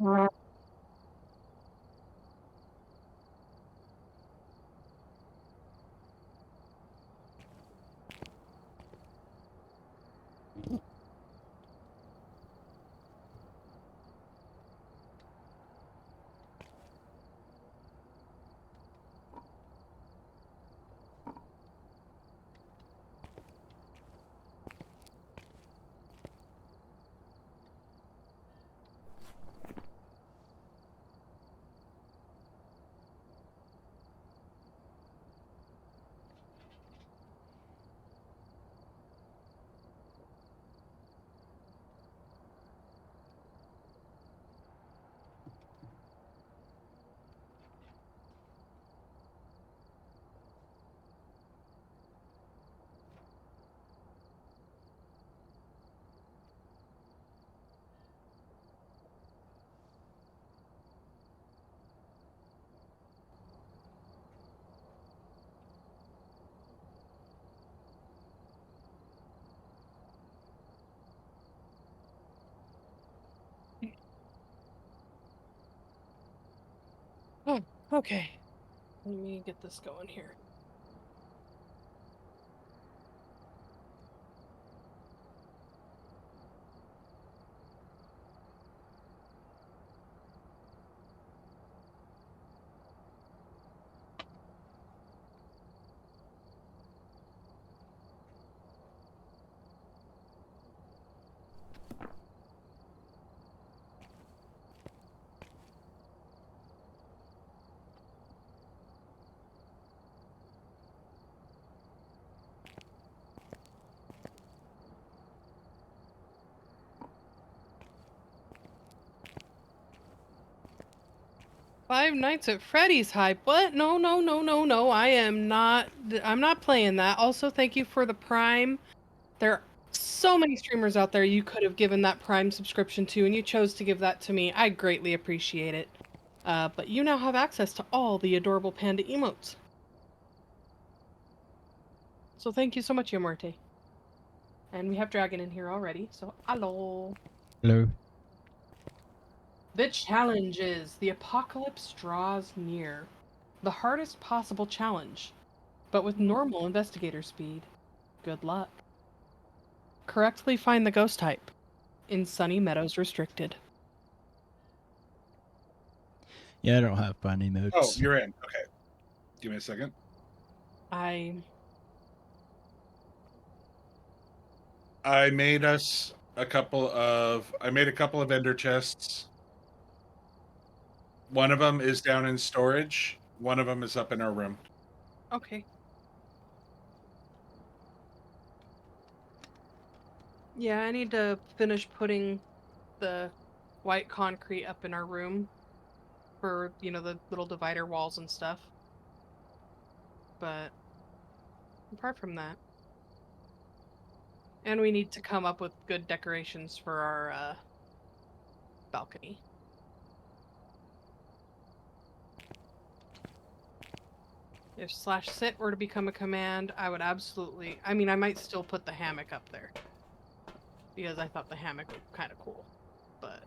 Oh, okay. Let me get this going here. Five Nights at Freddy's hype. What? No, no, no, no, no. I'm not playing that. Also, thank you for the Prime. There are so many streamers out there you could have given that Prime subscription to, and you chose to give that to me. I greatly appreciate it. But you now have access to all the adorable panda emotes. So thank you so much, Yamarte. And we have Dragon in here already, so hello. Hello. The challenge is the apocalypse draws near. The hardest possible challenge, but with normal investigator speed. Good luck. Correctly find the ghost type in Sunny Meadows Restricted. Yeah, I don't have fun emotes. Oh, you're in. Okay. Give me a second. I made a couple of ender chests. One of them is down in storage. One of them is up in our room. Okay. Yeah, I need to finish putting the white concrete up in our room for, the little divider walls and stuff. But apart from that, and we need to come up with good decorations for our balcony. If /sit were to become a command, I would absolutely. I mean, I might still put the hammock up there because I thought the hammock was kind of cool, but.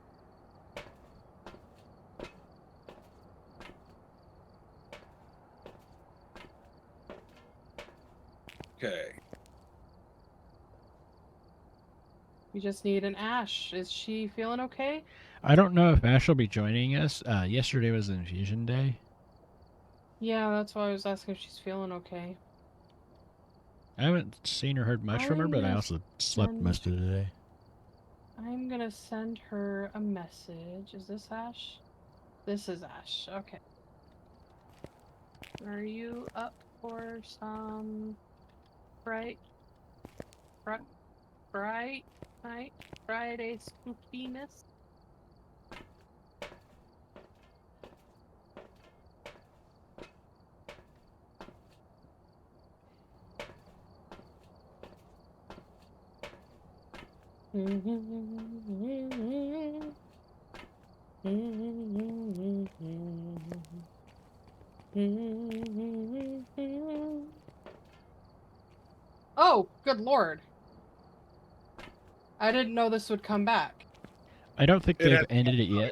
Okay. We just need an Ash. Is she feeling okay? I don't know if Ash will be joining us. Yesterday was Infusion Day. Yeah, that's why I was asking if she's feeling okay. I haven't seen or heard much from her, but I also slept most of the day. I'm gonna send her a message. Is this Ash? This is Ash. Okay. Are you up for some bright night Friday spookiness? Oh, good lord. I didn't know this would come back. I don't think they've ended it yet.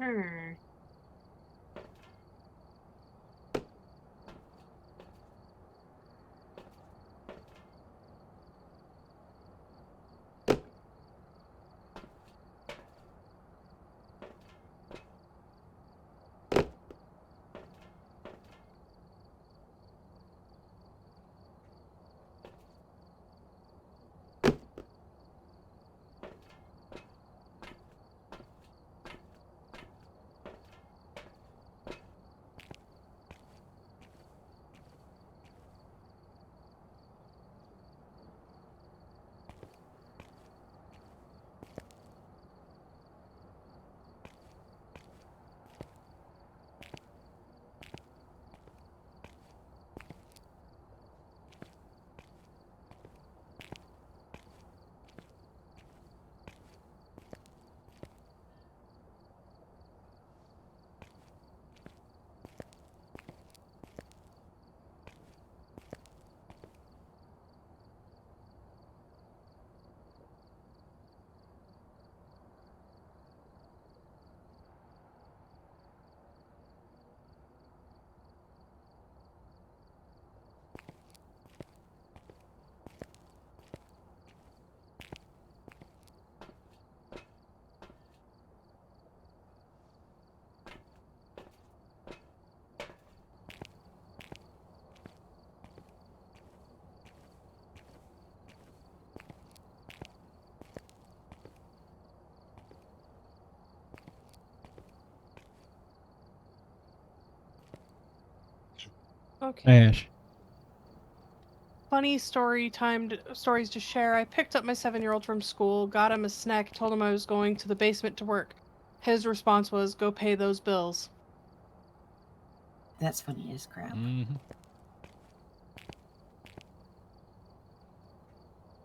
Hmm. Okay. Ash. Funny stories to share. I picked up my 7-year-old from school, got him a snack, told him I was going to the basement to work. His response was, "Go pay those bills." That's funny as crap. Mm-hmm.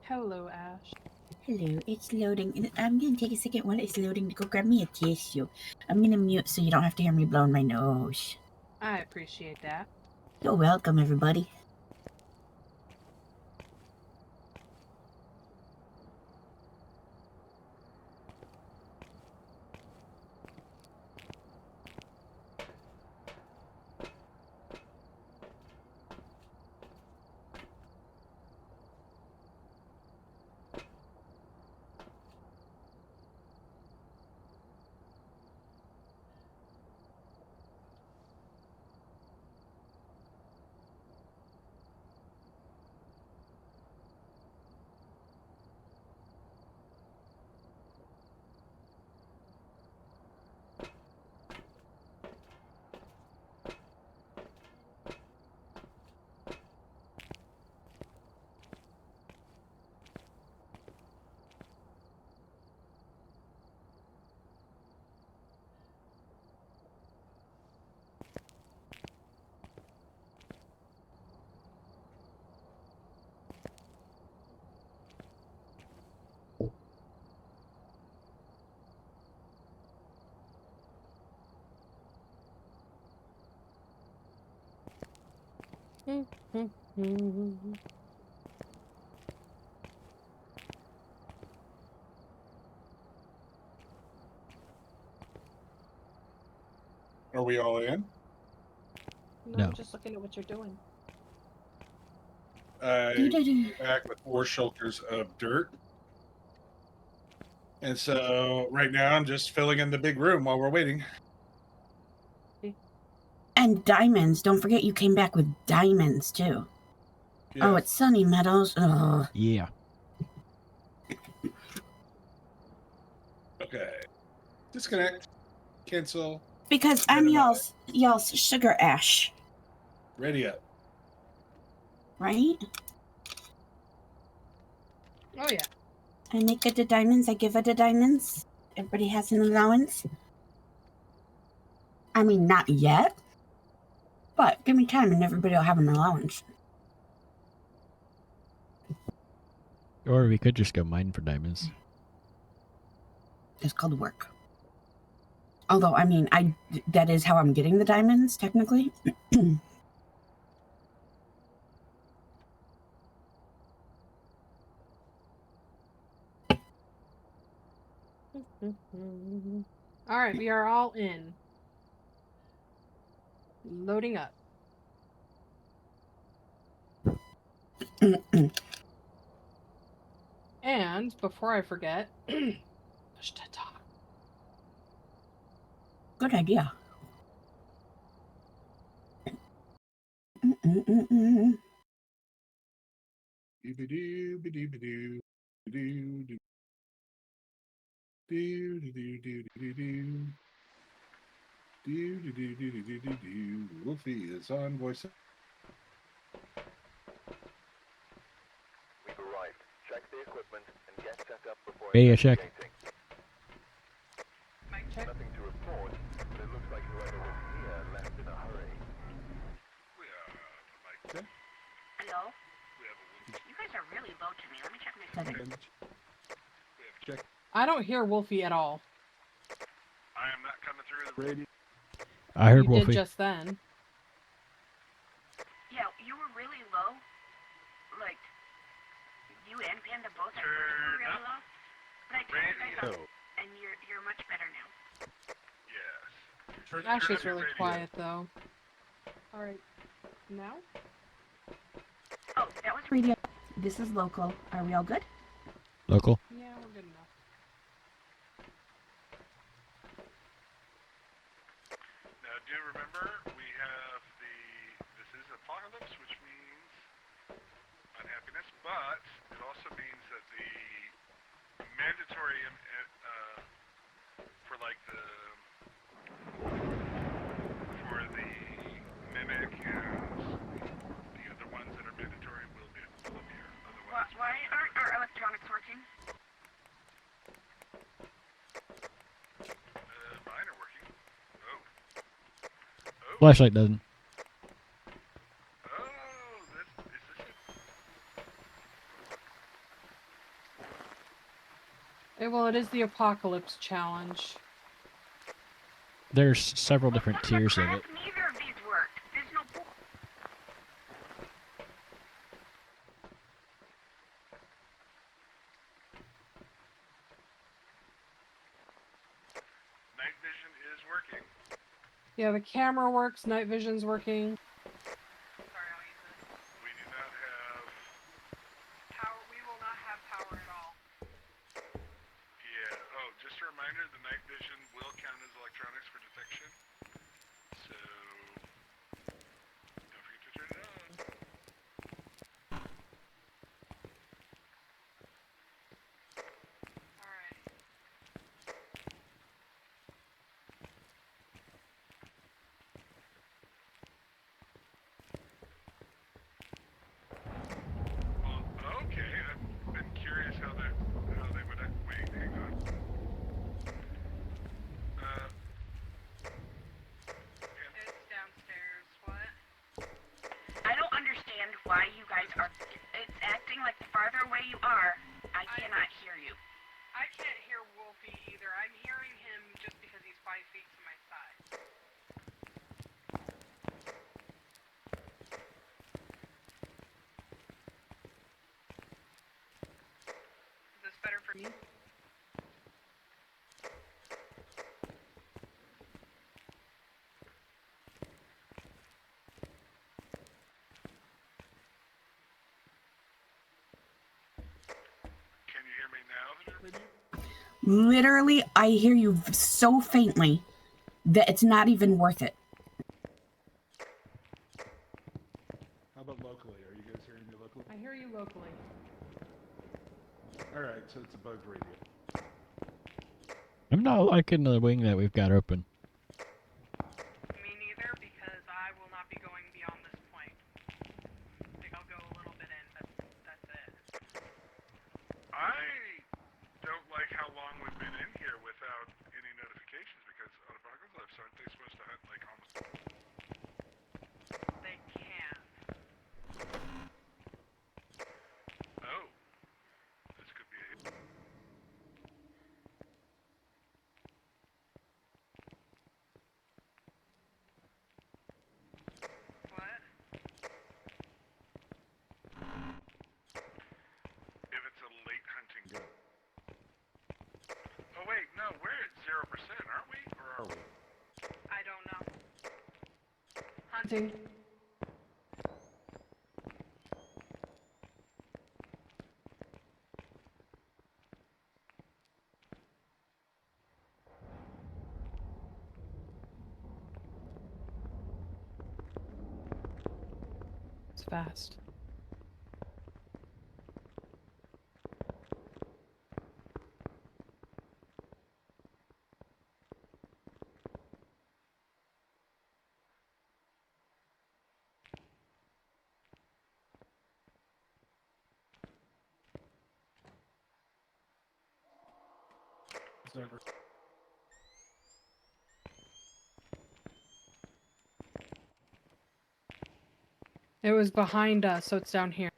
Hello, Ash. Hello, it's loading. I'm gonna take a second while it's loading to go grab me a tissue. I'm gonna mute so you don't have to hear me blowing my nose. I appreciate that. You're welcome, everybody. Are we all in? No. I'm just looking at what you're doing. I Do-do-do. back with 4 shoulders of dirt. And so right now I'm just filling in the big room while we're waiting. And diamonds. Don't forget you came back with diamonds, too. Yeah. Oh, it's Sunny Meadows. Ugh. Yeah. Okay. Disconnect. Cancel. Because I'm Minimize. y'all's sugar ash, Ready up. right? Oh yeah. I make her the diamonds. I give her the diamonds. Everybody has an allowance. I mean, not yet. But give me time and everybody will have an allowance. Or we could just go mine for diamonds. It's called work. Although, I mean, that is how I'm getting the diamonds, technically. All right, we are all in. Loading up. And before I forget, push to talk. Good idea. Mm-mm-mm-mm. Doo-ba-doo-ba-doo-ba-doo. Doo-doo-doo. Doo-doo-doo-doo-doo-doo. Doo-doo-doo-doo-doo-doo-doo. Wolfie is on voice. We've arrived. Check the equipment and get set up before Yeah, check. investigating. Mic check. Nothing to report, but it looks like whoever was here left in a hurry. We are mic check. Hello? We have a Wolfie You guys are really low to me. Let me check my settings. check. We have check. I don't hear Wolfie at all. I am not coming through the radio. I heard You Wolfie. did just then. Yeah, you were really low. Like, you and Panda both Turn were really up low. But I turned you guys radio. up, and you're much better now. Yes. Ash turn is up your really radio. quiet though. All right, now. Oh, that was radio. This is local. Are we all good? Local. Yeah, we're good enough. Now, do remember, we have this is apocalypse, which means unhappiness, but it also means that the mandatory, for like for the mimic and the other ones that are mandatory will appear. Otherwise, Why aren't our electronics working? mine are working. Oh. Flashlight doesn't. Oh, is this it? Well, it is the apocalypse challenge. There's several different What the tiers of crap? it. Neither of these worked. There's no point. Night vision is working. Yeah, the camera works. Night vision's working. Sorry, I'll use this. We do not have. Power. We will not have power at all. Yeah. Oh, just a reminder: the night vision will count as electronics for detection. So don't forget to turn it on. All right. Well, okay. I've been curious how they would. Wait, hang on. It's downstairs. What? I don't understand why you guys are. It's acting like the farther away you are, I cannot hear you. I can't hear Wolfie either. I'm hearing him just because he's 5 feet to my side. Is this better for me? Can you hear me now, everybody? Literally, I hear you so faintly that it's not even worth it. How about locally? Are you guys hearing me locally? I hear you locally. All right, so it's a bugged radio. I'm not liking the wing that we've got open. Me neither, because I will not be going beyond this point. I think I'll go a little bit in, but that's it. I don't like how long we've been in here without any notifications because on Apocalypse aren't they supposed to hunt like almost? They can. Oh, this could be a hit. Hunting. It's fast. It was behind us, so it's down here.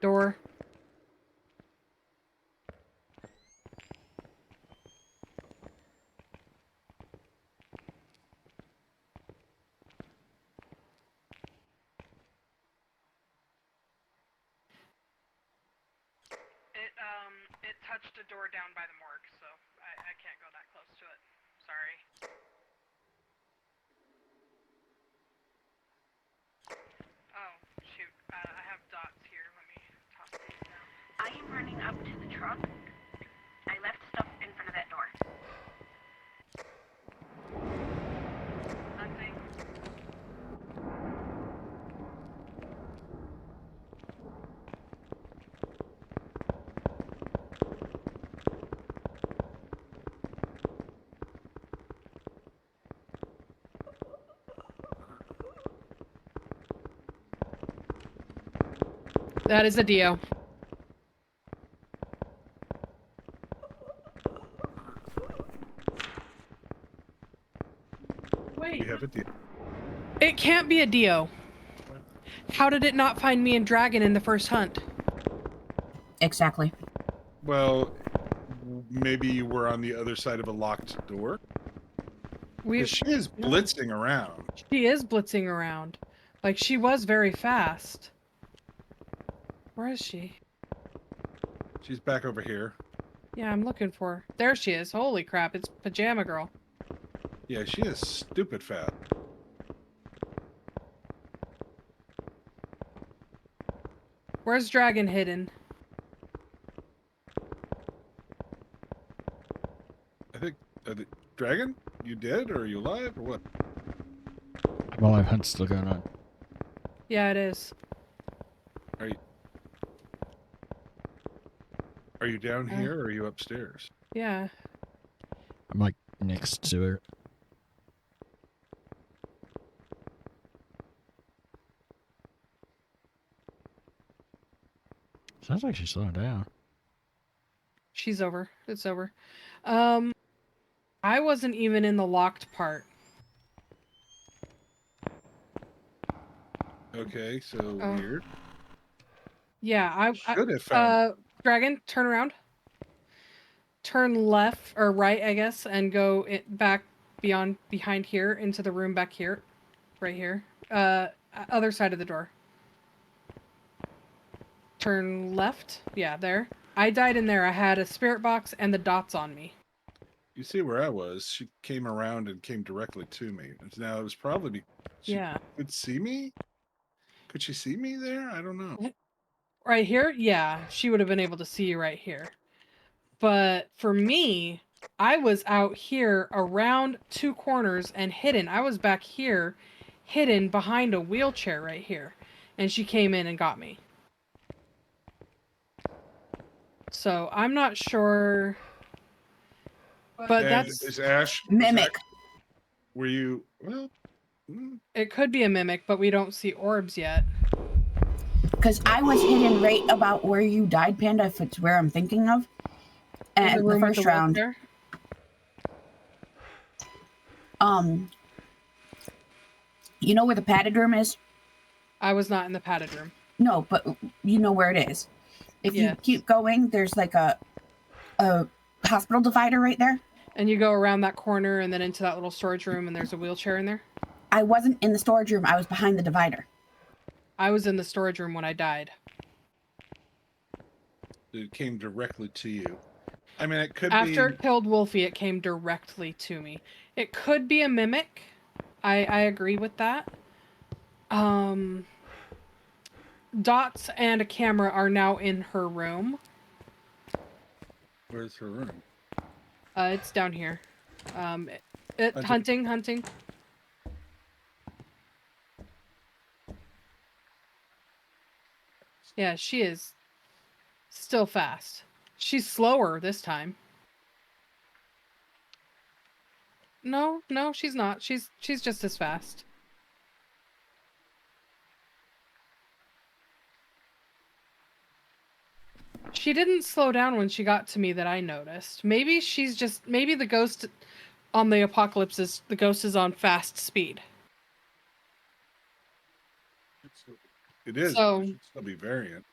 Door. It touched a door down by the morgue, so I can't go that close to it. Sorry. Oh, shoot. I have dots here. Let me toss these down. I am running up to the truck. I left stuff in front of that door. Hunting. That is a Dio. We have a deal. It can't be a Dio. How did it not find me and Dragon in the first hunt? Exactly. Well, maybe you were on the other side of a locked door. 'Cause she is blitzing around. She is blitzing around. Like, she was very fast. Where is she? She's back over here. Yeah, I'm looking for her. There she is. Holy crap, it's Pajama Girl. Yeah, she is stupid fat. Where's Dragon hidden? I think, Dragon, you dead or are you alive or what? My live hunt's still going on. Yeah, it is. Are you down here or are you upstairs? Yeah. I'm like next to her. Sounds like she's slowing down. She's over. It's over. I wasn't even in the locked part. Okay, so weird. Yeah, I Should have found. Dragon, turn around. Turn left or right, I guess, and go back behind here into the room back here, right here. Other side of the door. Turn left. Yeah, there. I died in there. I had a spirit box and the dots on me. You see where I was? She came around and came directly to me. Now it was probably she could see me. Could she see me there? I don't know. Right here? Yeah, she would have been able to see you right here. But for me, I was out here around two corners and hidden. I was back here, hidden behind a wheelchair right here. And she came in and got me. So I'm not sure. But And that's... is Ash... Mimic. Were you... Well... It could be a mimic, but we don't see orbs yet. Because I was hidden right about where you died, Panda, if it's where I'm thinking of. And the first round. Wheelchair? You know where the padded room is? I was not in the padded room. No, but you know where it is. If you keep going, there's like a hospital divider right there. And you go around that corner and then into that little storage room and there's a wheelchair in there? I wasn't in the storage room. I was behind the divider. I was in the storage room when I died. It came directly to you. I mean, it could After be. it killed Wolfie, it came directly to me. It could be a mimic. I agree with that. Dots and a camera are now in her room. Where's her room? It's down here. Hunting. Hunting. Yeah, she is still fast. She's slower this time. No, she's not. She's just as fast. She didn't slow down when she got to me that I noticed. Maybe the ghost on the apocalypse the ghost is on fast speed. It is. So- It should still be variant.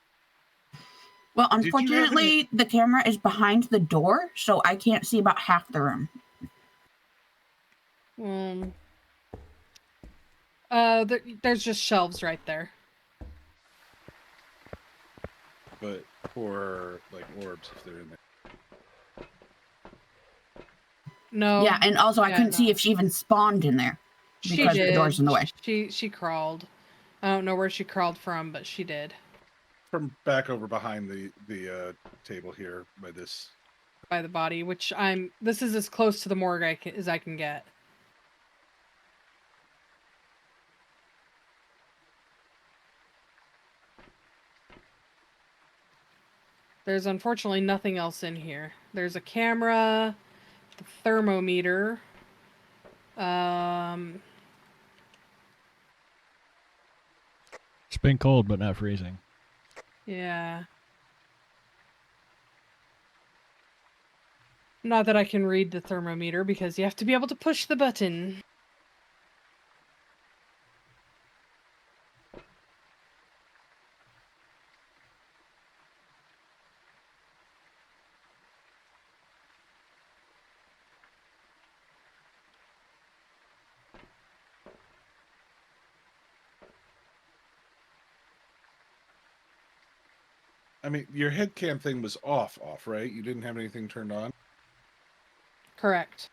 Well, Did you have unfortunately, the camera is behind the door, so I can't see about half the room. There's just shelves right there. But for like orbs, if they're in there. No. Yeah, and also I Yeah, couldn't see no. if she even spawned in there She because did. the door's in the way. She crawled. I don't know where she crawled from, but she did. From back over behind the table here by this. By the body, which this is as close to the morgue as I can get. There's unfortunately nothing else in here. There's a camera, the thermometer. It's been cold, but not freezing. Yeah. Not that I can read the thermometer because you have to be able to push the button. I mean, your head cam thing was off, right? You didn't have anything turned on. Correct.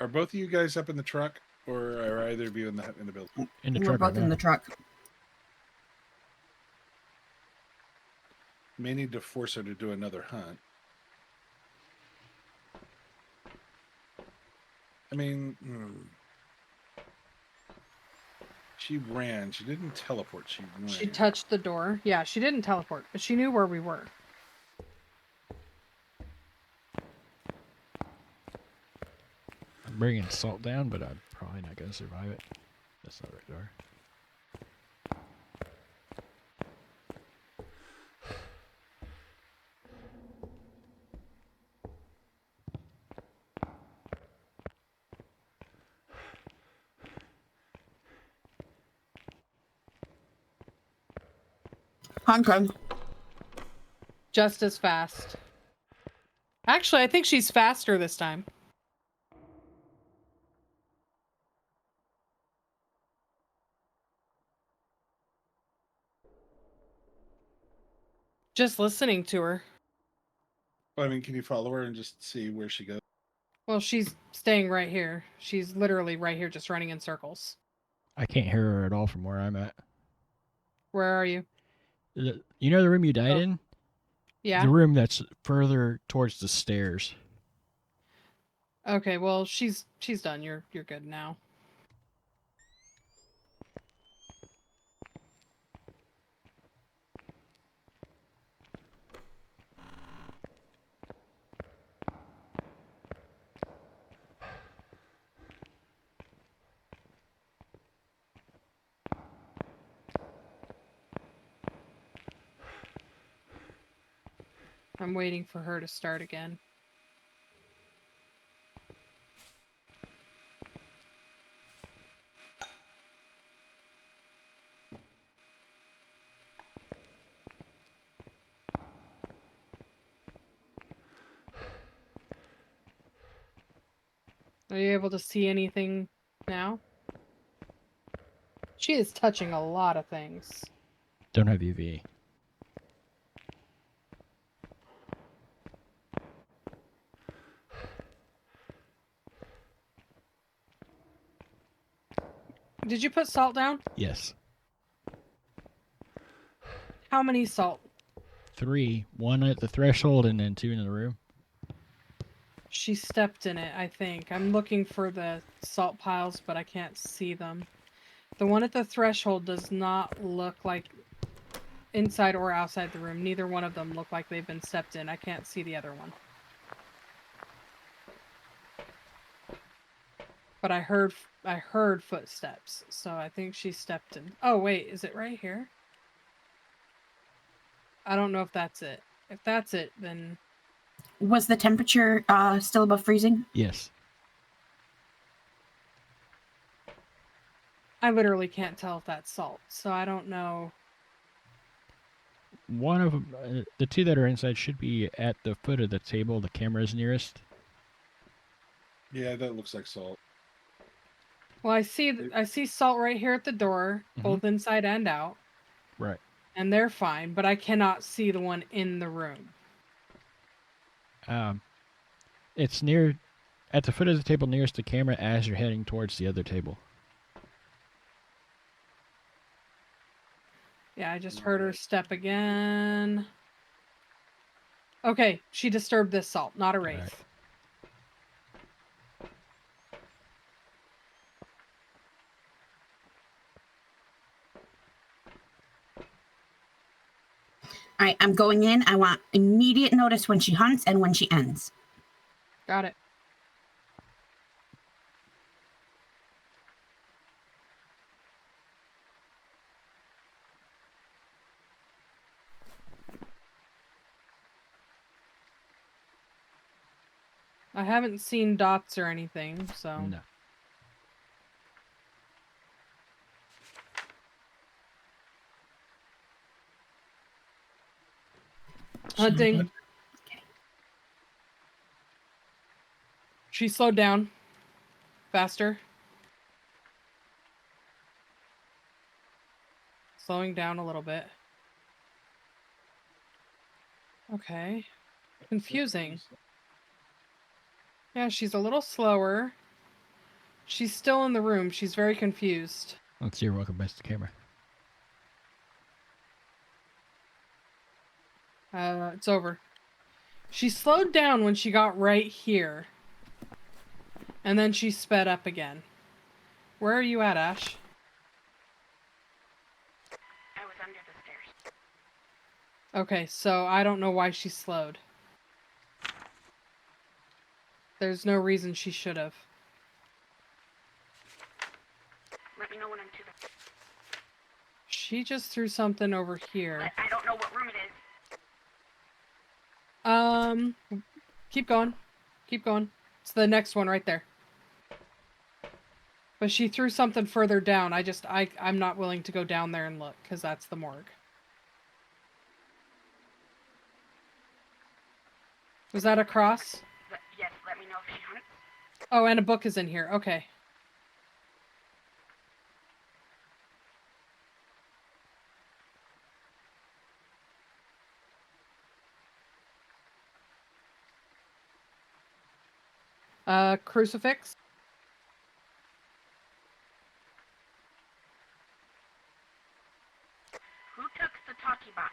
Are both of you guys up in the truck, or are either of you in the building? In the We're truck both right in now. the truck. May need to force her to do another hunt. I mean, she ran. She didn't teleport. She ran. She touched the door. Yeah, she didn't teleport, but she knew where we were. I'm bringing salt down, but I'm probably not going to survive it. That's not right door. Hong Kong. Just as fast. Actually, I think she's faster this time. Just listening to her. I mean, can you follow her and just see where she goes? Well, she's staying right here. She's literally right here, just running in circles. I can't hear her at all from where I'm at. Where are you? You know the room you died in? Yeah. The room that's further towards the stairs. Okay, well, she's done. You're good now. I'm waiting for her to start again. Are you able to see anything now? She is touching a lot of things. Don't have UV. Did you put salt down? Yes. How many salt? 3. 1 at the threshold and then 2 in the room. She stepped in it, I think. I'm looking for the salt piles, but I can't see them. The one at the threshold does not look like inside or outside the room. Neither one of them look like they've been stepped in. I can't see the other one. But I heard footsteps, so I think she stepped in. Oh wait, is it right here? I don't know if that's it. If that's it, then Was the temperature still above freezing? Yes. I literally can't tell if that's salt, so I don't know. One of them, the 2 that are inside should be at the foot of the table. The camera is nearest. Yeah, that looks like salt. Well, I see salt right here at the door, both inside and out, Right. and they're fine, but I cannot see the one in the room. It's near, at the foot of the table nearest the camera as you're heading towards the other table. Yeah, I just heard her step again. Okay, she disturbed this salt, not a wraith. Alright. All right, I'm going in. I want immediate notice when she hunts and when she ends. Got it. I haven't seen dots or anything, so. No. Hunting. She slowed down. Faster. Slowing down a little bit. Okay. Confusing. Yeah, she's a little slower. She's still in the room. She's very confused. Let's see her walk up past the camera. It's over. She slowed down when she got right here. And then she sped up again. Where are you at, Ash? I was under the stairs. Okay, so I don't know why she slowed. There's no reason she should have. Let me know when I'm to the... She just threw something over here. I don't know what room it is. Keep going. Keep going. It's the next one right there. But she threw something further down. I'm not willing to go down there and look, because that's the morgue. Was that a cross? Yes, let me know if she hunts. Oh, and a book is in here. Okay. Crucifix. Who took the talkie box?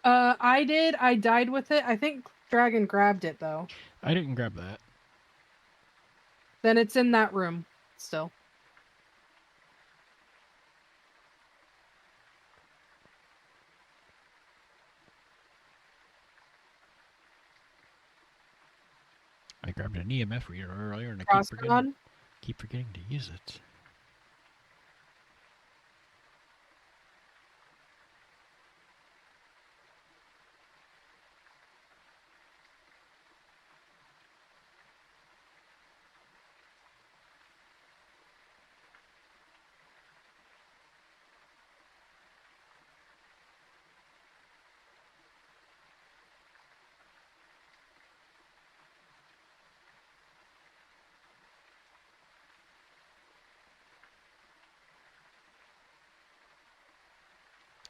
I did. I died with it. I think Dragon grabbed it, though. I didn't grab that. Then it's in that room still. I grabbed an EMF reader earlier and I Cross on. keep forgetting to use it.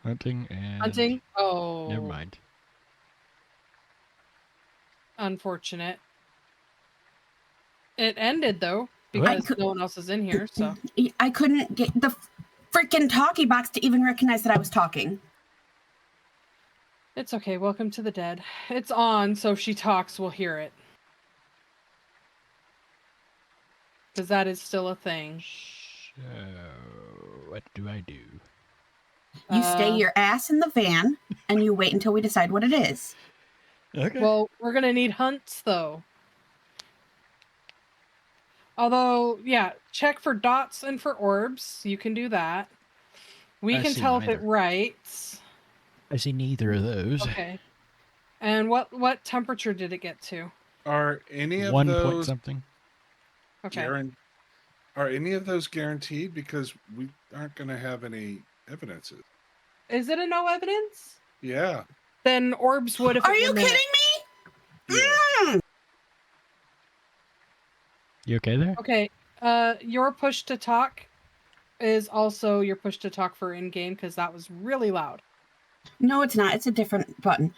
Hunting and Hunting? Oh. never mind. Unfortunate. It ended though, I because could- no one else is in here, so. I couldn't get the freaking talkie box to even recognize that I was talking. It's okay. Welcome to the dead. It's on, so if she talks, we'll hear it. Because that is still a thing. So, what do I do? You stay your ass in the van and you wait until we decide what it is. Okay. Well, we're gonna need hunts though. Although, yeah, check for dots and for orbs. You can do that. We I can see tell if it neither. writes. I see neither of those. Okay. And what temperature did it get to? Are any of 1 point those something. Okay. are any of those guaranteed? Because we aren't going to have any evidences. Is it a no evidence? Yeah. Then orbs would if Are it you were kidding minutes. me? Yeah. You okay there? Okay. Your push to talk is also your push to talk for in-game because that was really loud. No, it's not. It's a different button.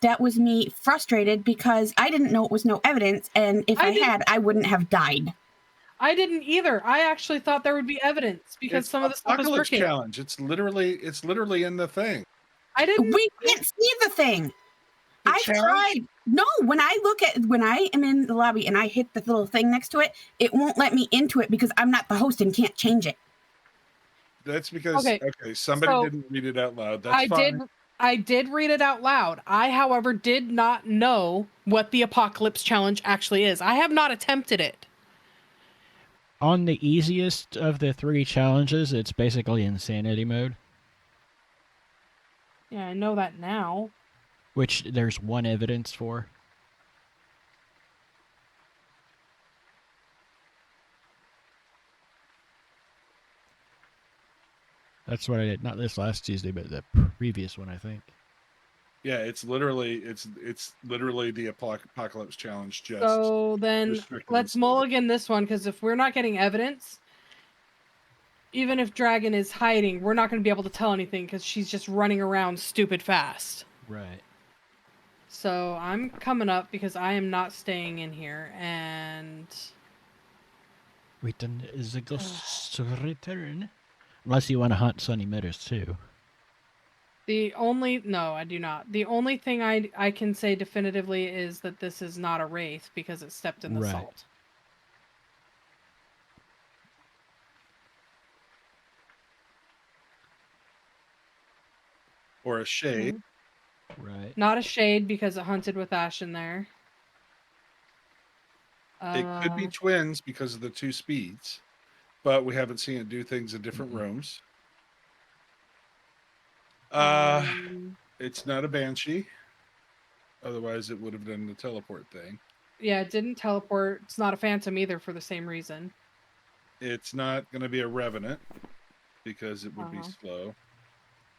That was me frustrated because I didn't know it was no evidence, and if I had, I wouldn't have died. I didn't either. I actually thought there would be evidence because It's some of the stuff was Apocalypse working. Challenge. It's literally in the thing. I didn't. We can't see the thing. The I've challenge? tried. No, when I am in the lobby and I hit the little thing next to it, it won't let me into it because I'm not the host and can't change it. That's because Okay, somebody so didn't read it out loud. That's fine. I did read it out loud. I, however, did not know what the Apocalypse Challenge actually is. I have not attempted it. On the easiest of the 3 challenges, it's basically insanity mode, Yeah, I know that now. which there's 1 evidence for. That's what I did, not this last Tuesday, but the previous one, I think. Yeah, it's literally the Apocalypse Challenge. Just So then restricted let's insanity. mulligan this one because if we're not getting evidence, even if Dragon is hiding, we're not going to be able to tell anything because she's just running around stupid fast. Right. So I'm coming up because I am not staying in here, and Wait, then is the ghost return? Unless you want to hunt Sunny Meadows too. no, I do not. The only thing I can say definitively is that this is not a wraith because it stepped in the Right. salt. Or a shade. Right. Not a shade because it hunted with Ash in there. It could be twins because of the 2 speeds, but we haven't seen it do things in different rooms. It's not a banshee. Otherwise, it would have done the teleport thing. Yeah, it didn't teleport. It's not a phantom either for the same reason. It's not going to be a revenant because it would be slow.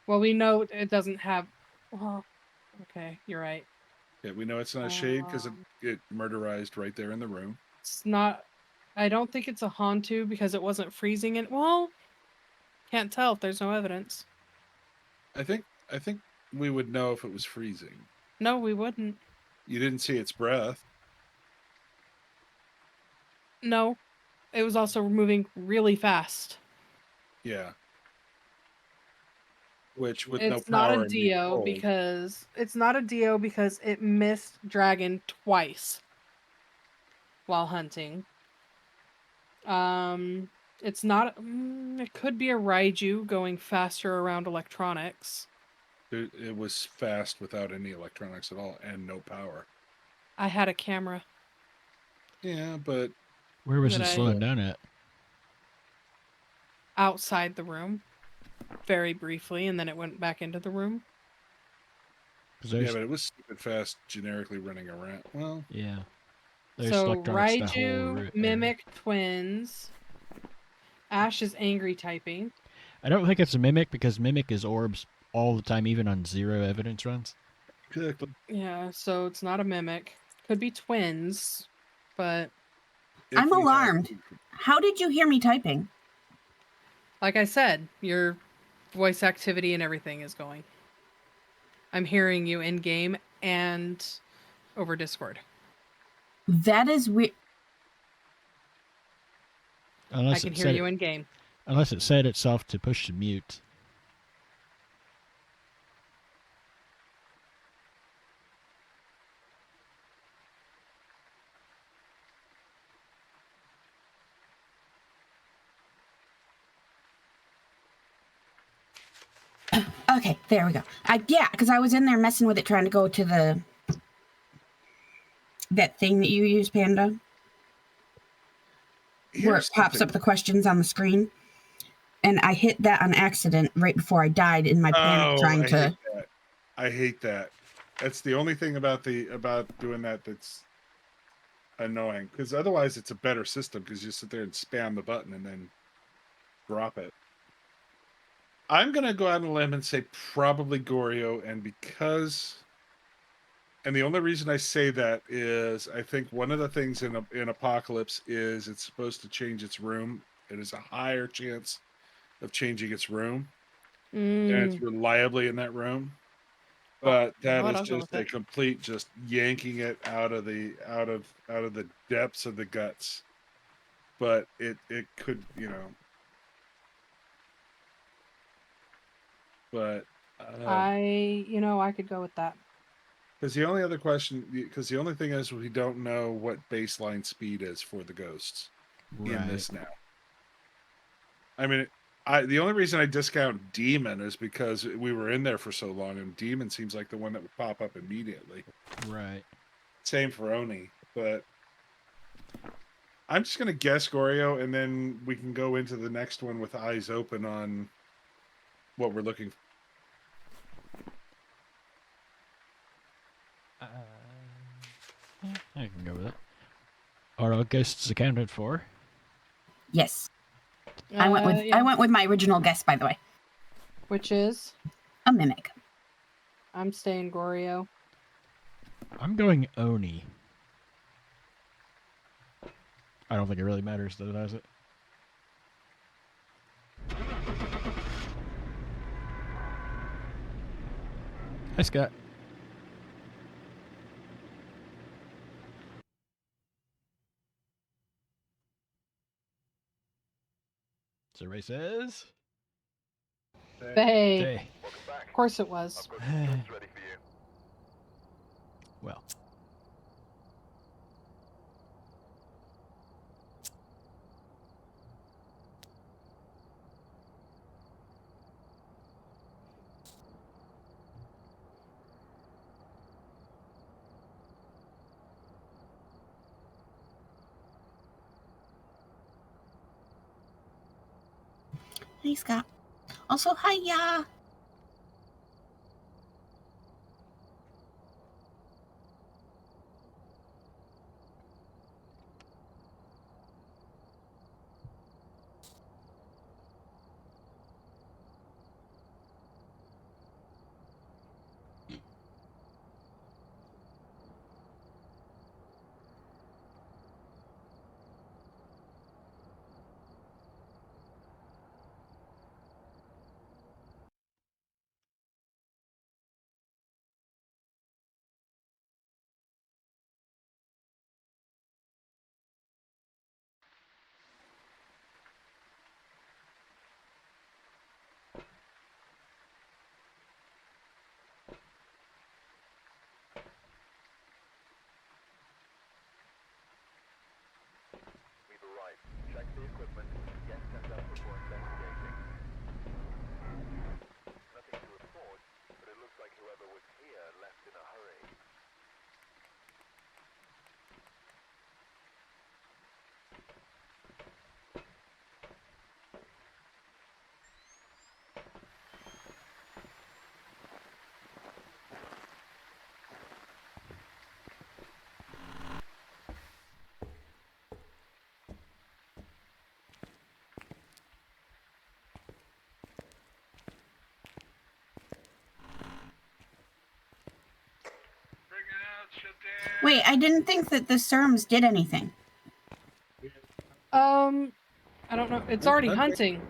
Well, we know it doesn't have. Well, okay, you're right. Yeah, we know it's not a shade because it murderized right there in the room. It's not. I don't think it's a Hantu because it wasn't freezing it. Well, can't tell if there's no evidence. I think we would know if it was freezing. No, we wouldn't. You didn't see its breath. No, it was also moving really fast. Yeah. Which with It's no power not a and being Dio cold, because it's not a Dio because it missed Dragon twice while hunting. It's not. It could be a Raiju going faster around electronics. it was fast without any electronics at all and no power. I had a camera. Yeah, but Where was Did it I- slowing down at? Outside the room, very briefly, and then it went back into the room. 'Cause yeah, there's, but it was stupid fast, generically running around. Well, yeah. There's So electronics the whole Raiju, Mimic, twins. Ash is angry typing. I don't think it's a Mimic because Mimic is orbs all the time, even on 0 evidence runs. exactly. Yeah, so it's not a Mimic. Could be twins, but If I'm we have- alarmed. How did you hear me typing? like I said, your voice activity and everything is going. I'm hearing you in game and over Discord. That is weird. I Unless can it hear said you in game. unless it set itself to push to mute. Okay, there we go. Yeah, because I was in there messing with it, trying to go to that thing that you use, Panda, where it Here's pops something. up the questions on the screen, and I hit that on accident right before I died in my panic, trying I to. hate that. I hate that. That's the only thing about doing that that's annoying. Because otherwise, it's a better system. Because you sit there and spam the button and then drop it. I'm gonna go out on a limb and say probably Goryo, and the only reason I say that is I think one of the things in Apocalypse is it's supposed to change its room. It is a higher chance of changing its room, and it's reliably in that room. But You know that what? is I'll go just with a it. complete just yanking it out of the depths of the guts. But it could, but I could go with that. because the only thing is we don't know what baseline speed is for the ghosts in this now. I mean, the only reason I discount Demon is because we were in there for so long, and Demon seems like the one that would pop up immediately. Right. Same for Oni, but I'm just gonna guess Goryo, and then we can go into the next one with eyes open on what we're looking for. Yeah, I can go with it. Are all ghosts accounted for? Yes, I went with my original guess, by the way. Which is A mimic. I'm staying Goryo. I'm going Oni. I don't think it really matters, though, does it? Hi, Scott. Survey says. Hey. Hey. Of course it was. I've got some drinks ready for you. Well. Hey, Scott. Also, hiya. We've arrived. Check the equipment. Get set up before investigating. Nothing to report, but it looks like whoever was here left in a hurry. Bring out Shadan. Wait, I didn't think that the serums did anything. I don't know. It's already hunting.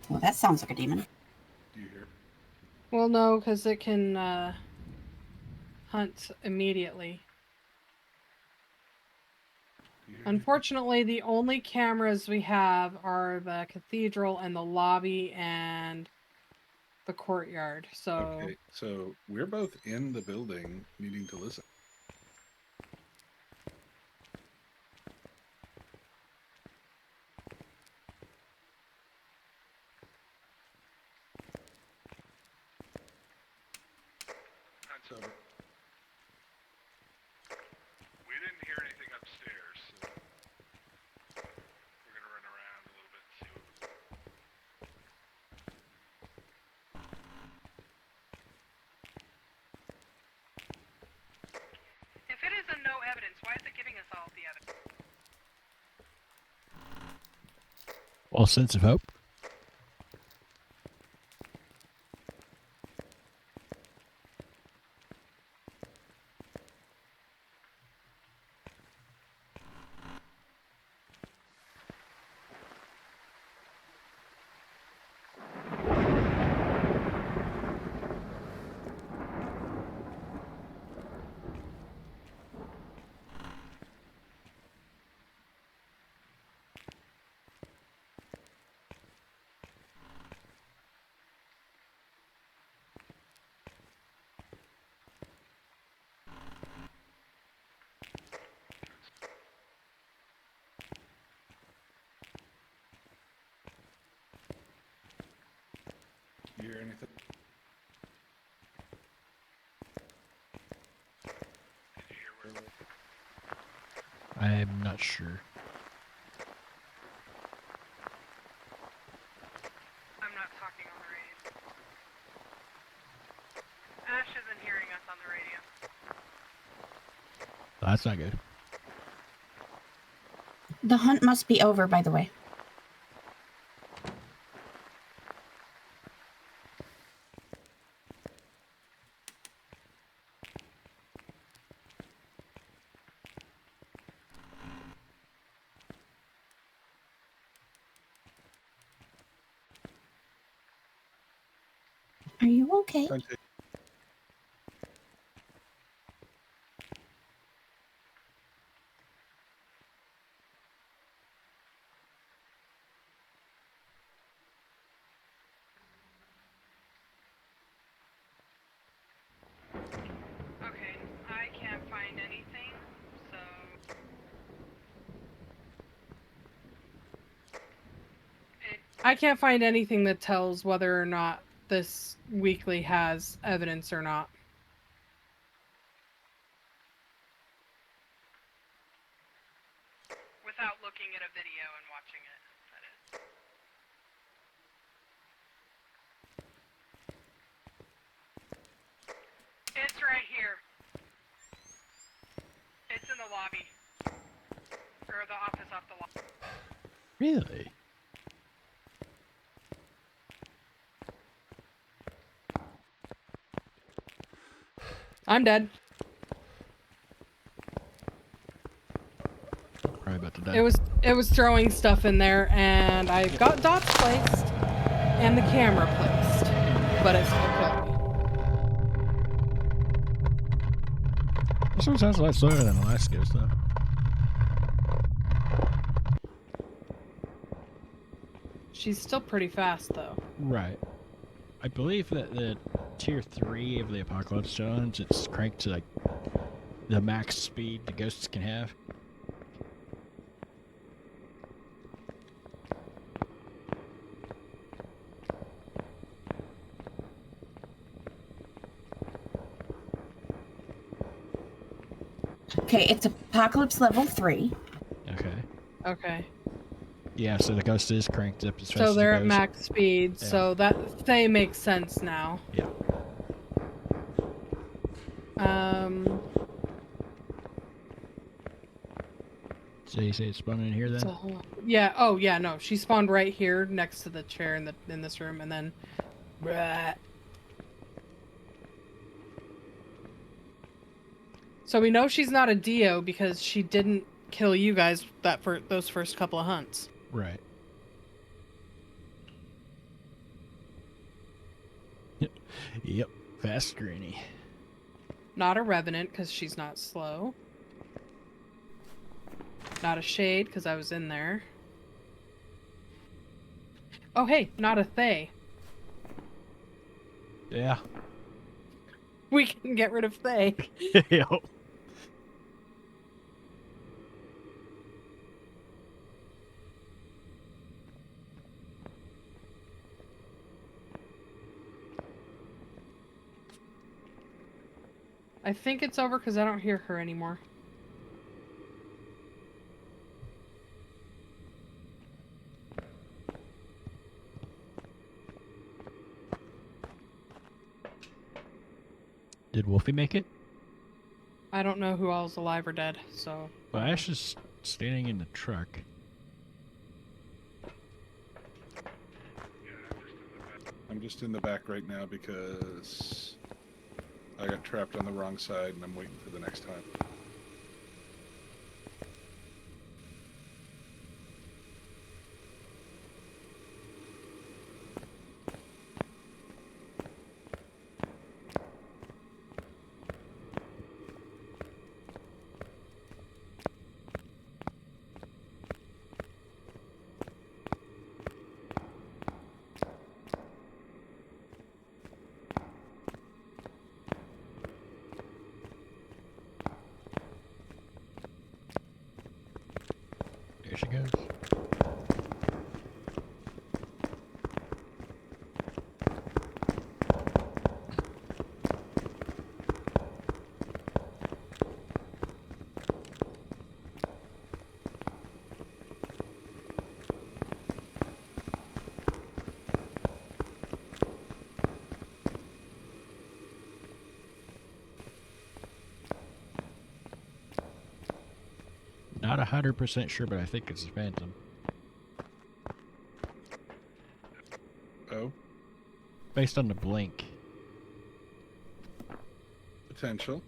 Well, that sounds like a demon. Do you hear? Well, no, because it can hunt immediately. Do you hear? Unfortunately, the only cameras we have are the cathedral and the lobby and the courtyard. So Okay, so we're both in the building needing to listen. That's over. We didn't hear anything upstairs, so we're gonna run around a little bit and see what was. If it is a no evidence, why is it giving us all the evidence? False sense of hope. You hear anything? Did you hear where? I'm not sure. I'm not talking on the radio. Ash isn't hearing us on the radio. That's not good. The hunt must be over, by the way. Are you okay? Okay. Okay, I can't find anything, so... I can't find anything that tells whether or not this weekly has evidence or not. Without looking at a video and watching it, that is. It's right here. It's in the lobby. Or the office off the lobby. Really? I'm dead. Probably about to die. It was throwing stuff in there, and I got dots placed and the camera placed, but it still killed me. This one sounds a lot slower than Alaska's, though. She's still pretty fast, though. Right. I believe that the tier 3 of the Apocalypse Challenge, it's cranked to like the max speed the ghosts can have. Okay, it's Apocalypse level 3. Okay. Okay. Yeah, so the ghost is cranked up as fast So as they're it at goes. max speed, Yeah. so that they make sense now. Yeah. So you say it's spawning in here then? So, yeah. Oh, yeah. No, she spawned right here next to the chair in this room, and then. Bleh. So we know she's not a Dio because she didn't kill you guys those first couple of hunts. Right. Yep, fast granny. Not a revenant, because she's not slow. Not a shade, because I was in there. Oh, hey, not a Thay. Yeah. We can get rid of Thay. Yep. I think it's over because I don't hear her anymore. Did Wolfie make it? I don't know who all's alive or dead, so... Well, Ash is standing in the truck. I'm just in the back right now because I got trapped on the wrong side and I'm waiting for the next time. There she goes. Not 100% sure, but I think it's a phantom. Oh, Based on the blink, potential.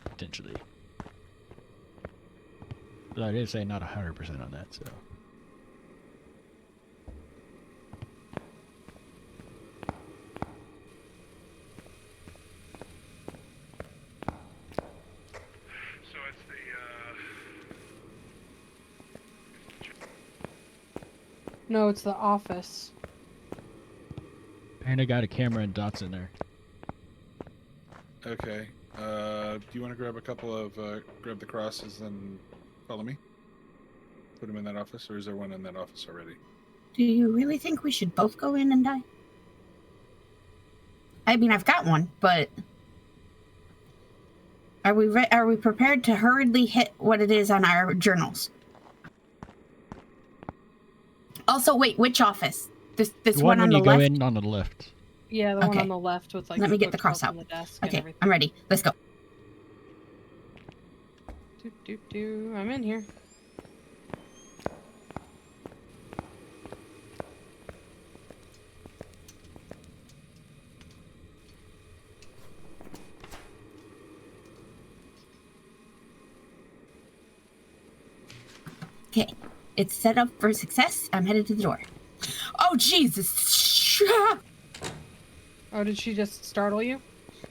potentially. But I did say not 100% on that, so. So it's No, it's the office. And I got a camera and dots in there. okay. Do you want to grab a couple of grab the crosses and follow me? Put them in that office, or is there one in that office already? Do you really think we should both go in and die? I mean, I've got one, but are we prepared to hurriedly hit what it is on our journals? Also, wait, which office? This The one one on when the you go left? in on the left. Yeah, the one Okay. on the left with like Let me get the bookshelf cross out. on the desk and Okay, everything. I'm ready. Let's go. I'm in here. Okay, it's set up for success. I'm headed to the door. Oh, Jesus! Oh, did she just startle you?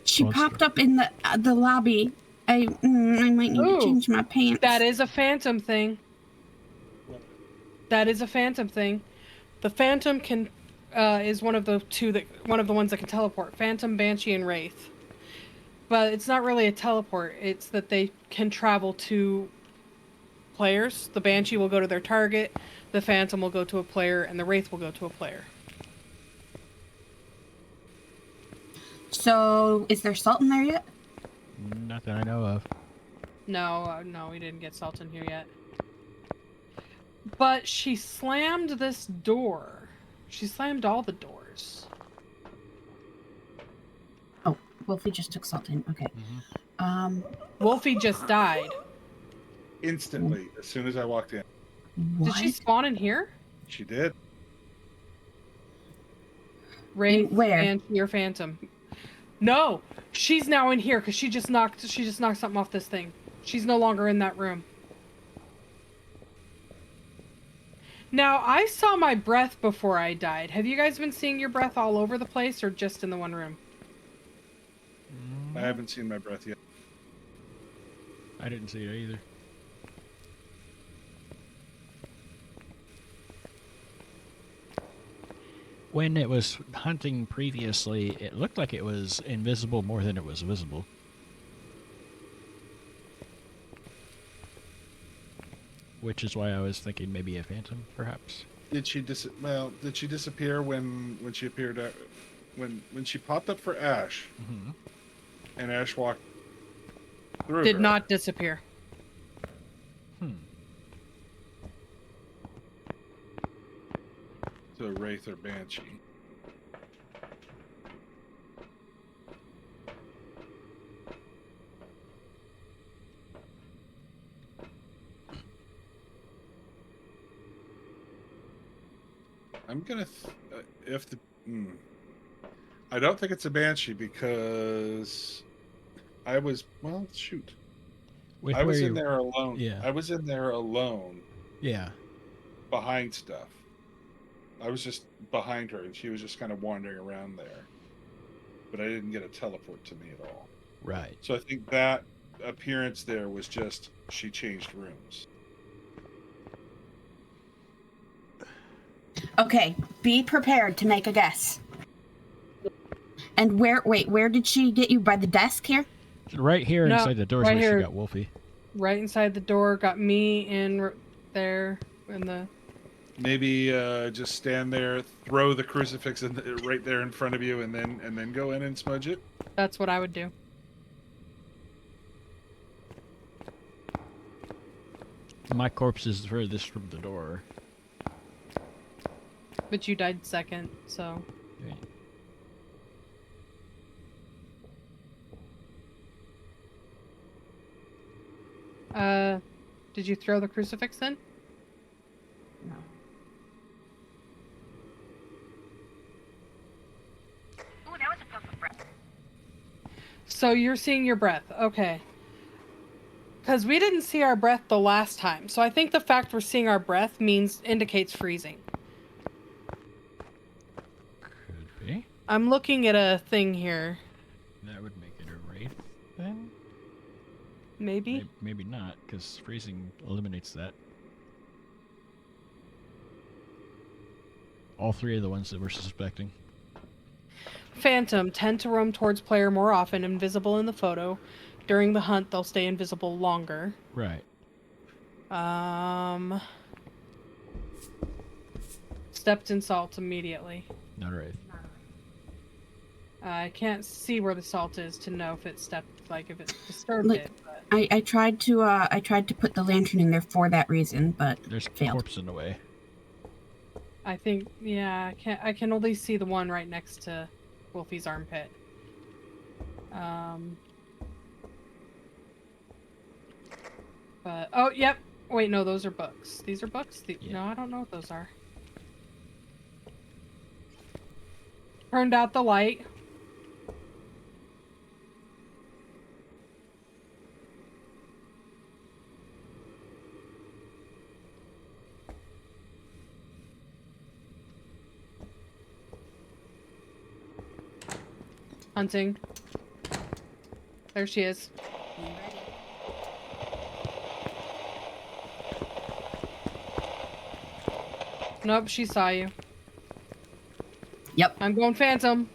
She Monster. popped up in the lobby. I might need Ooh, to change my pants. That is a phantom thing. That is a phantom thing. The phantom can is one of the ones that can teleport. Phantom, Banshee, and Wraith. But it's not really a teleport. It's that they can travel to players. The Banshee will go to their target, the Phantom will go to a player, and the Wraith will go to a player. So, is there salt in there yet? Not that I know of. No, we didn't get salt in here yet. But she slammed this door. She slammed all the doors. Oh, Wolfie just took salt in. Okay. Wolfie just died. Instantly, as soon as I walked in. What? Did she spawn in here? She did. Wraith, Where? Banshee, or Phantom? No, she's now in here because she just knocked something off this thing. She's no longer in that room. Now, I saw my breath before I died. Have you guys been seeing your breath all over the place or just in the one room? I haven't seen my breath yet. I didn't see it either. When it was hunting previously, it looked like it was invisible more than it was visible. Which is why I was thinking maybe a phantom, perhaps. Did she did she disappear when she appeared at, when she popped up for Ash Mm-hmm. and Ash walked through Did her? not disappear. To a Wraith or Banshee. I'm gonna if the I don't think it's a Banshee because I was shoot. With I was where in you- there alone. Yeah. I was in there alone Yeah. behind stuff. I was just behind her and she was just kind of wandering around there. But I didn't get a teleport to me at all. Right. So I think that appearance there was just she changed rooms. Okay, be prepared to make a guess. And where did she get you? By the desk here? Right here No, inside the doors right where here. she got Wolfie. Right inside the door, got me in there in the... Maybe just stand there, throw the crucifix right there in front of you, and then go in and smudge it. That's what I would do. My corpse is furthest from the door. But you died second, so... Did you throw the crucifix in? No. Oh, that was a puff of breath. So you're seeing your breath. Okay. Because we didn't see our breath the last time. So I think the fact we're seeing our breath indicates freezing. Could be. I'm looking at a thing here. That would make it a wraith, then? Maybe? Maybe not, because freezing eliminates that. All three of the ones that we're suspecting. Phantom tend to roam towards player more often, invisible in the photo. During the hunt, they'll stay invisible longer. Right. Stepped in salt immediately. Not a wraith. I can't see where the salt is to know if it stepped, like if it disturbed Look, it. But... I tried to put the lantern in there for that reason, but There's a failed. corpse in the way. I think, yeah, I can only see the one right next to Wolfie's armpit. But, oh, yep. Wait, no, those are books. These are books? Yeah. No, I don't know what those are. Turned out the light. Hunting. There she is. Nope, she saw you. Yep. I'm going Phantom.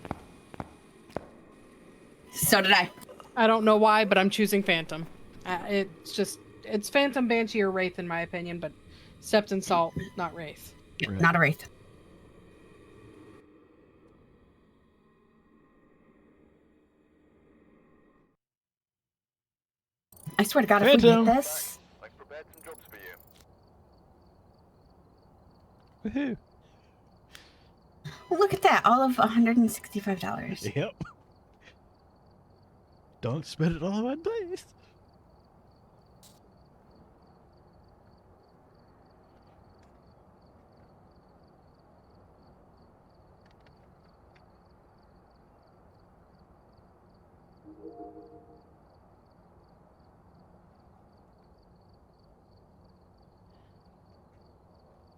So did I. I don't know why, but I'm choosing Phantom. It's Phantom, Banshee, or Wraith in my opinion, but stepped in salt, not Wraith. Yep, Right. not a wraith. I swear to God, if we Phantom! get this, I've prepared some jobs for you. Woohoo! well, look at that, all of $165. Yep. Don't spend it all in one place.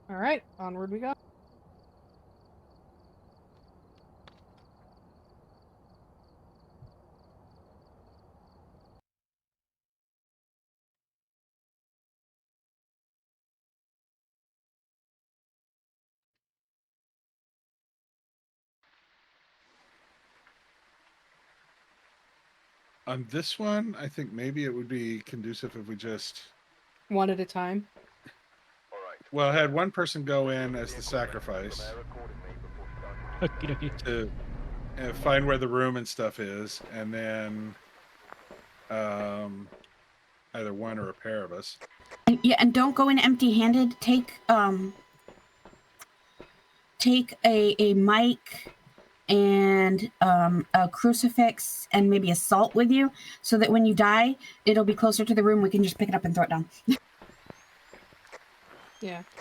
All right, onward we go. On this one, I think maybe it would be conducive if we just One at a time. All right. well had one person go in as the sacrifice Prepare accordingly before starting. to find where the room and stuff is, and then either one or a pair of us. Yeah, and don't go in empty-handed. Take a mic and a crucifix and maybe a salt with you, so that when you die, it'll be closer to the room. We can just pick it up and throw it down. Yeah. For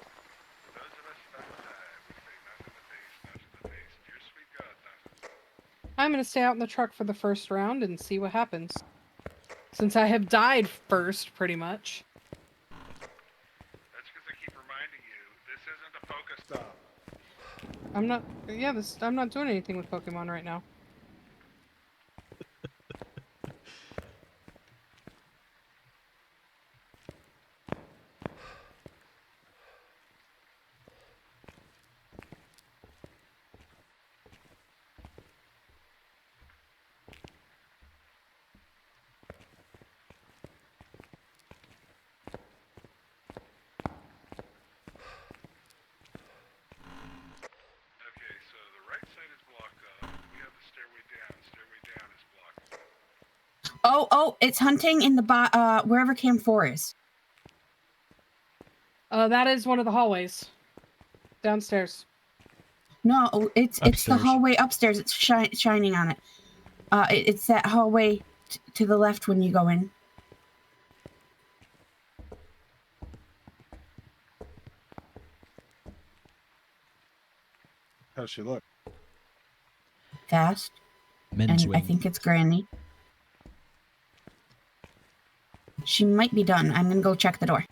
those of us outside, we say not in the face, not in the face. Dear sweet God, not. I'm gonna stay out in the truck for the first round and see what happens. Since I have died first, pretty much. That's because I keep reminding you, this isn't a focus stop. I'm not. Yeah, I'm not doing anything with Pokemon right now. Okay, so the right side is blocked up. We have the stairway down. Stairway down is blocked. Oh, it's hunting in the wherever Cam 4 is. That is one of the hallways. Downstairs. No, it's the Upstairs. hallway upstairs. It's shining on it. It's that hallway to the left when you go in. How's she look? Fast. Men's And I wing. think it's Granny. She might be done. I'm gonna go check the door.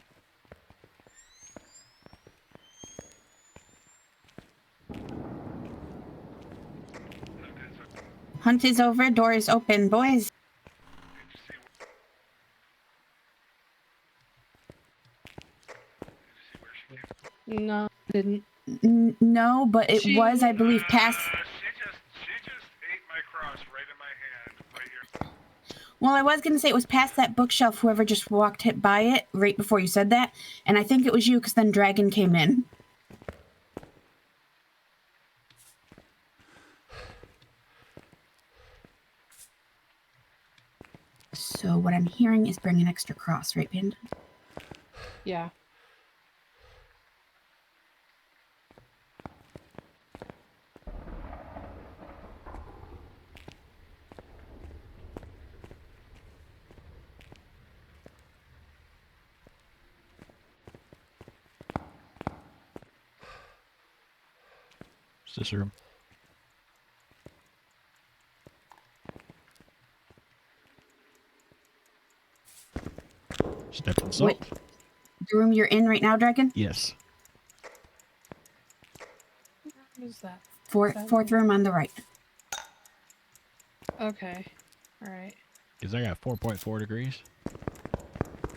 Hunt is over. Door is open, boys. Did you see? Did you see where she came? No, didn't. No, but it She- was, I believe, past. She just ate my cross right in my hand, right here. Well, I was gonna say it was past that bookshelf. Whoever just walked hit by it right before you said that, and I think it was you, because then Dragon came in. So what I'm hearing is bring an extra cross, right, Panda? Yeah. Is this room? Step and salt. Wait. The room you're in right now, Dragon? Yes. What is that? Fourth room on the right. Okay. All right. Because I got 4.4 degrees.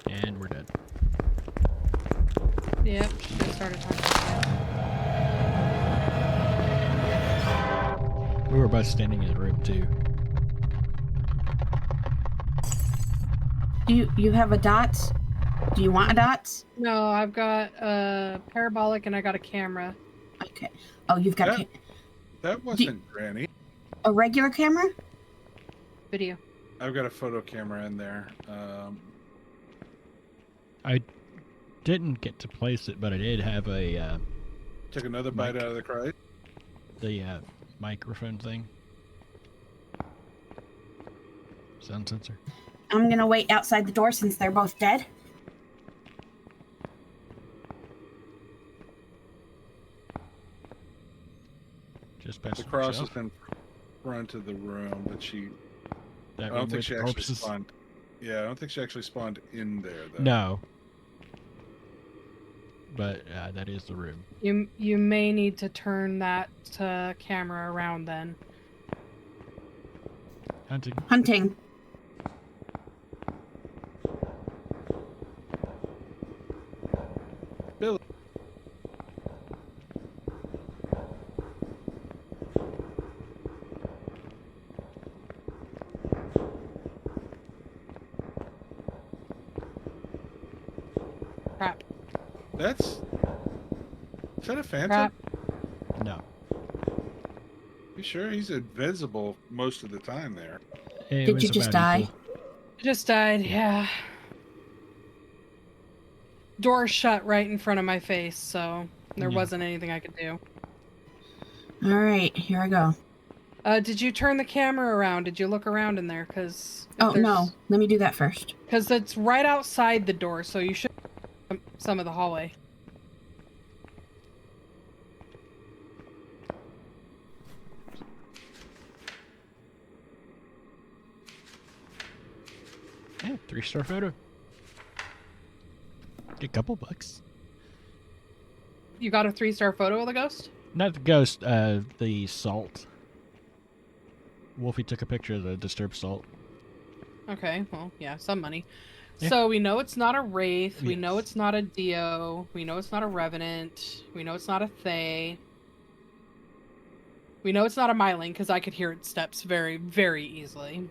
And we're dead. Yep. She just started talking. We were both standing in the room too. You have a dot? Do you want a dot? No, I've got a parabolic and I got a camera. Okay. Oh, you've got Yeah. That wasn't Granny. a regular camera? Video. I've got a photo camera in there. I didn't get to place it, but I did have a Took another bite Mic. out of the cry. the microphone thing. Sound sensor. I'm gonna wait outside the door since they're both dead. Just past The the cross is bookshelf. in front of the room, but she. That I room don't think with she actually corpses? spawned. Yeah, I don't think she actually spawned in there though. No. but that is the room. You may need to turn that camera around then. Hunting. Hunting. Billy. Crap. Is that a phantom? Crap. No. You sure he's invisible most of the time there? It Did was you just about die? equal. Just died, yeah. Door shut right in front of my face, so there Yeah. wasn't anything I could do. All right, here I go. Did you turn the camera around? Did you look around in there? Oh, no. Let me do that first. Because it's right outside the door, so you should some of the hallway. Yeah, 3-star photo. Get a couple bucks. You got a 3-star photo of the ghost? Not the ghost, the salt. Wolfie took a picture of the disturbed salt. Okay, well, yeah, some money. Yeah. So we know it's not a wraith. We know Yes. it's not a Dio. We know it's not a revenant. We know it's not a Thay. We know it's not a Myling because I could hear its steps very, very easily.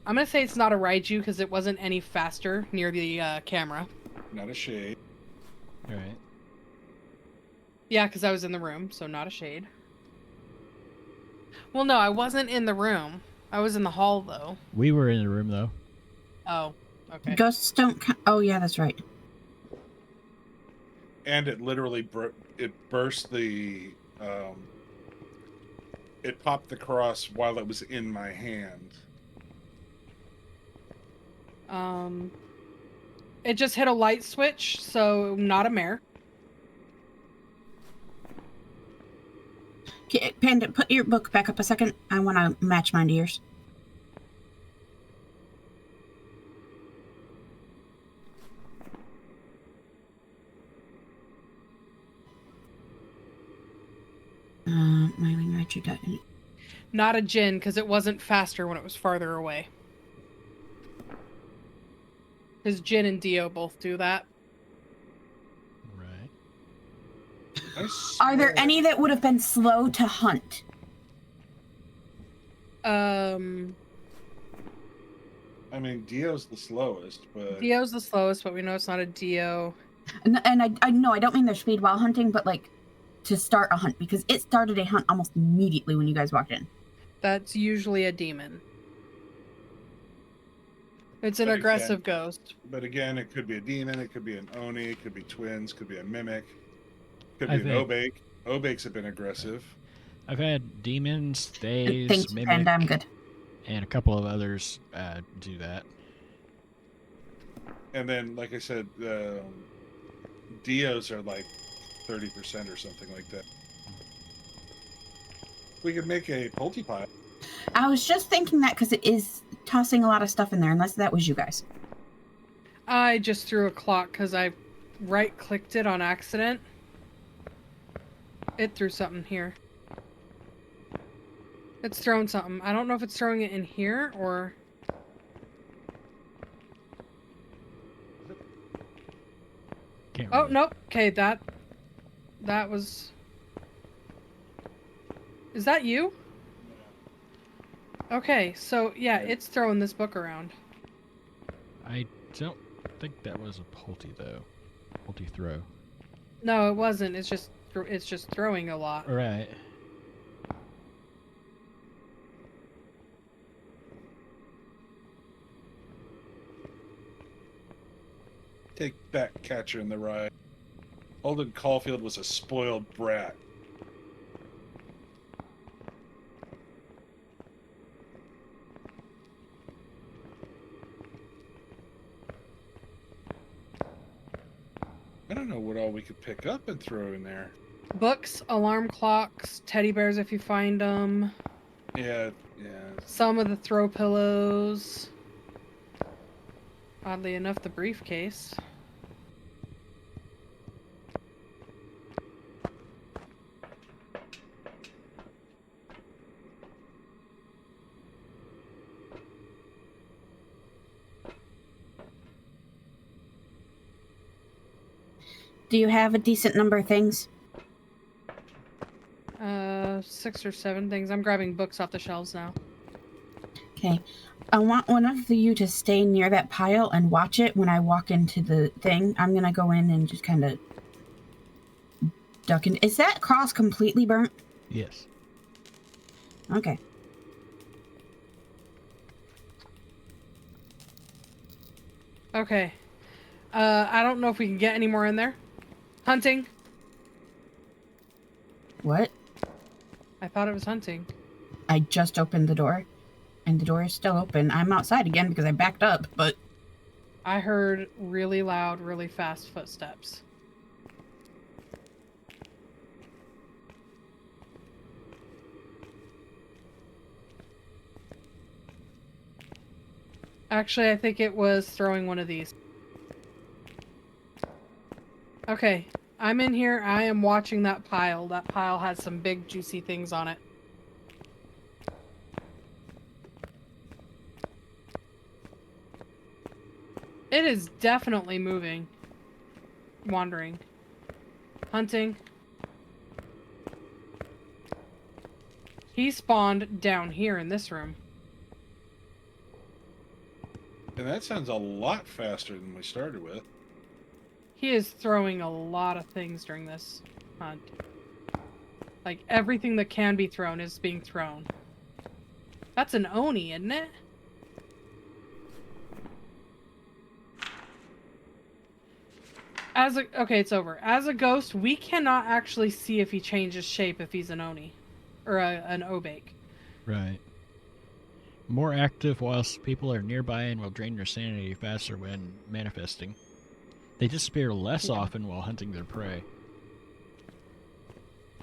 I'm gonna say it's not a Raiju because it wasn't any faster near the camera. Not a shade. All right. Yeah, because I was in the room, so not a shade. Well, no, I wasn't in the room. I was in the hall, though. We were in the room though. Oh, okay. Ghosts don't. Oh, yeah, that's right. And it literally burst the. It popped the cross while it was in my hand. It just hit a light switch, so not a mare. Okay, Panda, put your book back up a second. I want to match mine to yours. Myling Raiju died. Not a Jinn, because it wasn't faster when it was farther away. Because Jinn and Dio both do that. Right. Are there any that would have been slow to hunt? I mean, Dio's the slowest, but Dio's the slowest, but we know it's not a Dio. And I know I don't mean their speed while hunting, but like to start a hunt, because it started a hunt almost immediately when you guys walked in. That's usually a demon. It's an But aggressive again- ghost. But again, it could be a demon, it could be an Oni, it could be twins, could be a mimic, could I be an think- Obake. Obakes have been aggressive. I've had demons, And Thays, thanks, Mimic, Panda, I'm good. and a couple of others do that. And then, like I said, Dios are like 30% or something like that. We could make a Poltipie. I was just thinking that because it is tossing a lot of stuff in there, unless that was you guys. I just threw a clock because I right-clicked it on accident. It threw something here. It's thrown something. I don't know if it's throwing it in here or... Can't Oh, really- nope. Okay, that was... Is that you? Okay, so yeah, it's throwing this book around. I don't think that was a Polty though. Polty throw. No, it wasn't. It's just throwing a lot. All right. Take that, Catcher in the Rye. Holden Caulfield was a spoiled brat. I don't know what all we could pick up and throw in there. Books, alarm clocks, teddy bears if you find them. Yeah. Some of the throw pillows. Oddly enough, the briefcase. Do you have a decent number of things? 6 or 7 things. I'm grabbing books off the shelves now. Okay. I want one of you to stay near that pile and watch it when I walk into the thing. I'm gonna go in and just kind of duck in. Is that cross completely burnt? Yes. Okay. Okay. I don't know if we can get any more in there. Hunting. What? I thought it was hunting. I just opened the door, and the door is still open. I'm outside again because I backed up, but I heard really loud, really fast footsteps. Actually, I think it was throwing one of these. Okay, I'm in here. I am watching that pile. That pile has some big, juicy things on it. It is definitely moving. Wandering. Hunting. He spawned down here in this room. And that sounds a lot faster than we started with. He is throwing a lot of things during this hunt. Like, everything that can be thrown is being thrown. That's an Oni, isn't it? Okay, it's over. As a ghost, we cannot actually see if he changes shape if he's an Oni. Or an Obake. Right. More active whilst people are nearby and will drain your sanity faster when manifesting. They disappear less often while hunting their prey.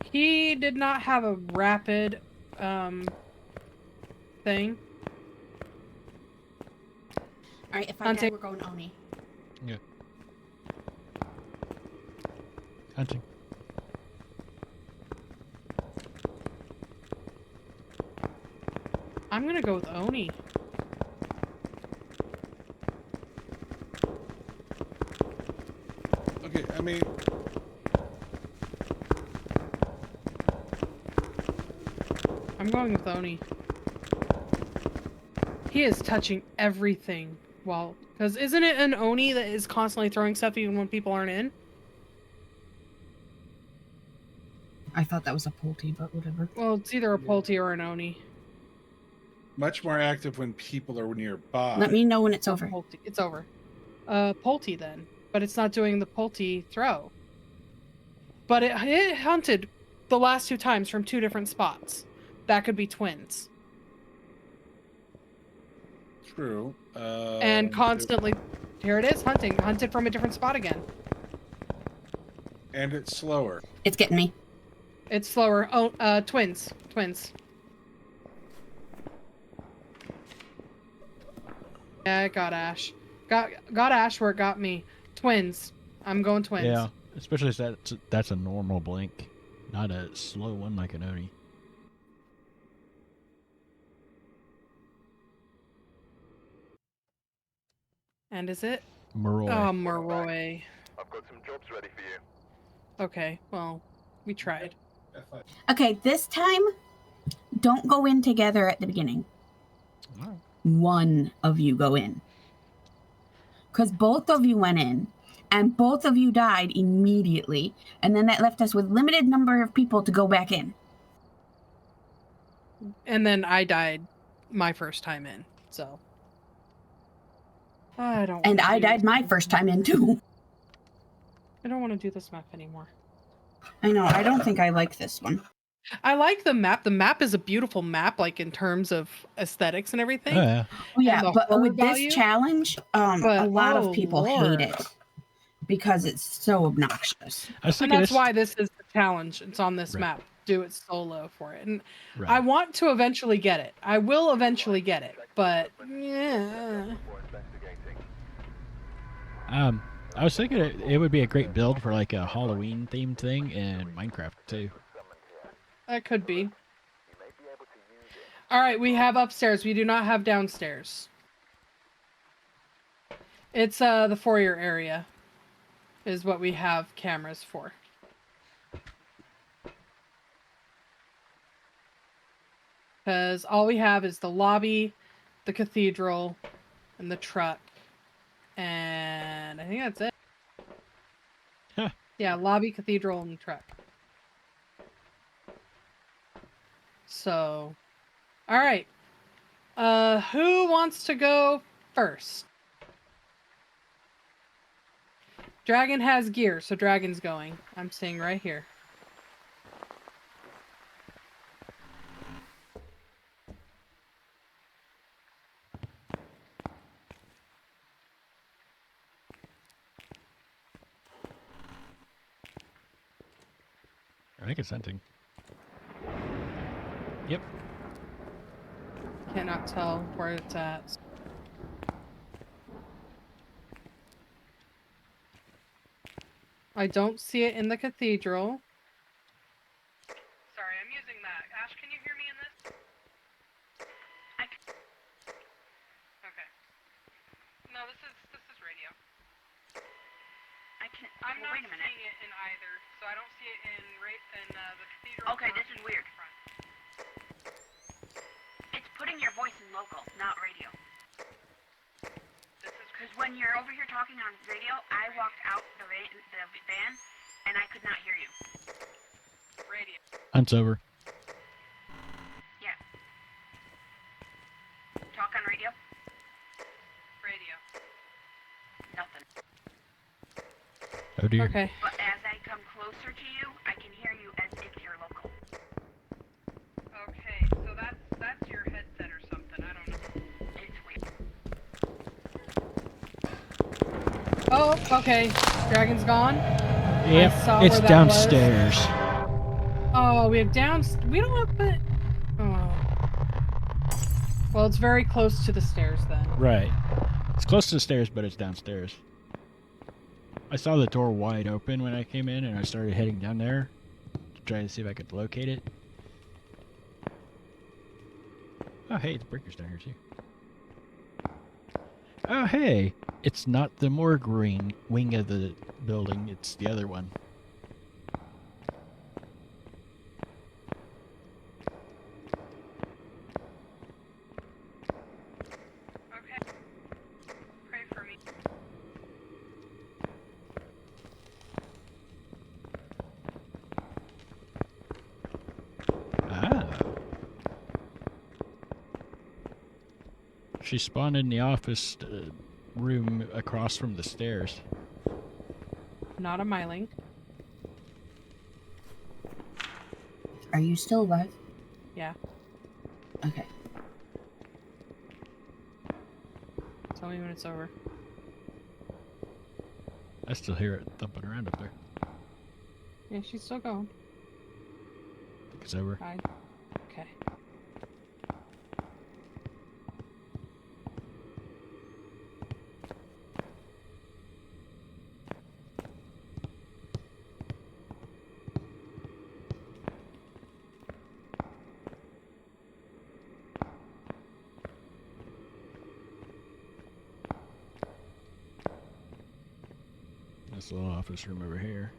He did not have a rapid thing. alright, if I Hunting. die, we're going Oni. Yeah. Hunting. I'm gonna go with Oni. Okay, I mean, I'm going with Oni. He is touching everything while... Because isn't it an Oni that is constantly throwing stuff even when people aren't in? I thought that was a Pulte, but whatever. Well, it's either a Pulte or an Oni. much more active when people are nearby. Let me know when it's over. Pulte. It's over. Pulte then. But it's not doing the Pulte throw. But it hunted the last 2 times from 2 different spots. That could be twins. True. And constantly... Here it is, hunting. Hunted from a different spot again. And it's slower. It's getting me. It's slower. Oh, twins. Twins. Yeah, it got Ash. Got Ash where it got me. Twins. I'm going twins. Yeah, especially if that's a normal blink, not a slow one like an Oni. And is it? Moroi. Oh, Moroi. I've got some jobs ready for you. Okay, well, we tried. Okay, this time, don't go in together at the beginning. Alright. One of you go in. Because both of you went in, and both of you died immediately, and then that left us with limited number of people to go back in. And then I died my first time in, so... I don't And wanna I do died this. my first time in too. I don't want to do this map anymore. I know, I don't think I like this one. I like the map. The map is a beautiful map, like in terms of aesthetics and everything. Oh, yeah. Oh, yeah, the but horror with this value? challenge, But, a lot oh, of people Lord. hate it because it's so obnoxious. I was And thinking that's this. why this is the challenge. It's on this Right. map. Do it solo for it. And Right. I want to eventually get it. I will eventually get it. But, yeah. Before investigating. I was thinking it would be a great build for like a Halloween themed thing in Minecraft too. That could be. All right, we have upstairs. We do not have downstairs. It's the foyer area is what we have cameras for. Because all we have is the lobby, the cathedral, and the truck. And I think that's it. Huh. Yeah, lobby, cathedral, and truck. So, all right. Who wants to go first? Dragon has gear, so Dragon's going. I'm staying right here. I think it's hunting. Yep. Cannot tell where it's at. I don't see it in the cathedral. Sorry, I'm using that. Ash, can you hear me in this? Okay. No, this is radio. I'm not wait a minute. seeing it in either, so I don't see it in the cathedral. Okay, or this is in weird. front. It's putting your voice in local, not radio. This is Because when you're over here talking on radio, I walked out the van and I could not hear you. radio. Hunt's over. Yeah. Talk on radio? Radio. Nothing. Oh dear. Okay. But as I come closer to you, I can hear you as if you're local. Okay, so that's your headset or something. I don't know. It's weird. Oh, okay. Dragon's gone. Yep. saw It's where that downstairs. Oh, we have we don't have but oh. Well, it's very close to the stairs then. Right. It's close to the stairs, but it's downstairs. I saw the door wide open when I came in, and I started heading down there to try to see if I could locate it. Oh, hey, the breaker's down here, too. Oh, hey! It's not the morgue wing of the building, it's the other one. Okay. Pray for me. Ah. She spawned in the office room across from the stairs. Not a myling. Are you still alive? Yeah. Okay. Tell me when it's over. I still hear it thumping around up there. Yeah, she's still going. I think it's over. Okay. This little office room over here.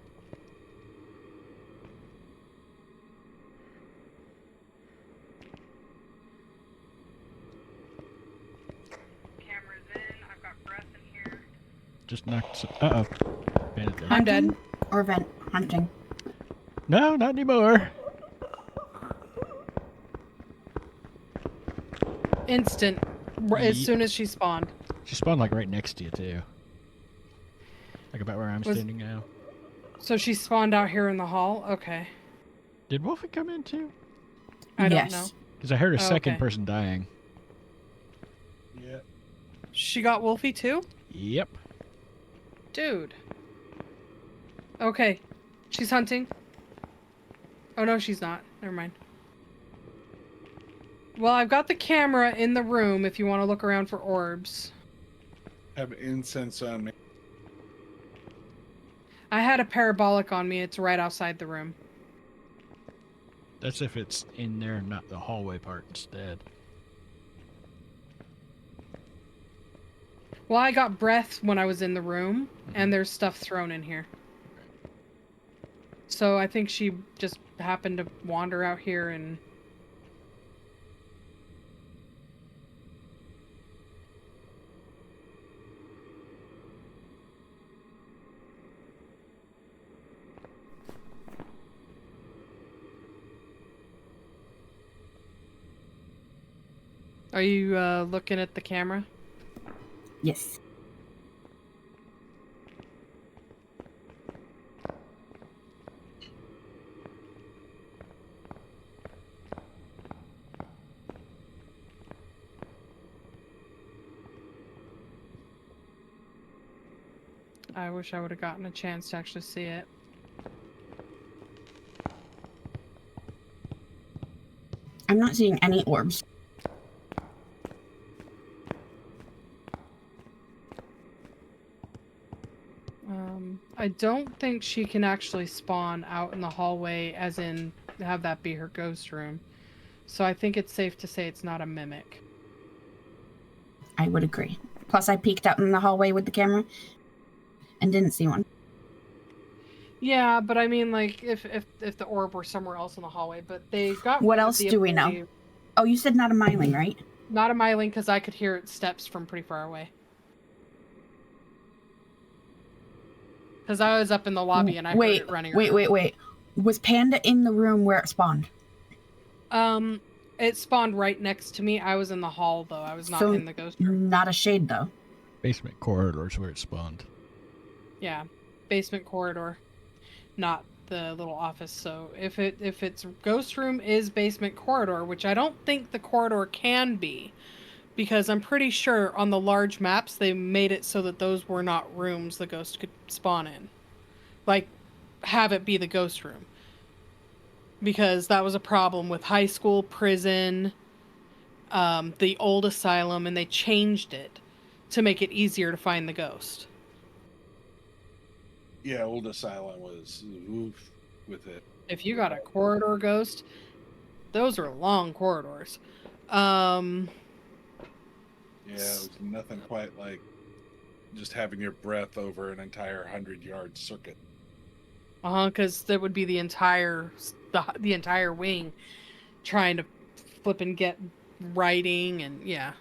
Camera's in. I've got breath in here. Just knocked some... Uh-oh. Bandit there. I'm dead. Hunting or hunting? No, not anymore. Instant. As Ye- soon as she spawned. She spawned like right next to you, too. Like about where I'm standing now. So she spawned out here in the hall? Okay. Did Wolfie come in, too? I don't Yes. know. Because I heard a Oh, second okay. person dying. Yeah. She got Wolfie too? Yep. Dude. Okay. She's hunting. Oh no, she's not. Never mind. Well, I've got the camera in the room if you want to look around for orbs. Have incense on me. I had a parabolic on me. It's right outside the room. That's if it's in there, not the hallway part instead. Well, I got breath when I was in the room, and there's stuff thrown in here. So I think she just happened to wander out here and... Are you looking at the camera? Yes. I wish I would have gotten a chance to actually see it. I'm not seeing any orbs. I don't think she can actually spawn out in the hallway, as in have that be her ghost room. So I think it's safe to say it's not a mimic. I would agree. Plus, I peeked out in the hallway with the camera and didn't see one. Yeah, but I mean, like, if the orb were somewhere else in the hallway, but they got What rid of else the do we know? ability- Oh, you said not a myling, right? Not a myling, because I could hear its steps from pretty far away. Because I was up in the lobby and I heard it running around. Wait. Was Panda in the room where it spawned? It spawned right next to me. I was in the hall, though. I was not So, in the ghost room. Not a shade, though. Basement corridors where it spawned. Yeah, basement corridor, not the little office. So if its ghost room is basement corridor, which I don't think the corridor can be, because I'm pretty sure on the large maps they made it so that those were not rooms the ghost could spawn in. Like, have it be the ghost room. Because that was a problem with high school, prison, the old asylum, and they changed it to make it easier to find the ghost. Yeah, old asylum was oof with it. If you got a corridor ghost, those are long corridors. Yeah, it was nothing quite like just having your breath over an entire 100-yard circuit. Because that would be the entire wing trying to flip and get writing, and yeah.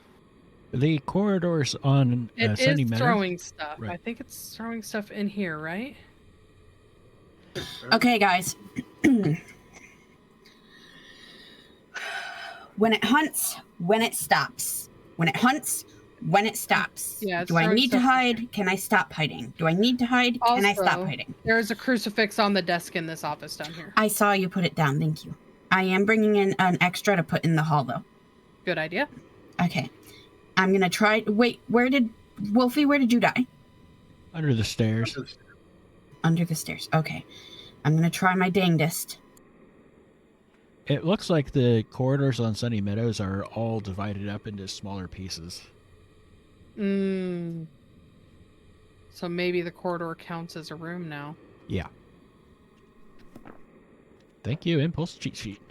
The corridors on It Sunny is Meadows. throwing stuff. Right. I think it's throwing stuff in here, right? Okay, guys. When it hunts, when it stops. When it hunts, when it stops. Yeah, it's Do I throwing need to stuff in hide? Can I stop hiding? Do I need to hide? Can I stop Also, hiding? There's a crucifix on the desk in this office down here. I saw you put it down. Thank you. I am bringing in an extra to put in the hall, though. Good idea. Okay. I'm going to try. Wait, where did you die? Under the stairs. Under the stairs. Okay. I'm going to try my dangest. It looks like the corridors on Sunny Meadows are all divided up into smaller pieces. So maybe the corridor counts as a room now. Yeah. Thank you, Impulse cheat sheet.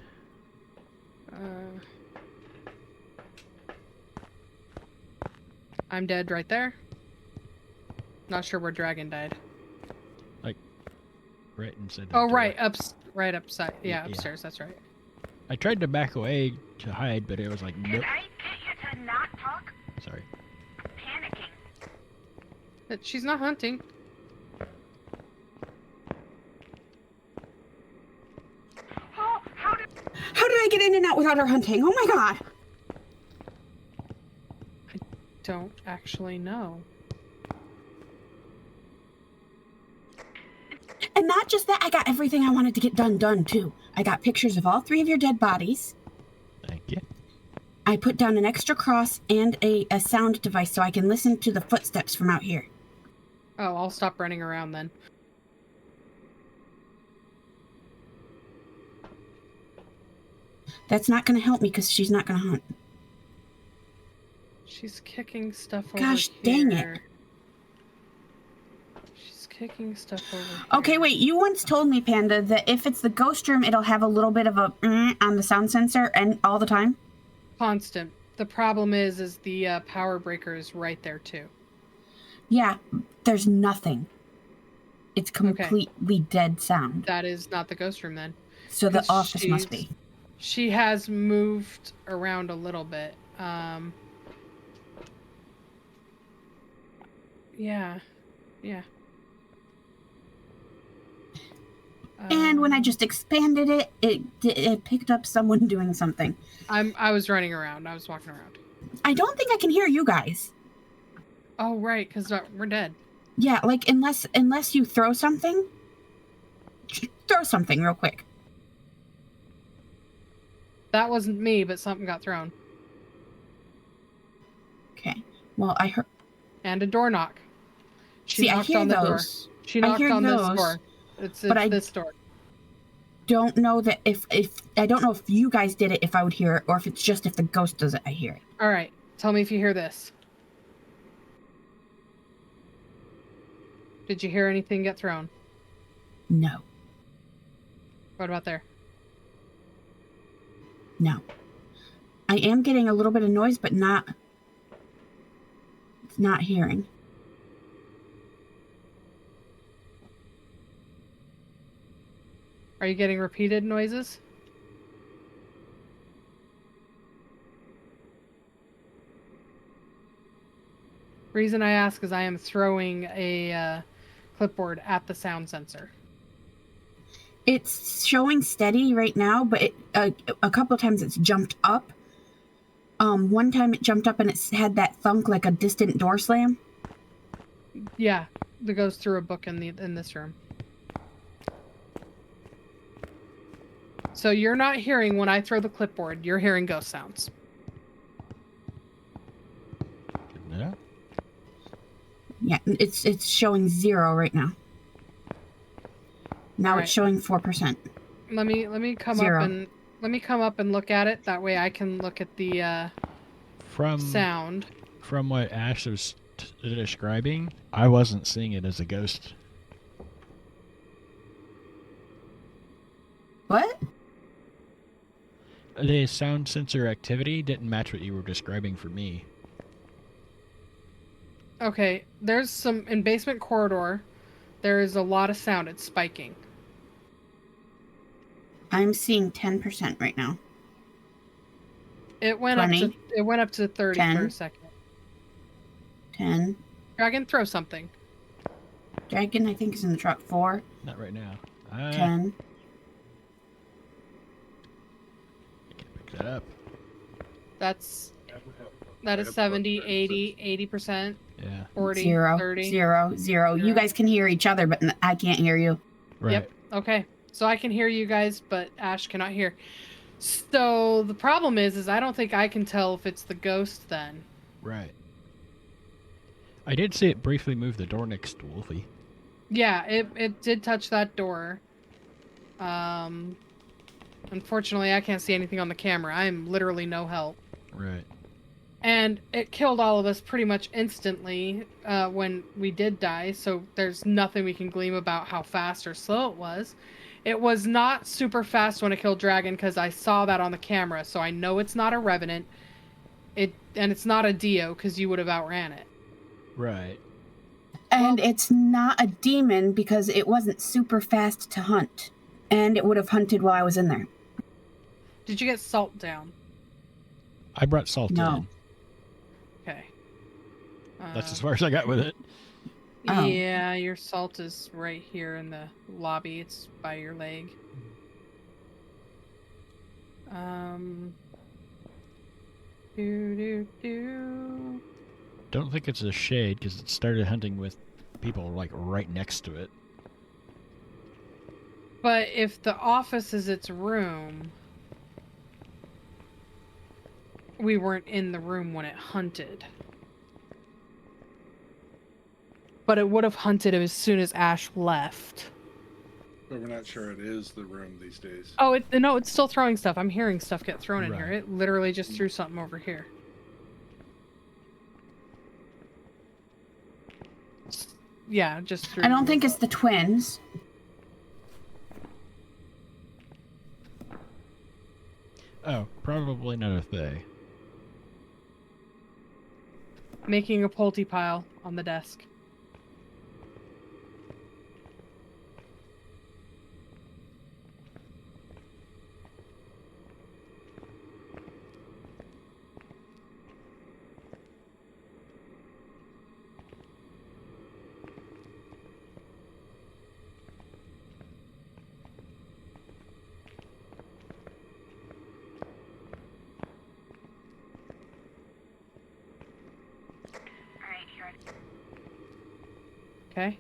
I'm dead right there. Not sure where Dragon died. Right inside. Oh, right upside. Yeah, Yeah. upstairs. That's right. I tried to back away to hide, but it was like, Did nope. I get you to not talk? Sorry. I'm panicking. But she's not hunting. Oh, how did... How did I get in and out without her hunting? Oh my god. Don't actually know. And not just that, I got everything I wanted to get done too. I got pictures of all 3 of your dead bodies. Thank you. I put down an extra cross and a sound device so I can listen to the footsteps from out here. Oh, I'll stop running around then. That's not going to help me because she's not going to hunt. She's kicking stuff over Gosh, dang it. here. She's picking stuff over here. Okay, wait. You once told me, Panda, that if it's the ghost room, it'll have a little bit of a on the sound sensor and all the time. Constant. The problem is the power breaker is right there too. Yeah, there's nothing. It's completely dead sound. That is not the ghost room then. So the 'Cause office must be. She has moved around a little bit. Yeah. And when I just expanded it, it picked up someone doing something. I was running around. I was walking around. I don't think I can hear you guys. Oh right, because we're dead. Yeah, like unless you throw something. Throw something real quick. That wasn't me, but something got thrown. Okay. Well, I heard. And a door knock. She See, I knocked hear on the door. those. She knocked on this door. It's this door. Don't know that if I don't know if you guys did it, if I would hear it, or if it's just if the ghost does it, I hear it. All right. Tell me if you hear this. Did you hear anything get thrown? No. What about there? No. I am getting a little bit of noise, but not hearing. Are you getting repeated noises? Reason I ask is I am throwing a clipboard at the sound sensor. It's showing steady right now, but a couple of times it's jumped up. One time it jumped up and it had that thunk like a distant door slam. Yeah, that goes through a book in this room. So you're not hearing when I throw the clipboard. You're hearing ghost sounds. Yeah. Yeah, it's showing 0 right now. Now All it's showing 4%. Let me come 0. let me come up and look at it. That way I can look at the sound. From what Ash was describing, I wasn't seeing it as a ghost. What? The sound sensor activity didn't match what you were describing for me. Okay, there's some in basement corridor. There is a lot of sound. It's spiking. I'm seeing 10% right now. It went 20, up to 30 10, for a second. 10. Dragon, throw something. Dragon, I think, is in the truck. 4. Not right now. 10. I can pick that up. That is 70, 80, 80%, Yeah. 40, 0, 30. 0, 0. You guys can hear each other, but I can't hear you. Right. Yep. Okay. So I can hear you guys, but Ash cannot hear. So the problem is I don't think I can tell if it's the ghost then. Right. I did see it briefly move the door next to Wolfie. Yeah, it did touch that door. Unfortunately, I can't see anything on the camera. I'm literally no help. Right. And it killed all of us pretty much instantly when we did die, so there's nothing we can glean about how fast or slow it was. It was not super fast when it killed Dragon because I saw that on the camera, so I know it's not a Revenant. And it's not a Dio because you would have outran it. Right. And it's not a demon because it wasn't super fast to hunt. And it would have hunted while I was in there. Did you get Salt down? I brought Salt No. in. Okay. That's as far as I got with it. Oh. Yeah, your Salt is right here in the lobby. It's by your leg. Don't think it's a shade because it started hunting with people like right next to it. But if the office is its room, we weren't in the room when it hunted. But it would have hunted as soon as Ash left. But we're not sure it is the room these days. Oh, no, it's still throwing stuff. I'm hearing stuff get thrown in here. Right. It literally just threw something over here. Yeah, just through. I don't think it's the twins. Oh, probably not a Fae. Making a Pulte pile on the desk. Alright, here. Okay.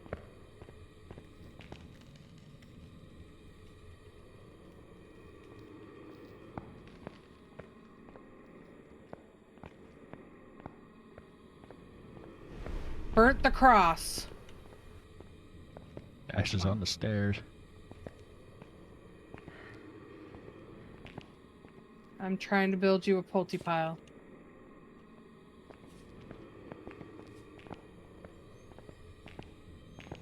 Burnt the cross. Ashes on the stairs. I'm trying to build you a Pulte pile.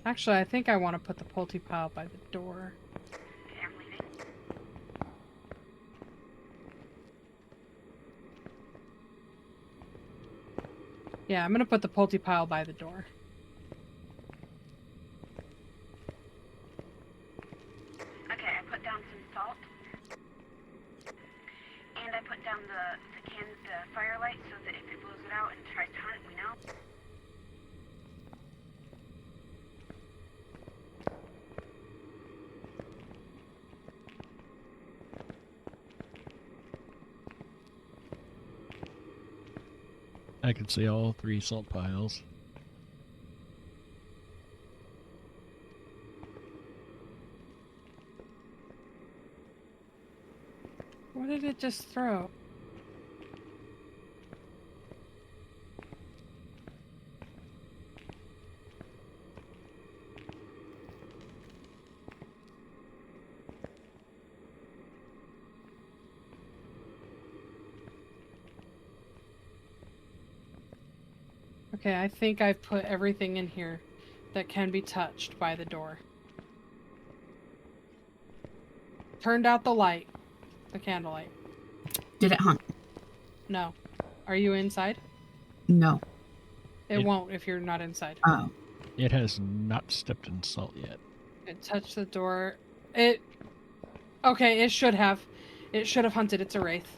Actually, I think I want to put the Pulte pile by the door. Okay, I'm leaving. Yeah, I'm gonna put the Pulte pile by the door. Okay, I put down some salt. And I put down the firelight so that if it blows it out and tries to hunt, we know. I can see all 3 salt piles. What did it just throw? Okay, I think I've put everything in here that can be touched by the door. Turned out the light. The candlelight. Did it hunt? No. Are you inside? No. It It- won't if you're not inside. Oh. It has not stepped in salt yet. It touched the door. It... Okay, it should have. It should have hunted. It's a wraith.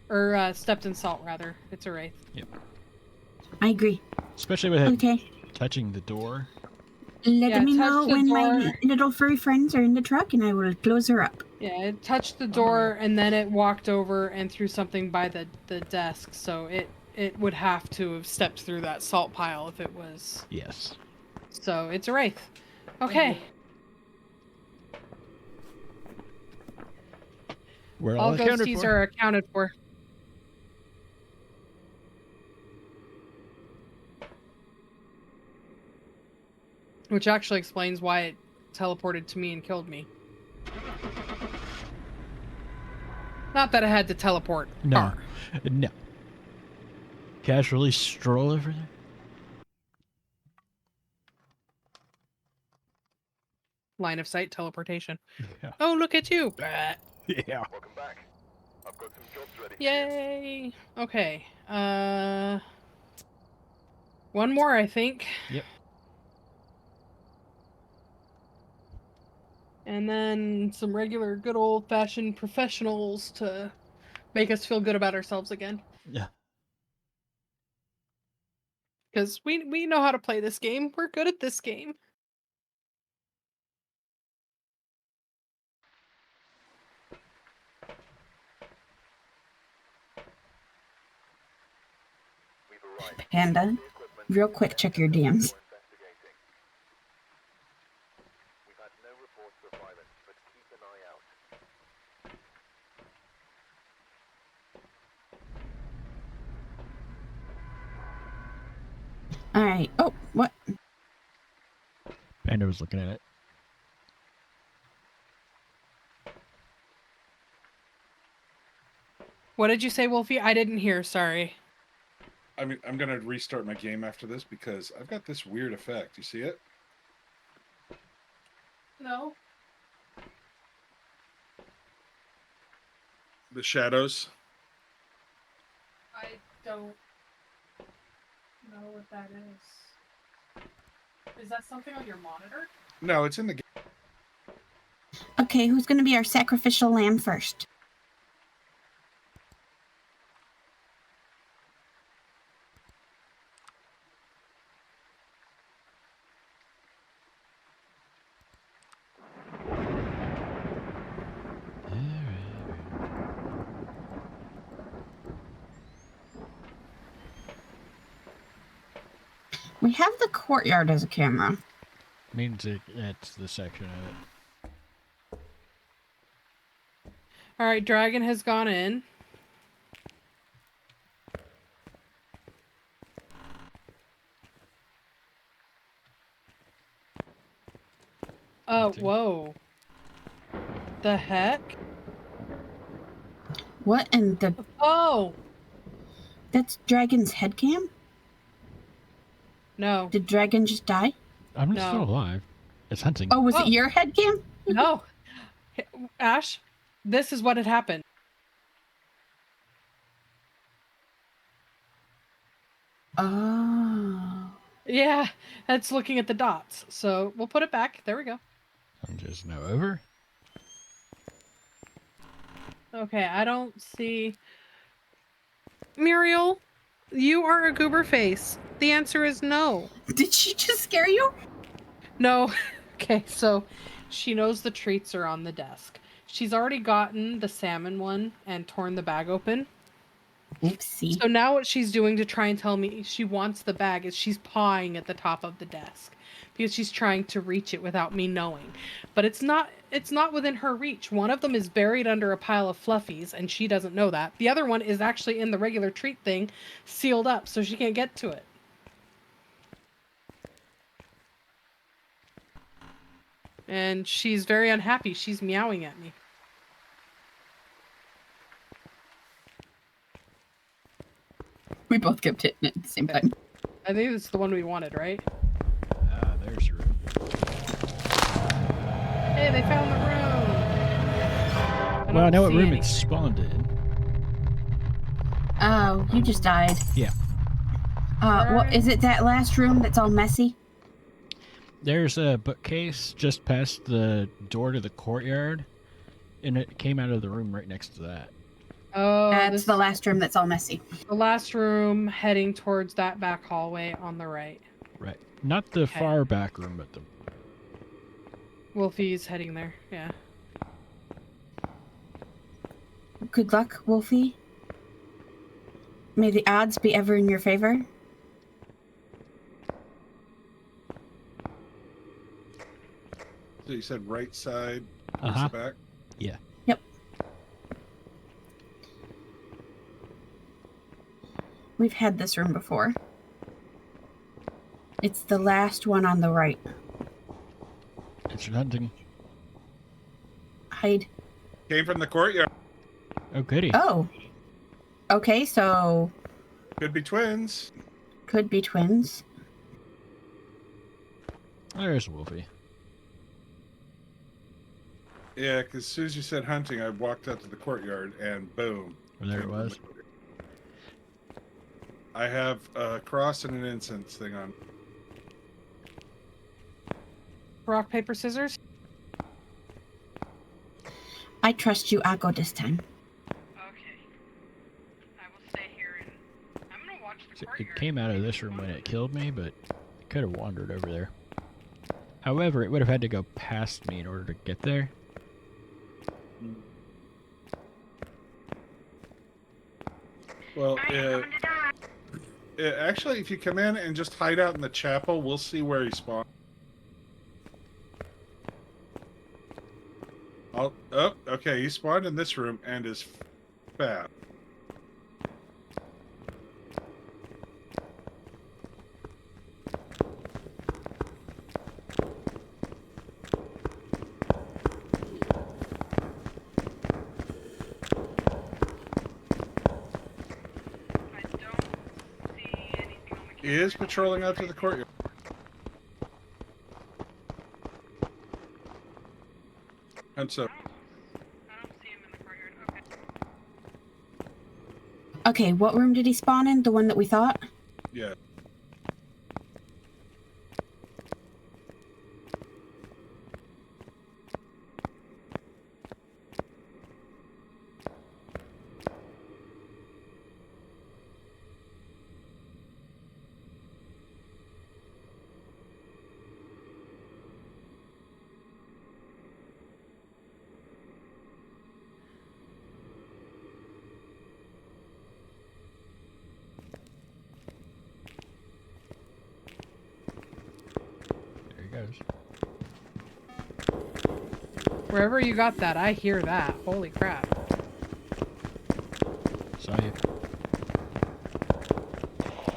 Or, stepped in salt, rather. It's a wraith. I agree. Especially with it Okay. touching the door. Let Yeah, me touch know the when my door. little furry friends are in the truck and I will close her up. Yeah, it touched the door and then it walked over and threw something by the desk, so it would have to have stepped through that salt pile if it was. Yes. So it's a wraith. Okay. We're All all accounted ghosties for. are accounted for. Which actually explains why it teleported to me and killed me. Not that I had to teleport. No. far. No. Casually stroll over there? Line of sight teleportation. Yeah. Oh, look at you. Blah. Yeah. Welcome back. I've got some jobs ready. Yay. Okay. One more, I think. Yep. And then some regular good old-fashioned professionals to make us feel good about ourselves again. Yeah. Because we know how to play this game. We're good at this game. We've arrived. Panda, The equipment real quick, check your DMs. for investigating. We've had no reports of violence, but keep an eye out. All right. Oh, what? Panda was looking at it. What did you say, Wolfie? I didn't hear, sorry. I mean, I'm gonna restart my game after this because I've got this weird effect. You see it? No. The shadows. I don't know what that is. Is that something on your monitor? No, it's in the game. Okay, who's going to be our sacrificial lamb first? We have the courtyard as a camera. Means it's the section of it. All right, Dragon has gone in. Oh, Nothing. whoa. The heck? What in the... Oh! That's Dragon's head cam? No. Did Dragon just die? I'm No. still alive. It's hunting. Oh, was Oh. it your head cam? No. Ash, this is what had happened. Oh. Yeah, it's looking at the dots. So we'll put it back. There we go. I'm just now over. Okay, I don't see... Muriel, you are a goober face. The answer is no. Did she just scare you? No. Okay, so she knows the treats are on the desk. She's already gotten the salmon one and torn the bag open. Oopsie. So now what she's doing to try and tell me she wants the bag is she's pawing at the top of the desk because she's trying to reach it without me knowing. But it's not within her reach. One of them is buried under a pile of fluffies and she doesn't know that. The other one is actually in the regular treat thing, sealed up, so she can't get to it. And she's very unhappy. She's meowing at me. We both kept hitting it at the same time. I think it's the one we wanted, right? Ah, there's your room. Hey, they found the room. Well, I know what see room any. it's spawned in. Oh, you just died. Yeah. What is it? That last room that's all messy? There's a bookcase just past the door to the courtyard, and it came out of the room right next to that. Oh, That's this the last room that's all messy. the last room heading towards that back hallway on the right. Right. Not the Okay. far back room, but the... Wolfie's heading there, yeah. Good luck, Wolfie. May the odds be ever in your favor. So you said right side, Uh-huh. the back. Yeah. Yep. We've had this room before. It's the last one on the right. It's hunting. Hide. Came from the courtyard. Oh, goody. Oh. Okay, so Could be twins. could be twins. There's Wolfie. Yeah, because as soon as you said hunting, I walked out to the courtyard and boom. Well, there it came from was. the courtyard. I have a cross and an incense thing on. Rock, paper, scissors? I trust you. I'll go this time. Okay. I will stay here and I'm gonna watch the So courtyard. it came out of this room when it killed me, but it could have wandered over there. However, it would have had to go past me in order to get there. Well, I am coming to die. actually, if you come in and just hide out in the chapel, we'll see where he spawned. Oh, okay. He spawned in this room and is fat. I don't see He is patrolling out to the courtyard. And so, I don't see him in the courtyard. Okay. Okay, what room did he spawn in? The one that we thought? yeah. There he goes. Wherever you got that, I hear that. Holy crap. Saw you.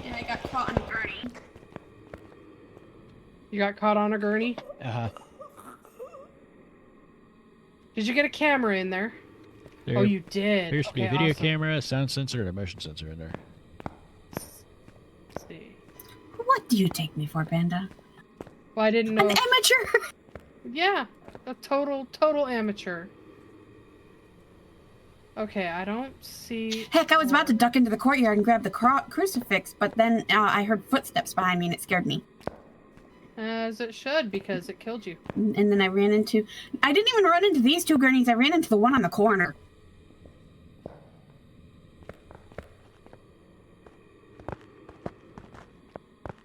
And I got caught on a gurney. You got caught on a gurney? Uh-huh. Did you get a camera in there? There Oh, you did. appears to be a Okay, video awesome. camera, a sound sensor, and a motion sensor in there. Let's see. What do you take me for, Panda? Well, I didn't know. An if- amateur? Yeah, a total amateur. Okay, I don't see. Heck, I was about to duck into the courtyard and grab the crucifix, but then I heard footsteps behind me and it scared me. As it should, because it killed you. And then I ran into... I didn't even run into these two gurneys. I ran into the one on the corner.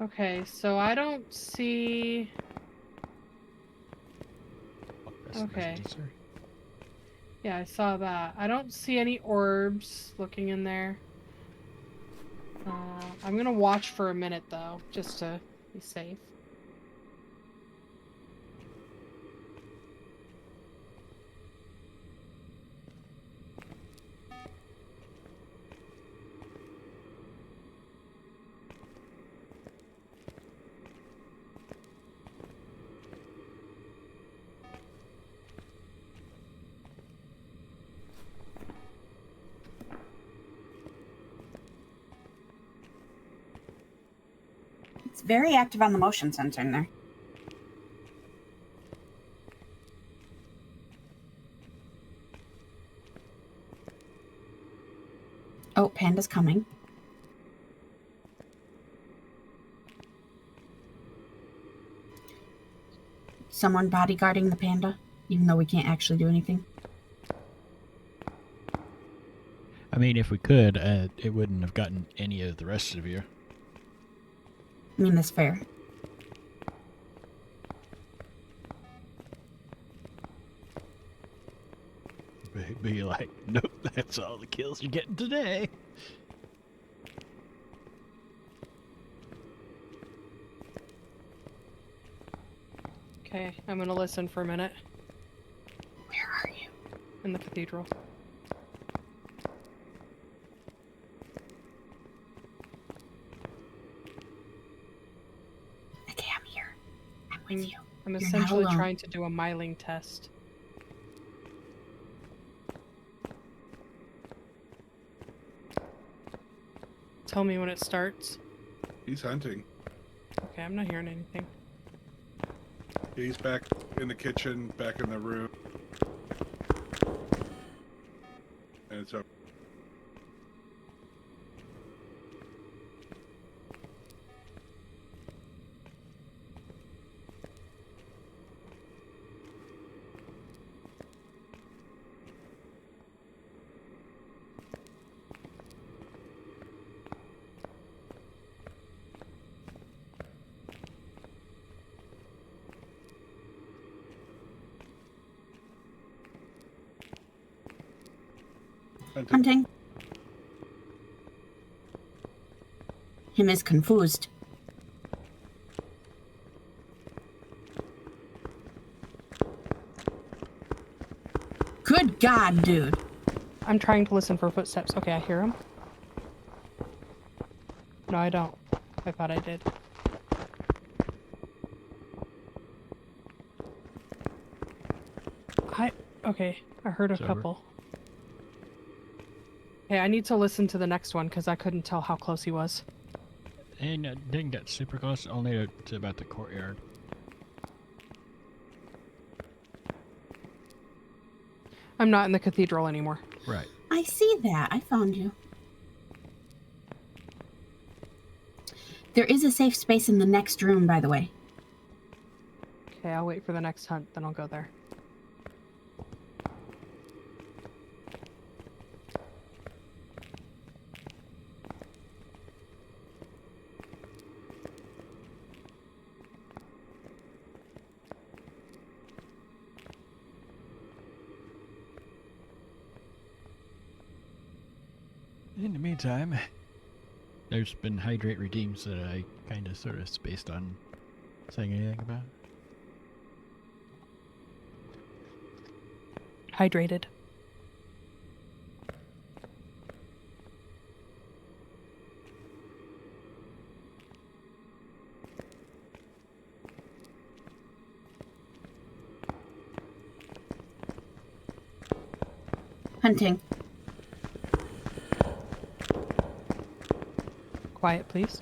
Okay, so I don't see. Oh, that's the Okay. motion sensor. Yeah, I saw that. I don't see any orbs looking in there. I'm gonna watch for a minute though, just to be safe. It's very active on the motion sensor in there. Oh, Panda's coming. Someone bodyguarding the panda, even though we can't actually do anything. I mean, if we could, it wouldn't have gotten any of the rest of you. I mean, that's fair. Be like, nope, that's all the kills you're getting today. Okay, I'm gonna listen for a minute Where are you? in the cathedral. Okay, I'm here. I'm with you. I'm You're not essentially alone. trying to do a myling test. Tell me when it starts. He's hunting. Okay, I'm not hearing anything. He's back in the kitchen, back in the room. And it's up. Hunting. Him is confused. Good God, dude. I'm trying to listen for footsteps. Okay, I hear them. No, I don't. I thought I did. Okay, I heard a It's over. couple. Okay, I need to listen to the next one because I couldn't tell how close he was. And didn't get super close, only to about the courtyard. I'm not in the cathedral anymore. Right. I see that. I found you. There is a safe space in the next room, by the way. Okay, I'll wait for the next hunt, then I'll go there. In the meantime, there's been hydrate redeems that I kind of sort of spaced on saying anything about. Hydrated. Hunting. Quiet, please.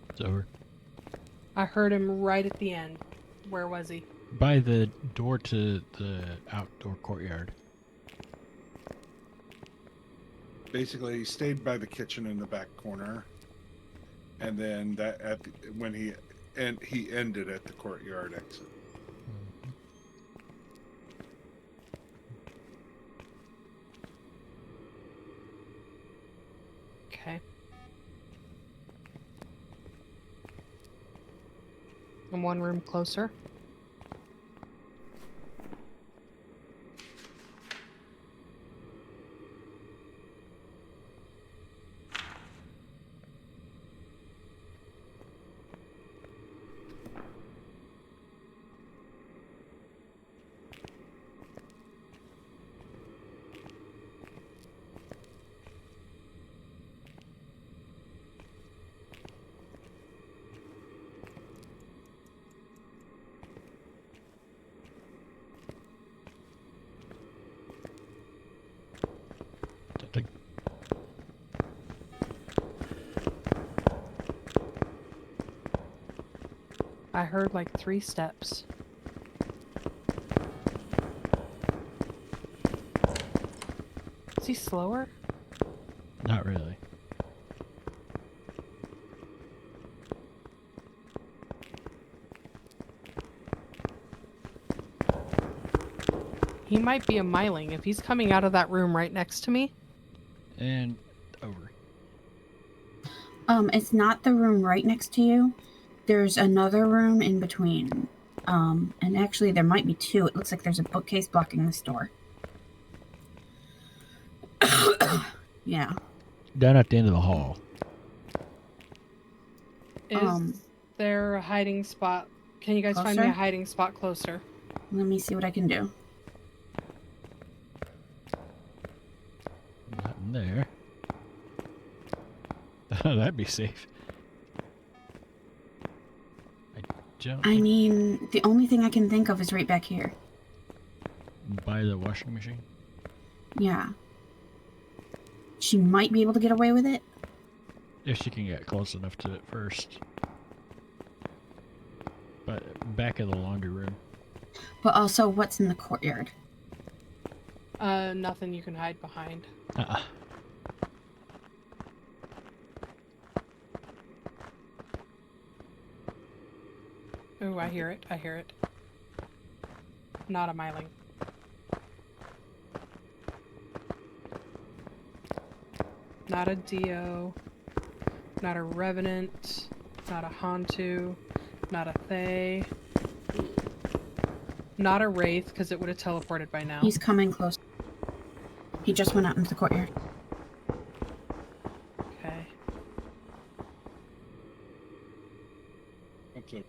It's over. I heard him right at the end. Where was he? By the door to the outdoor courtyard. Basically, he stayed by the kitchen in the back corner, and then when he ended at the courtyard exit. Okay. I'm one room closer. I heard like 3 steps. Is he slower? Not really. He might be a miling if he's coming out of that room right next to me. And over. It's not the room right next to you. There's another room in between. And actually there might be 2. It looks like there's a bookcase blocking this door. Yeah. Down at the end of the hall. Is there a hiding spot? Can you guys find me Closer? a hiding spot closer? Let me see what I can do. Nothing there. That'd be safe. I mean, the only thing I can think of is right back here. By the washing machine? Yeah. She might be able to get away with it. If she can get close enough to it first. But back of the laundry room. But also, what's in the courtyard? Nothing you can hide behind. Oh, I hear it. I hear it. Not a miling. Not a Dio. Not a Revenant. Not a Hantu. Not a Thay. Not a Wraith, because it would have teleported by now. He's coming close. He just went out into the courtyard. Okay. What's up?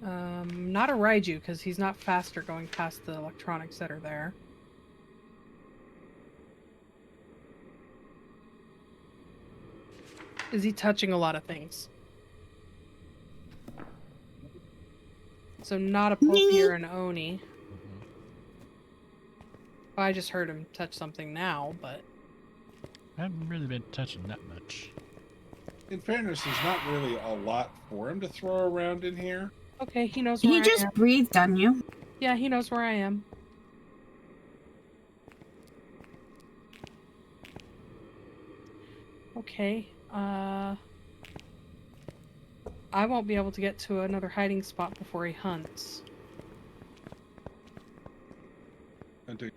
Not a Raiju, because he's not faster going past the electronics that are there. Is he touching a lot of things? So not a Poppy or an Oni. Well, I just heard him touch something now, but... I haven't really been touching that much. In fairness, there's not really a lot for him to throw around in here. Okay, he knows where He I just am. breathed on you. Yeah, he knows where I am. Okay, I won't be able to get to another hiding spot before he hunts. Until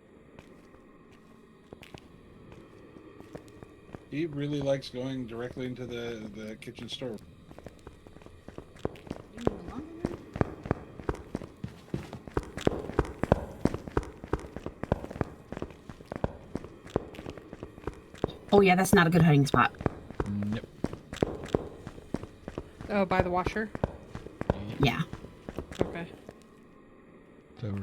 he really likes going directly into the kitchen store. Oh yeah, that's not a good hiding spot. Nope. Oh, by the washer? Yeah. Okay. So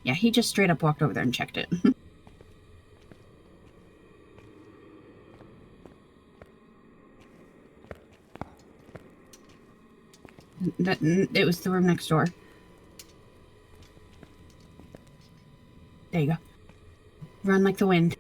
Yeah, he just straight up walked over there and checked it. It was the room next door. There you go. Run like the wind.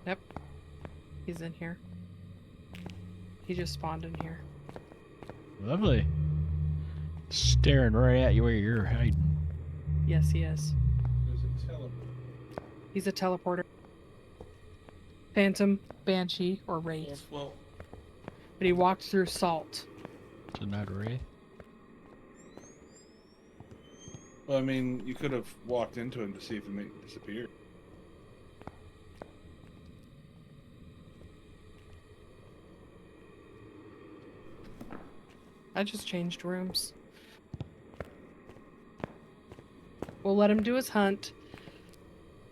Yep. He's in here. He just spawned in here. lovely. Staring right at you where you're hiding. Yes, he is. There's a teleport. He's a teleporter. Phantom, Banshee, or Wraith. Well, But he walked through salt. So not a wraith. I mean, you could have walked into him to see if it made it disappear. I just changed rooms. We'll let him do his hunt.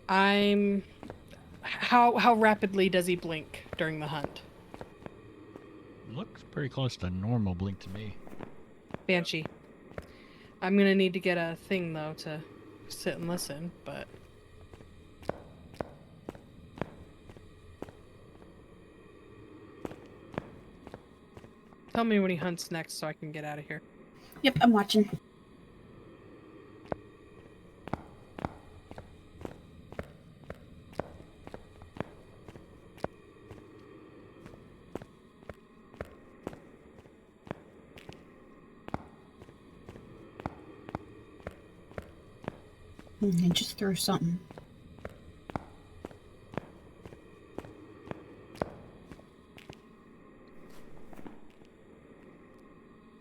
How rapidly does he blink during the hunt? Looks pretty close to normal blink to me. Banshee. I'm gonna need to get a thing though to sit and listen, but tell me when he hunts next so I can get out of here. Yep, I'm watching. I just threw something.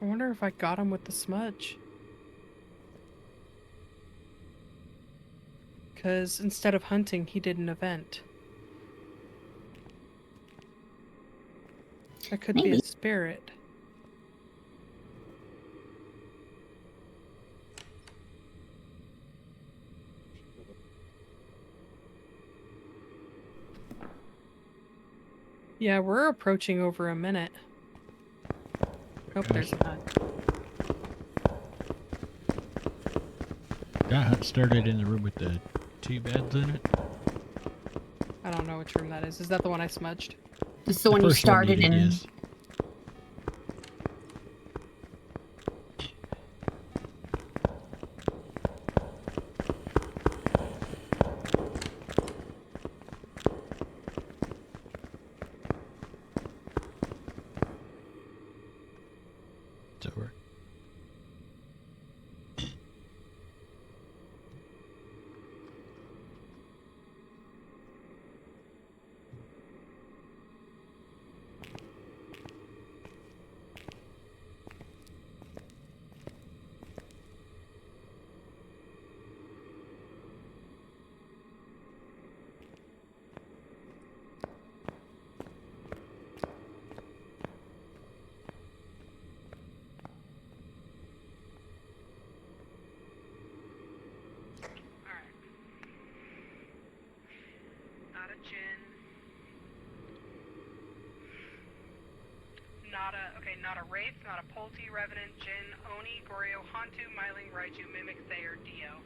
I wonder if I got him with the smudge. Because instead of hunting, he did an event. That could be Maybe. a spirit. Yeah, we're approaching over a minute. Hope there's a hunt. That hunt started in the room with the 2 beds in it. I don't know which room that is. Is that the one I smudged? This is the one you first one started did, in. yes. It's over. not a wraith, not a Polti, Revenant, Jinn, Oni, Goryo, Hantu, Myling, Raiju, Mimic, Thayer, Dio.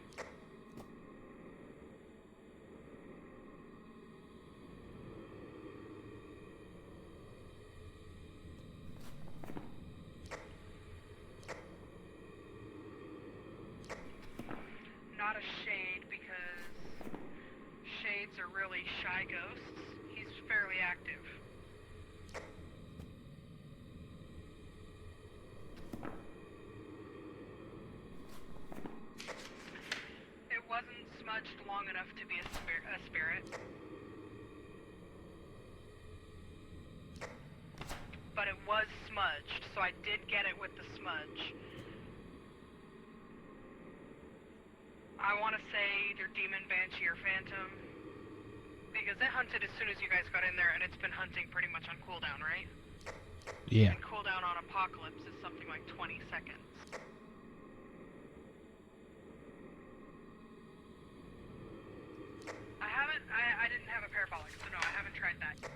Not a Shade, because Shades are really shy ghosts. He's fairly active. It wasn't smudged long enough to be a spirit. But it was smudged, so I did get it with the smudge. I want to say either Demon, Banshee, or Phantom. Because it hunted as soon as you guys got in there, and it's been hunting pretty much on cooldown, right? Yeah. And cooldown on Apocalypse is something like 20 seconds. I didn't have a parabolic, so no, I haven't tried that.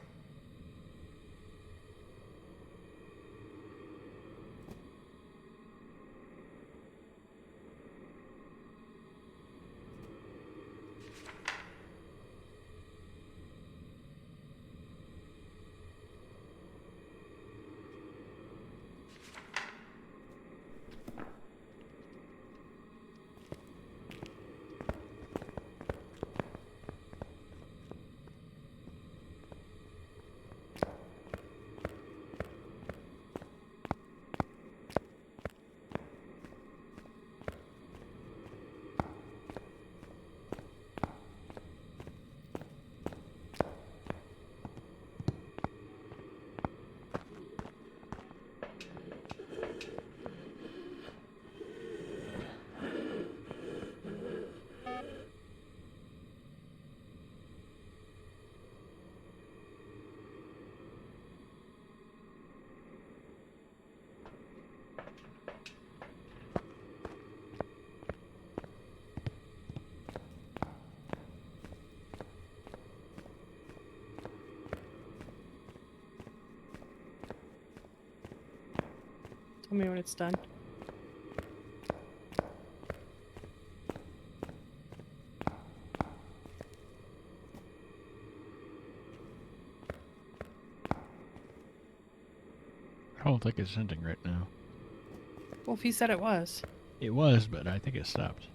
Tell me when it's done. I don't think it's ending right now. Well, if he said it was. It was, but I think it stopped.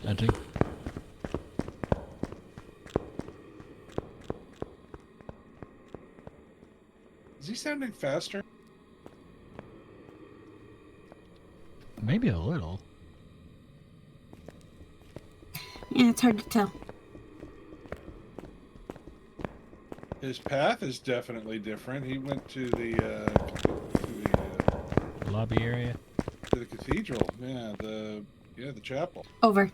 Hunting. Is he sounding faster? Maybe a little. Yeah, it's hard to tell. His path is definitely different. He went to the Lobby area. to the cathedral. Yeah, the chapel. Over.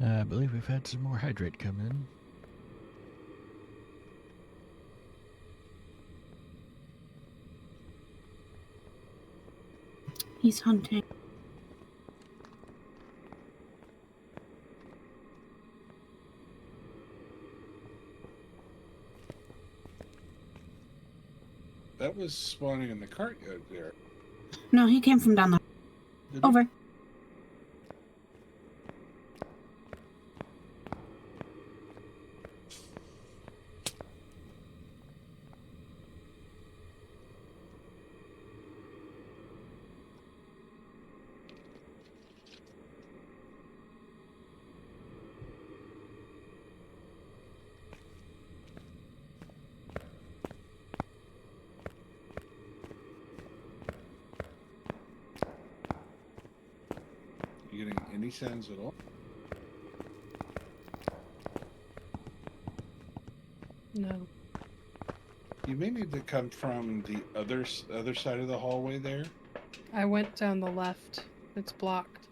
I believe we've had some more hydrate come in. He's hunting. That was spawning in the courtyard there. No, he came from down there. Did he? Over. You getting any sounds at all? No. You may need to come from the other side of the hallway there. I went down the left. It's blocked.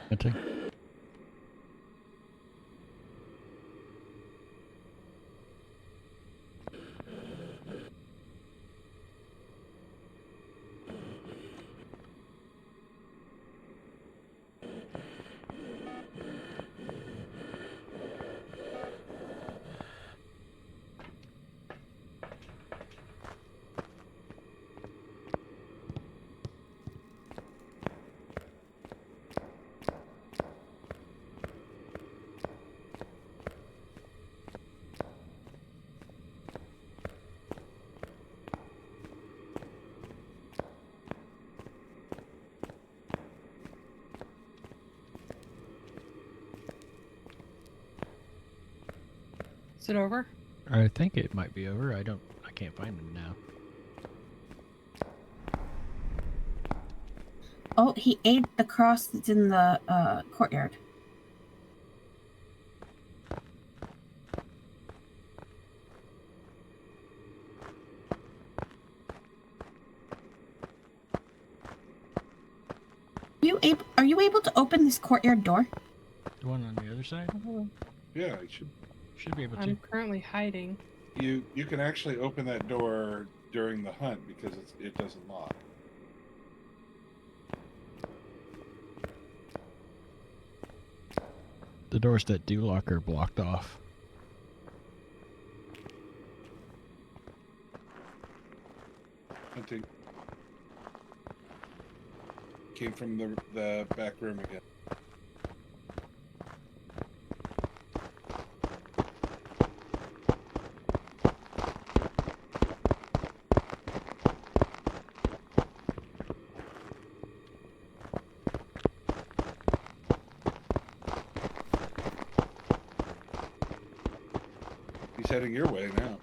Hunting. Is it over? I think it might be over. I can't find him now. Oh, he ate the cross that's in the courtyard. Are you able to open this courtyard door? The one on the other side? Yeah, you Should be able to. I'm currently hiding. you can actually open that door during the hunt because it doesn't lock. The doors that do lock are blocked off. Hunting. Came from the back room again. He's heading your way now.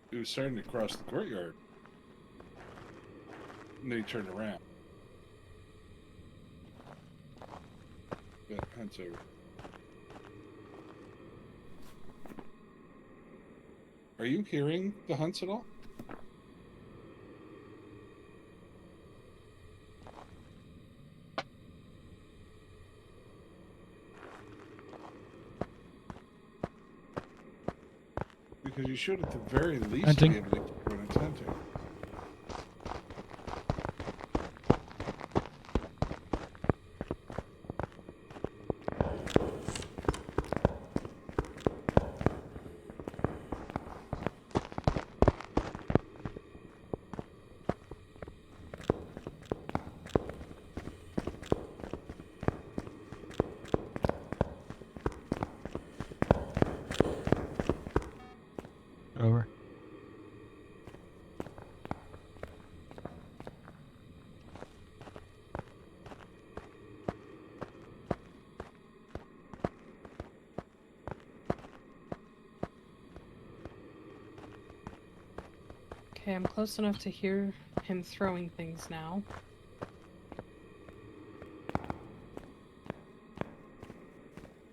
He was starting to cross the courtyard. And then he turned around. But hunt's over. Are you hearing the hunts at all? Because you should at the very least Hunting. be able to hear when it's hunting. Over. Okay, I'm close enough to hear him throwing things now.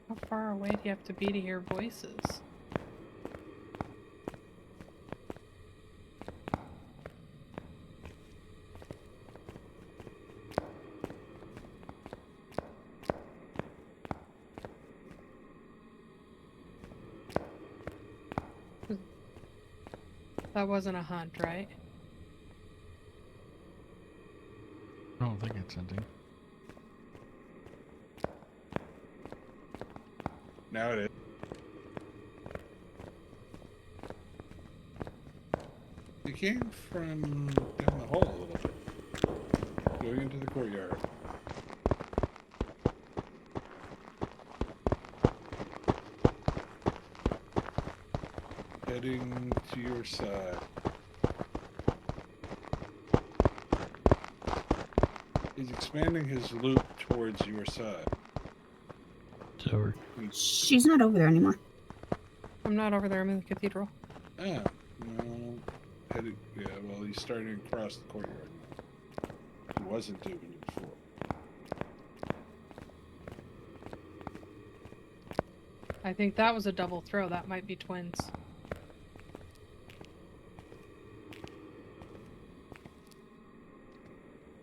How far away do you have to be to hear voices? That wasn't a hunt, right? I don't think it's hunting. Now it is. You came from down the hall a little bit. Going into the courtyard. heading to your side. He's expanding his loop towards your side. It's over. She's not over there anymore. I'm not over there. I'm in the cathedral. Ah, no. Heading, yeah, well, he's starting to cross the courtyard now. He wasn't doing it before. I think that was a double throw. That might be twins.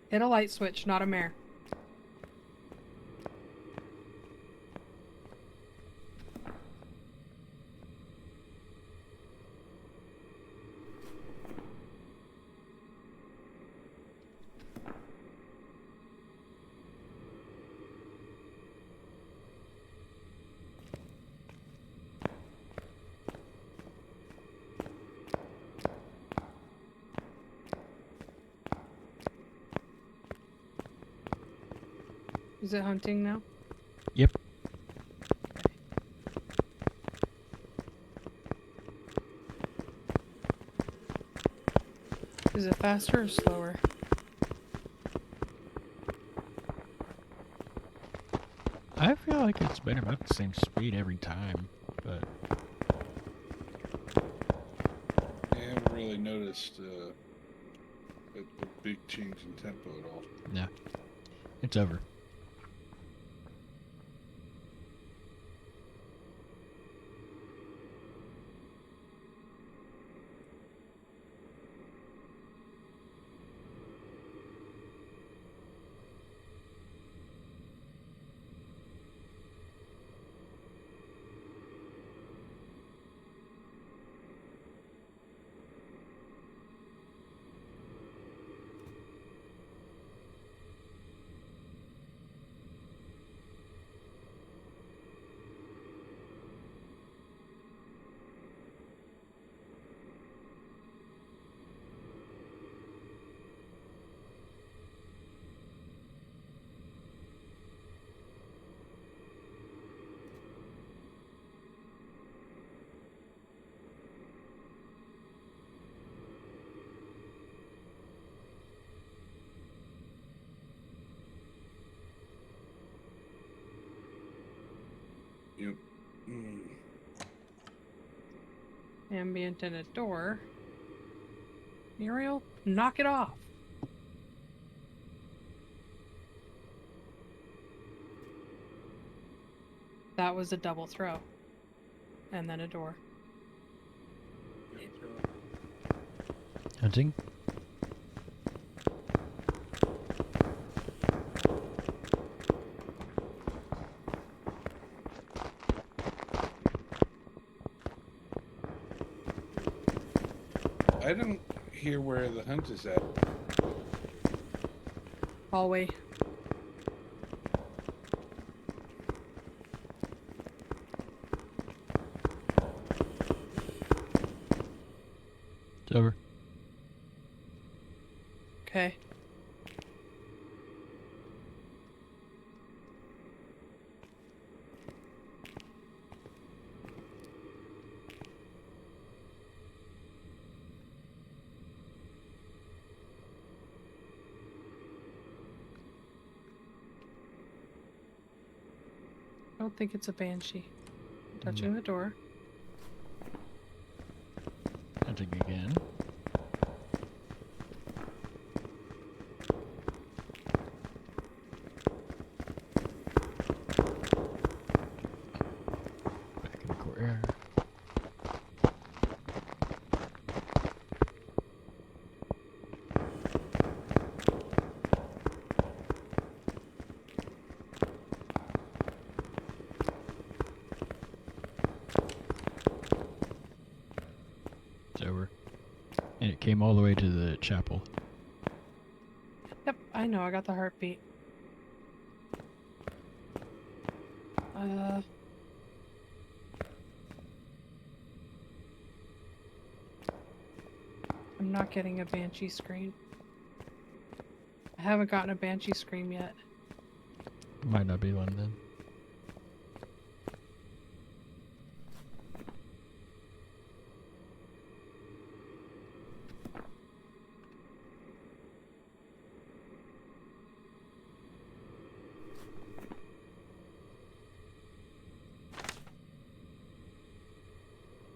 Hit a light switch, not a mare. Is it hunting now? Yep. Is it faster or slower? I feel like it's been about the same speed every time, but I haven't really noticed a big change in tempo at all. yeah, it's over. Yep. Mm. Ambient in a door. Muriel, knock it off. That was a double throw. And then a door. Hunting? I don't hear where the hunt is at. Hallway. It's over. Okay. I don't think it's a banshee. Touching the door. Hunting again. Back in the courtyard. It's over. And it came all the way to the chapel. Yep, I know. I got the heartbeat. I'm not getting a banshee scream. I haven't gotten a banshee scream yet. Might not be one then.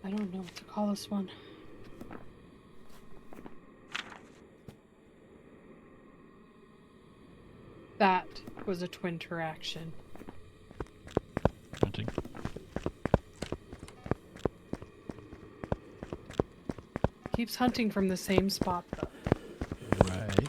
I don't know what to call this one. That was a twin interaction. Hunting. Keeps hunting from the same spot, though. Right.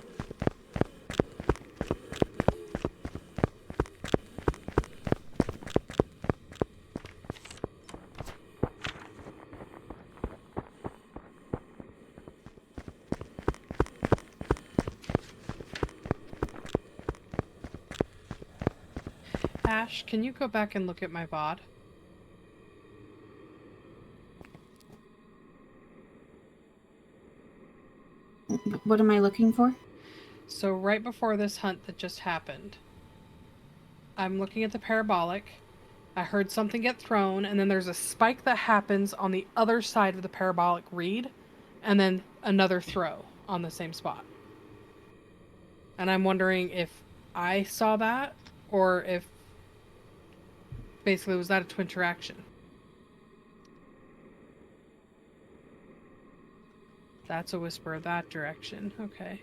Ash, can you go back and look at my VOD? What am I looking for? So right before this hunt that just happened, I'm looking at the parabolic. I heard something get thrown, and then there's a spike that happens on the other side of the parabolic read, and then another throw on the same spot. And I'm wondering if I saw that, or if basically was that a twin interaction? That's a whisper that direction. Okay.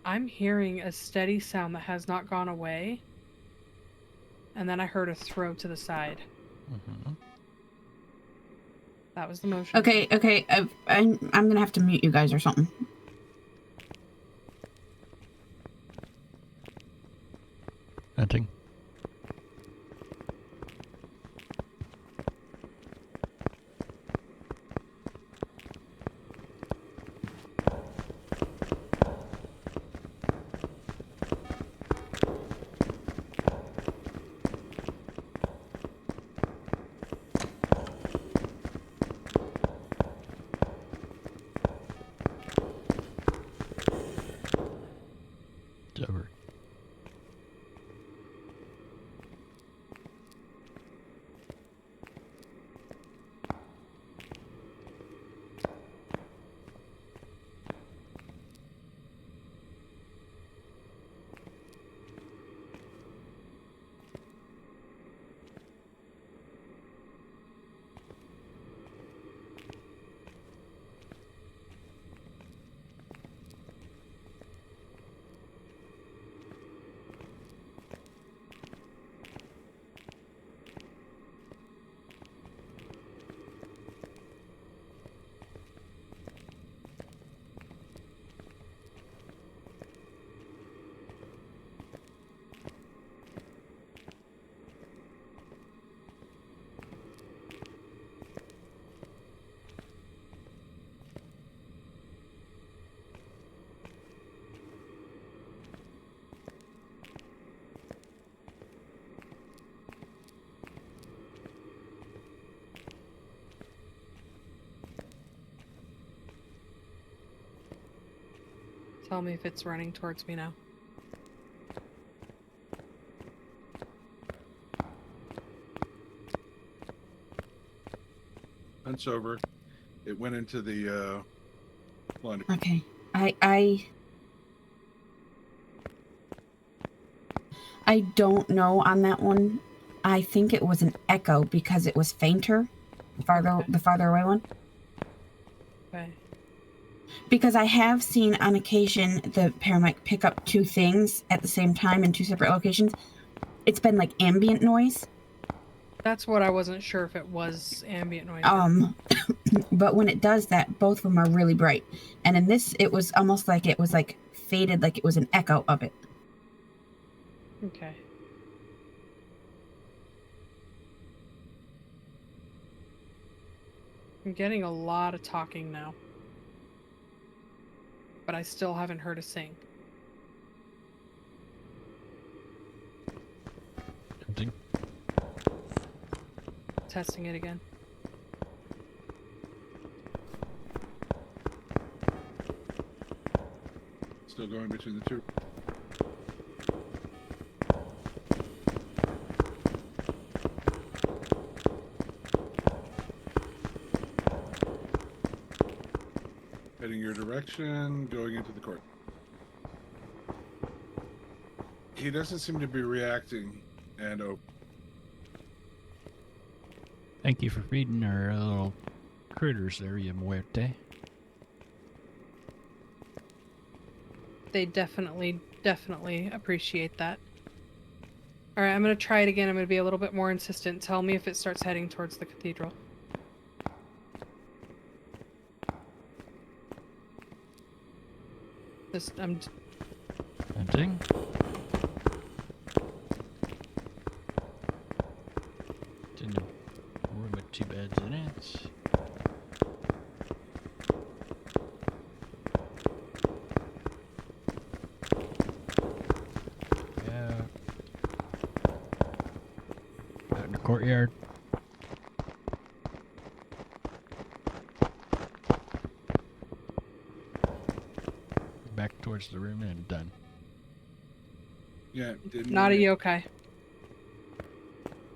I'm hearing a steady sound that has not gone away. And then I heard a throw to the side. Mm-hmm. That was the motion. Okay. I'm gonna have to mute you guys or something. Hunting. It's over. Tell me if it's running towards me now. Hunt's over. It went into the laundry. Okay. I don't know on that one. I think it was an echo because it was fainter. The farther away one. Okay. Because I have seen on occasion the paramedic pick up two things at the same time in two separate locations. It's been like ambient noise. That's what I wasn't sure if it was ambient noise. But when it does that, both of them are really bright. And in this, it was almost like it was like faded, like it was an echo of it. Okay. I'm getting a lot of talking now. But I still haven't heard a sing. Hunting. Testing it again. Still going between the two. Heading your direction, going into the court. He doesn't seem to be reacting, and Thank you for feeding our little critters there, you muerte. They definitely appreciate that. All right, I'm going to try it again. I'm going to be a little bit more insistent. Tell me if it starts heading towards the cathedral. I'm Hunting. It's in a room with 2 beds in it. Yeah. Out in the courtyard. Back towards the room and done. yeah, didn't not a he- yokai.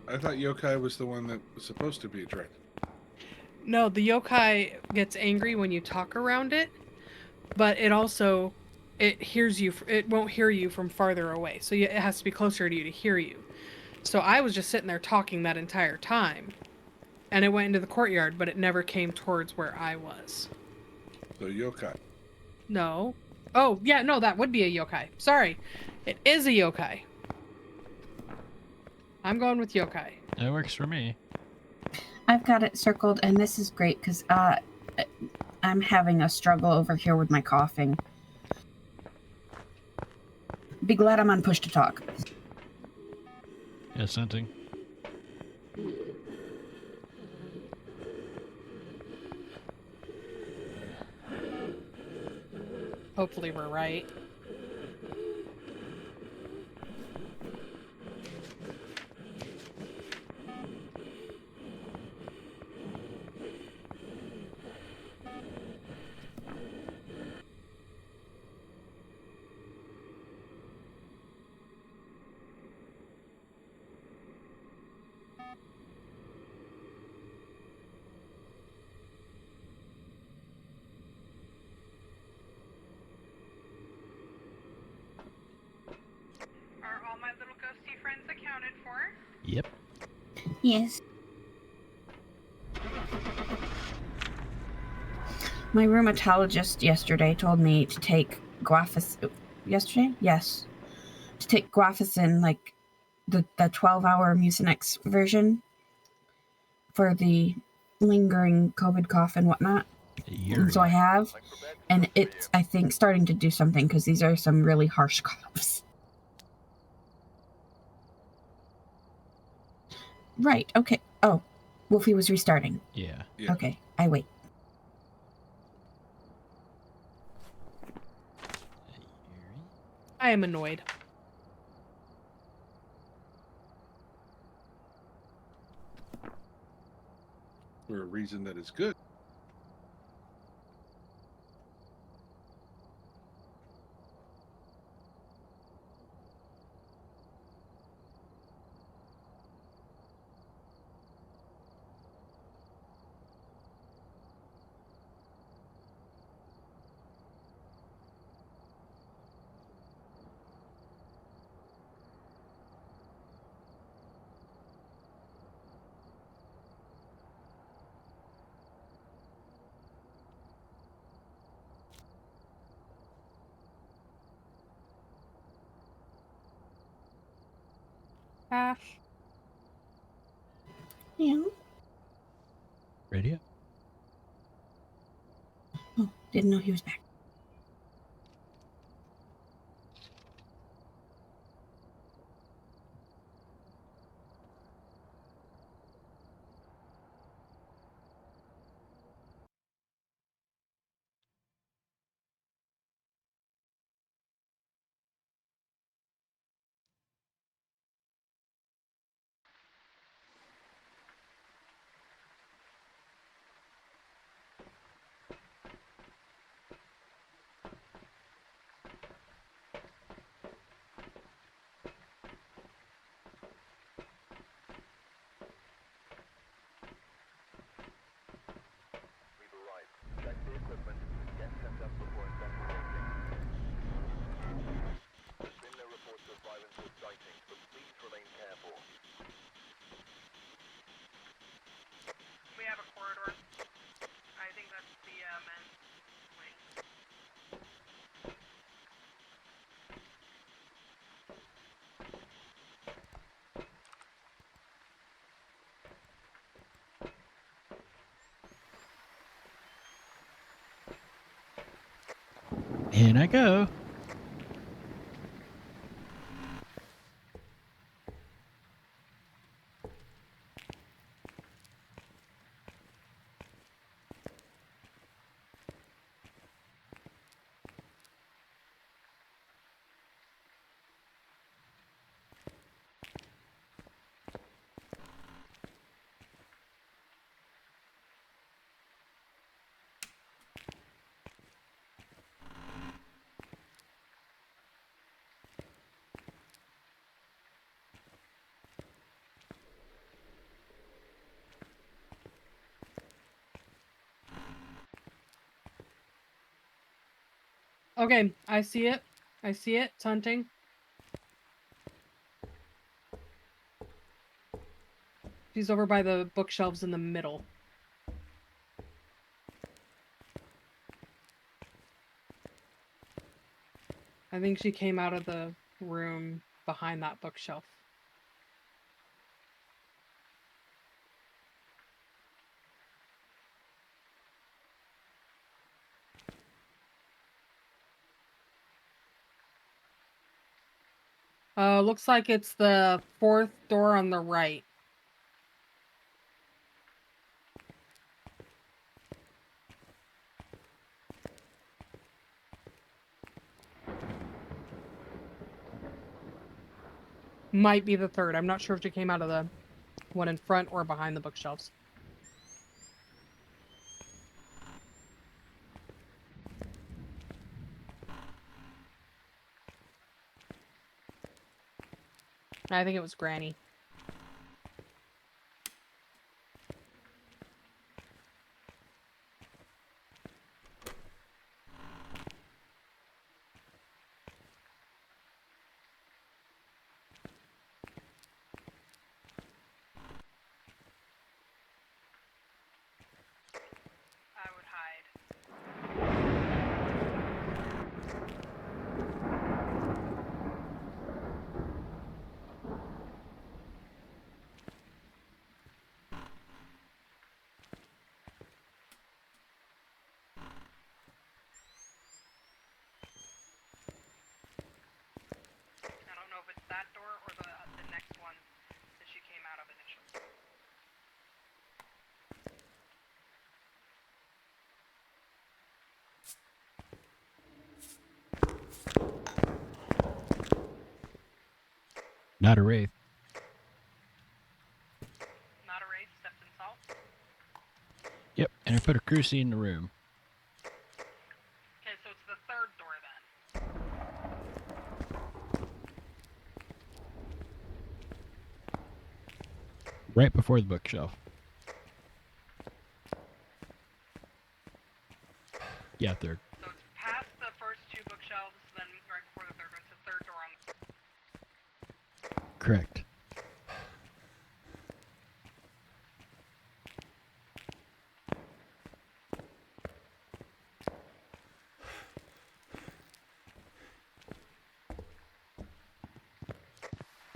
I thought yokai was the one that was supposed to be attracted. No, the yokai gets angry when you talk around it, but it hears you. It won't hear you from farther away, so it has to be closer to you to hear you. So I was just sitting there talking that entire time, and it went into the courtyard, but it never came towards where I was. So yokai. No. Oh, yeah, no, that would be a yokai. Sorry. It is a yokai. I'm going with yokai. That works for me. I've got it circled, and this is great because I'm having a struggle over here with my coughing. Be glad I'm on push to talk. Yes, hunting. Hopefully we're right. Are all my little ghosty friends accounted for? Yep. Yes. My rheumatologist yesterday told me to take guafacin. Yesterday? Yes. To take guafacin, like the 12-hour Mucinex version for the lingering COVID cough and whatnot. And so I have, and it's, I think, starting to do something because these are some really harsh coughs. Right, okay. Oh, Wolfie was restarting. Yeah. Yeah. Okay, I wait. I am annoyed. For a reason that is good. Ash. Yeah. Radio? Oh, didn't know he was back. In I go. Okay, I see it. I see it. It's hunting. She's over by the bookshelves in the middle. I think she came out of the room behind that bookshelf. Looks like it's the fourth door on the right. Might be the third. I'm not sure if she came out of the one in front or behind the bookshelves. I think it was Granny. I would hide. I don't know if it's that door or the next one that she came out of initially. Not a wraith. Not a race, stepped in salt. Yep, and I put a cruci in the room. Okay, so it's the third door then. Right before the bookshelf. Yeah, third. So it's past the first two bookshelves, then right before the third one. It's the third door on the... Correct.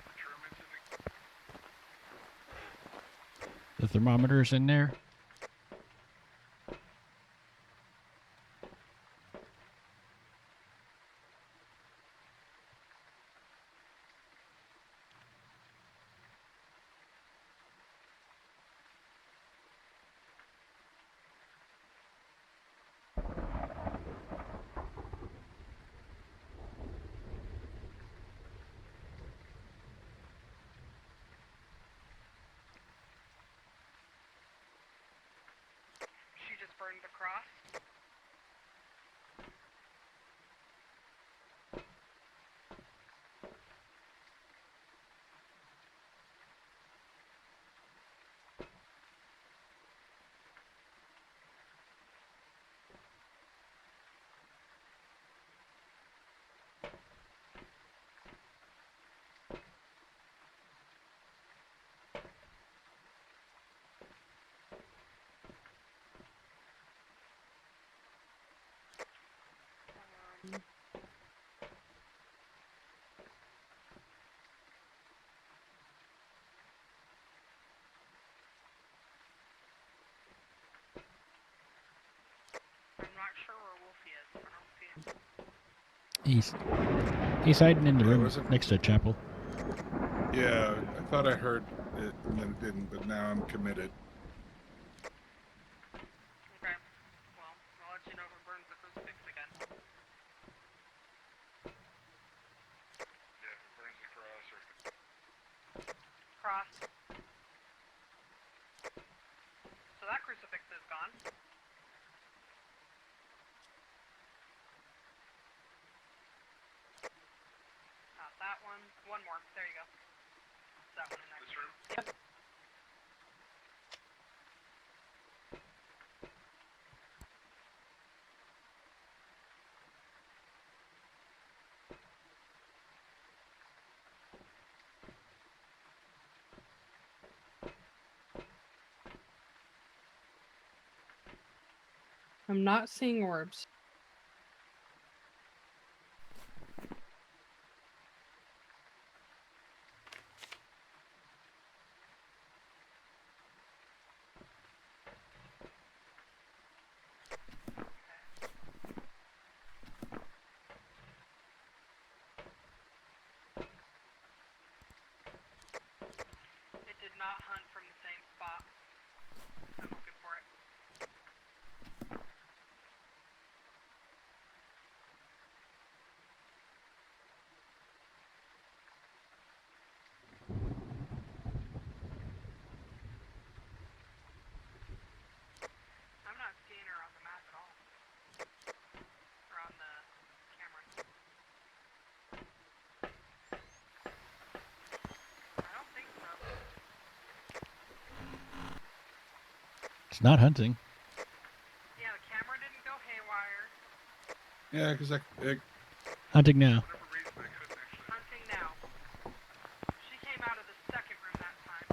Which room is it? The thermometer's in there. She just burned the cross. He's hiding in the Yeah, room wasn't- next to the chapel. Yeah, I thought I heard it and then it didn't, but now I'm committed. Okay. Well, I'll let you know if it burns the crucifix again. Yeah, if it burns the cross or Cross. So that crucifix is gone. Not that one. One more. There you go. It's that one in there. this room. Yep. I'm not seeing orbs. It did not hunt from the same spot. I'm looking for it. I'm not seeing her on the map at all. Or on the camera. I don't think so. It's not hunting. Yeah, the camera didn't go haywire. Yeah, because Hunting now. Whatever reason I couldn't actually. Hunting now. She came out of the second room that time.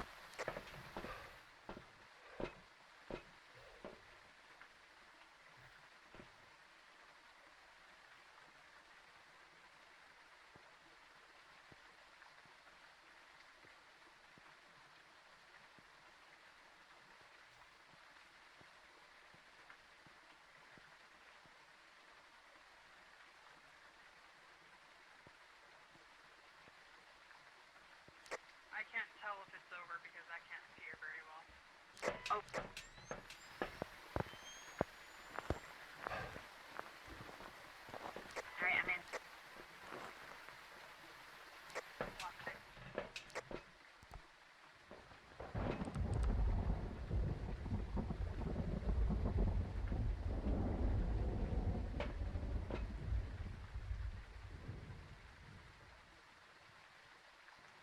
I can't tell if it's over because I can't see her very well. Alright, I'm in. Locked it.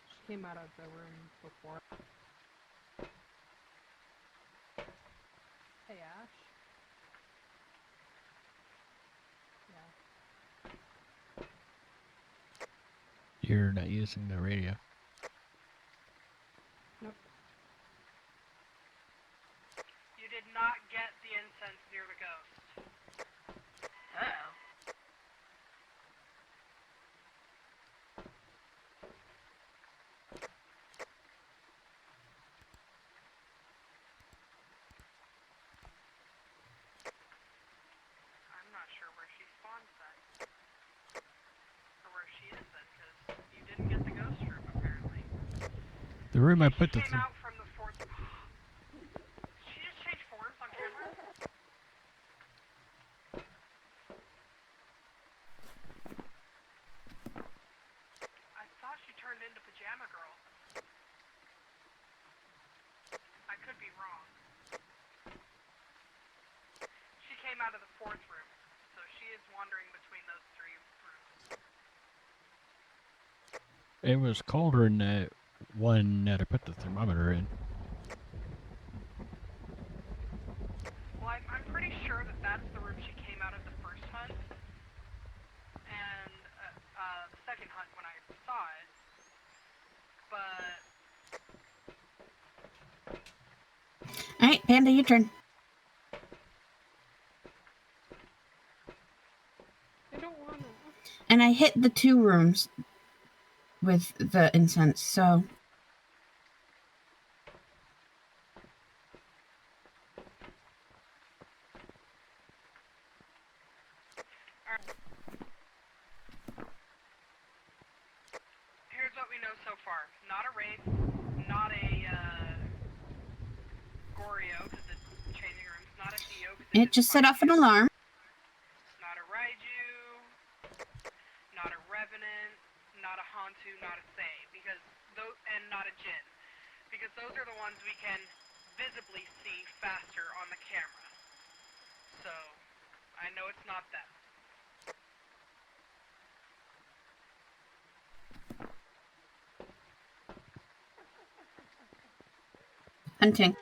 She came out of the room before. Hey, Ash. Yeah. You're not using the radio. Nope. You did not get the incense near the ghost. Uh-oh. I'm not sure where she spawns then. Or where she is then, because you didn't get the ghost room apparently. The room I She put the came out from the fourth. Did she just change forms on camera? I thought she turned into Pajama Girl. I could be wrong. She came out of the fourth room, so she is wandering between those three rooms. It was colder in that one that I put the thermometer in. Well, I'm pretty sure that that's the room she came out of the first hunt, and the second hunt when I saw it. But Alright, Panda, your turn. I don't want to. And I hit the 2 rooms with the incense, so It just set off an alarm. Not a Raiju, not a Revenant, not a Hantu, not a Sei, because those, and not a Jin, because those are the ones we can visibly see faster on the camera. So, I know it's not them. Hunting.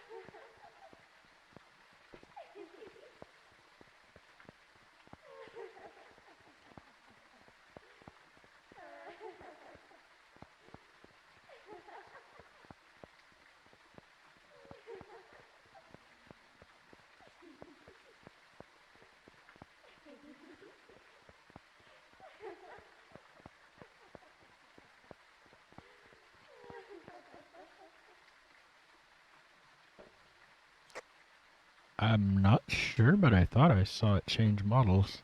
I'm not sure, but I thought I saw it change models.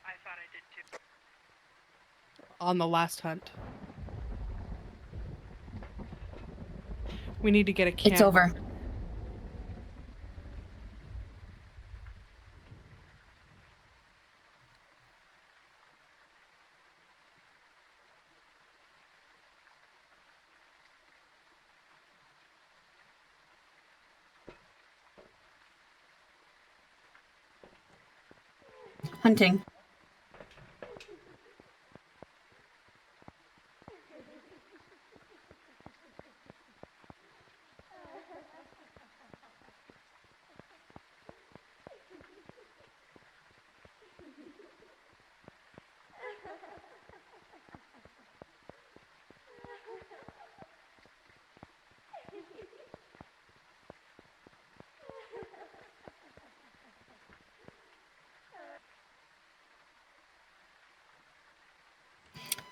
I thought I did too. On the last hunt. We need to get a camera. It's over. Hunting.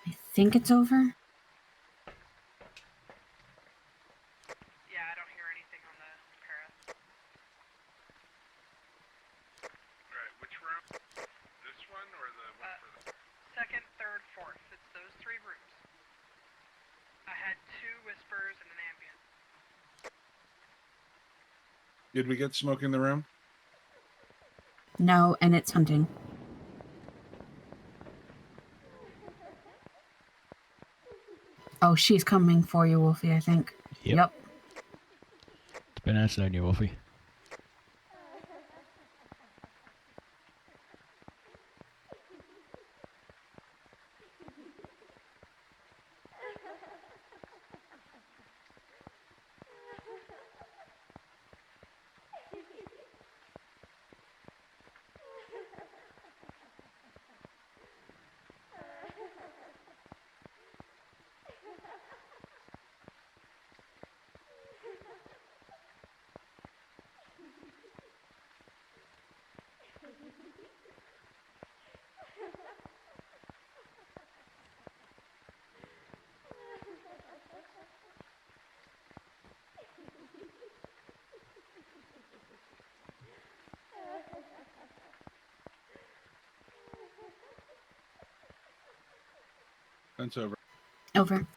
I think it's over. Yeah, I don't hear anything on the Paris. Alright, which room? This one or the one for the... Second, third, fourth. It's those 3 rooms. I had 2 whispers and an ambient. Did we get smoke in the room? No, and it's hunting. Oh, she's coming for you, Wolfie, I think. Yep. It's been acid on you, Wolfie. That's over. Over.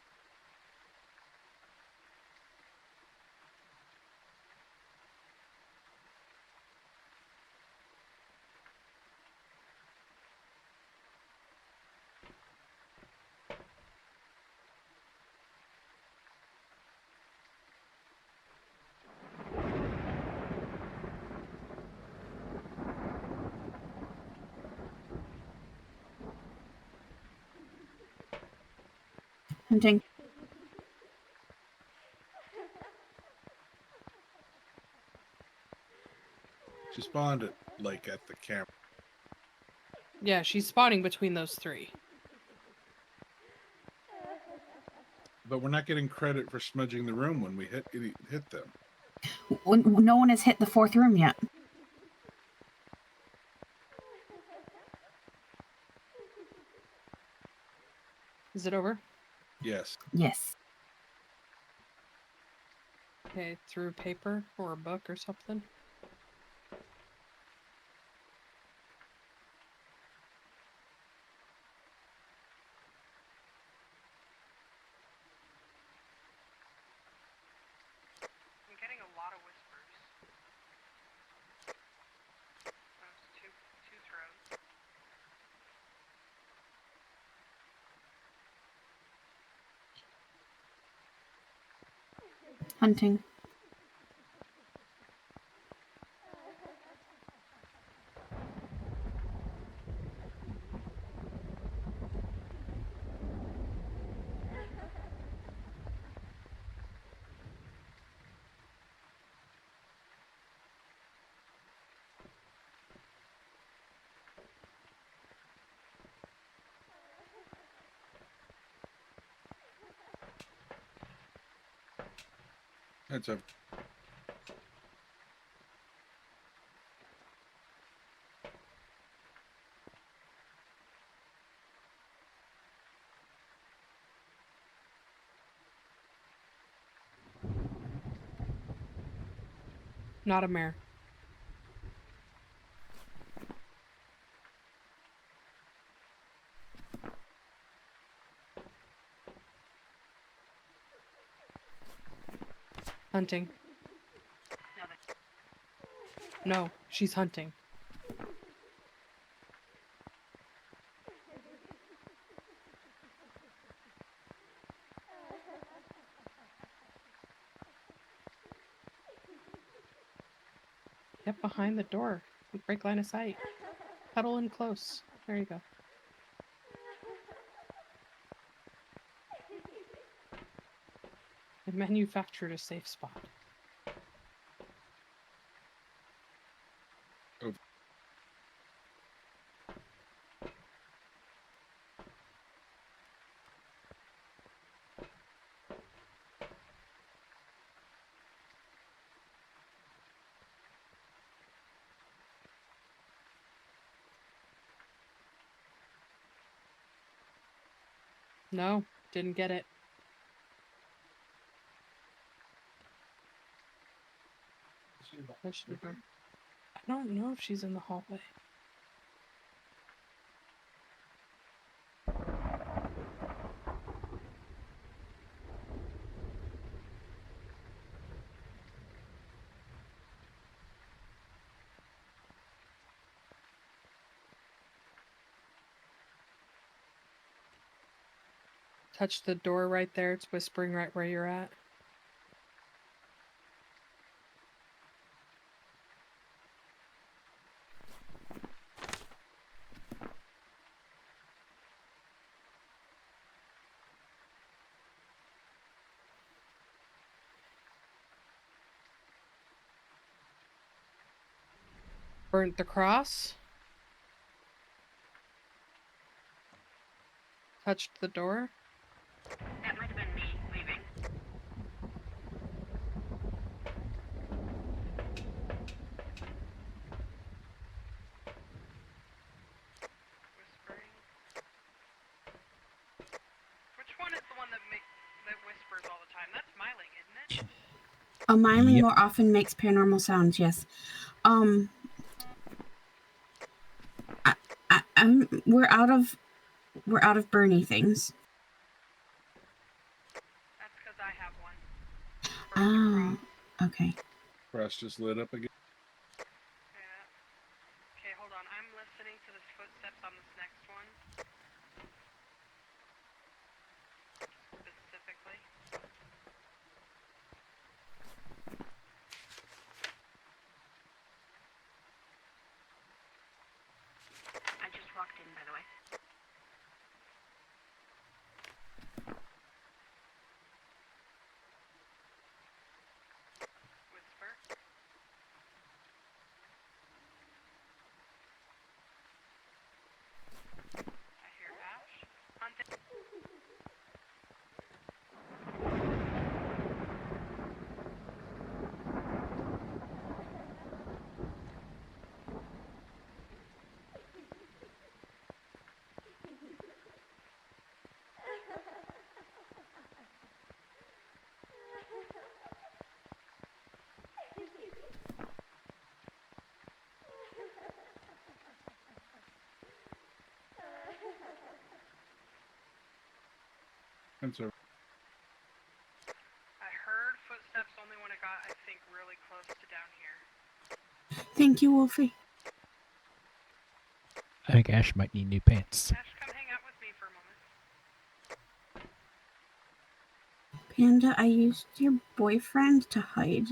Hunting. She spawned it, like, at the camera. Yeah, she's spawning between those 3. But we're not getting credit for smudging the room when we hit them. No one has hit the 4th room yet. Is it over? Yes. Yes. Okay, through paper or a book or something. I'm getting a lot of whispers. Hunting. Heads up. Not a mare. Hunting. No, she's hunting. Get behind the door. We break line of sight. Huddle in close. There you go. I manufactured a safe spot. Oh. No, didn't get it. I don't know if she's in the hallway. Touch the door right there. It's whispering right where you're at. Burnt the cross. Touched the door. That might have been me leaving. Whispering. Which one is the one that whispers all the time? That's Myling, isn't it? Myling Yep. more often makes paranormal sounds. Yes. We're out of Bernie things. That's because I have one. Oh, okay. Cross just lit up again. Yeah. Okay, hold on. I'm listening to the footsteps on this next one. Specifically. I just walked in, by the way. Whisper. I hear Ash. Hunting. Heads up. I heard footsteps only when it got, I think, really close to down here. Thank you, Wolfie. I think Ash might need new pants. Ash, come hang out with me for a moment. Panda, I used your boyfriend to hide.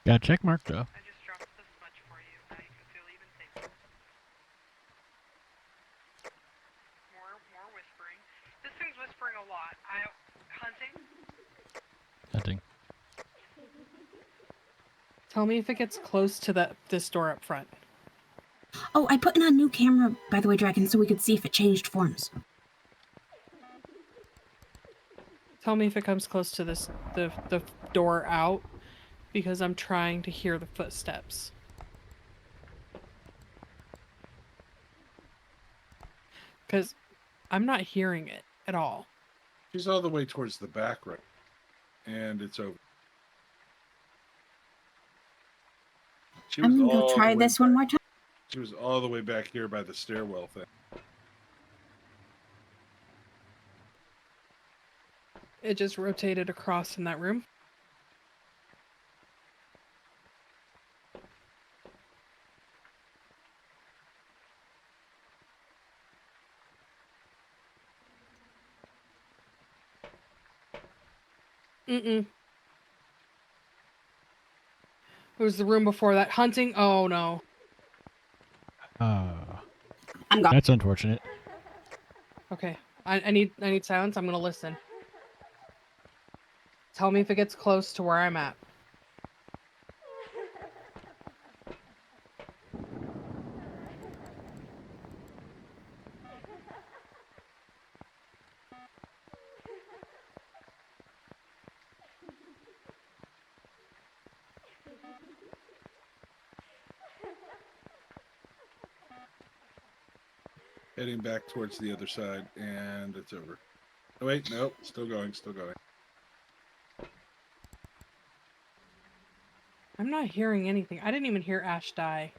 Got a check mark though. I just dropped the smudge for you. Now you can feel even safer. More whispering. This thing's whispering a lot. Hunting? Hunting. Tell me if it gets close to this door up front. Oh, I put in a new camera, by the way, Dragon, so we could see if it changed forms. Tell me if it comes close to the door out, because I'm trying to hear the footsteps. Because I'm not hearing it at all. She's all the way towards the back, right? And it's over. She was I'm gonna go all try the way this one back. more time. She was all the way back here by the stairwell thing. It just rotated across in that room. Mm-mm. It was the room before that. Hunting? Oh, no. I'm gone. That's unfortunate. Okay. I need silence. I'm going to listen. Tell me if it gets close to where I'm at. Heading back towards the other side, and it's over. Oh, wait, nope, still going, still going. I'm not hearing anything. I didn't even hear Ash die.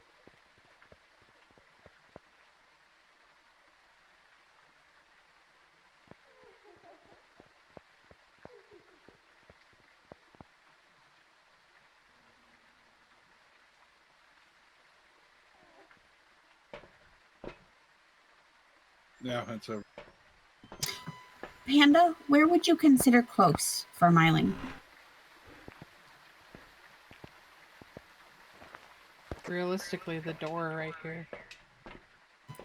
Now it's over. Panda, where would you consider close for Myling? Realistically, the door right here.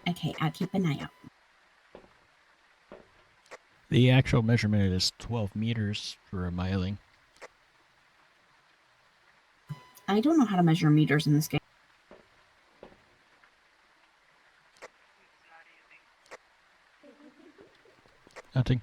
Okay, I'll keep an eye out. The actual measurement is 12 meters for a miling. I don't know how to measure meters in this game. It's not easy. Hunting.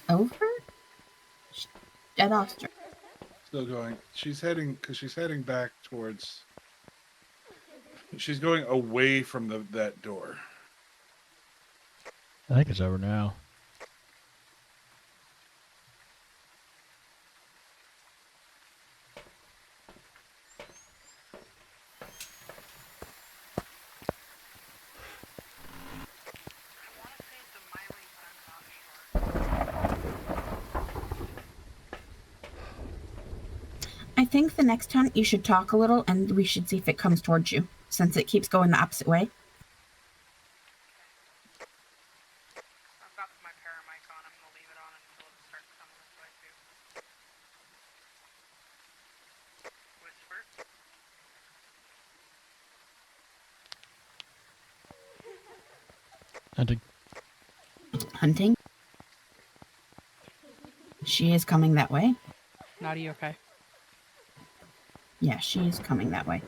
Over? I lost her. Still going. She's heading, because she's heading back towards... She's going away from that door. I think it's over now. I want to say it's a Myling, but I'm not sure. I think the next time you should talk a little and we should see if it comes towards you, since it keeps going the opposite way. I've got my paramic on. I'm going to leave it on until it starts coming this way, too. Whisper. Hunting. Hunting. She is coming that way. Naughty, okay. Yeah, she is coming that way.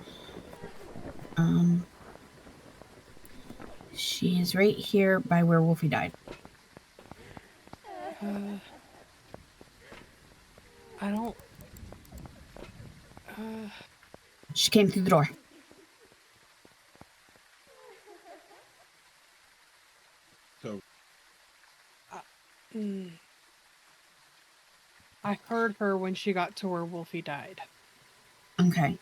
She is right here by where Wolfie died. I don't... She came through the door. So, I heard her when she got to where Wolfie died. Okay.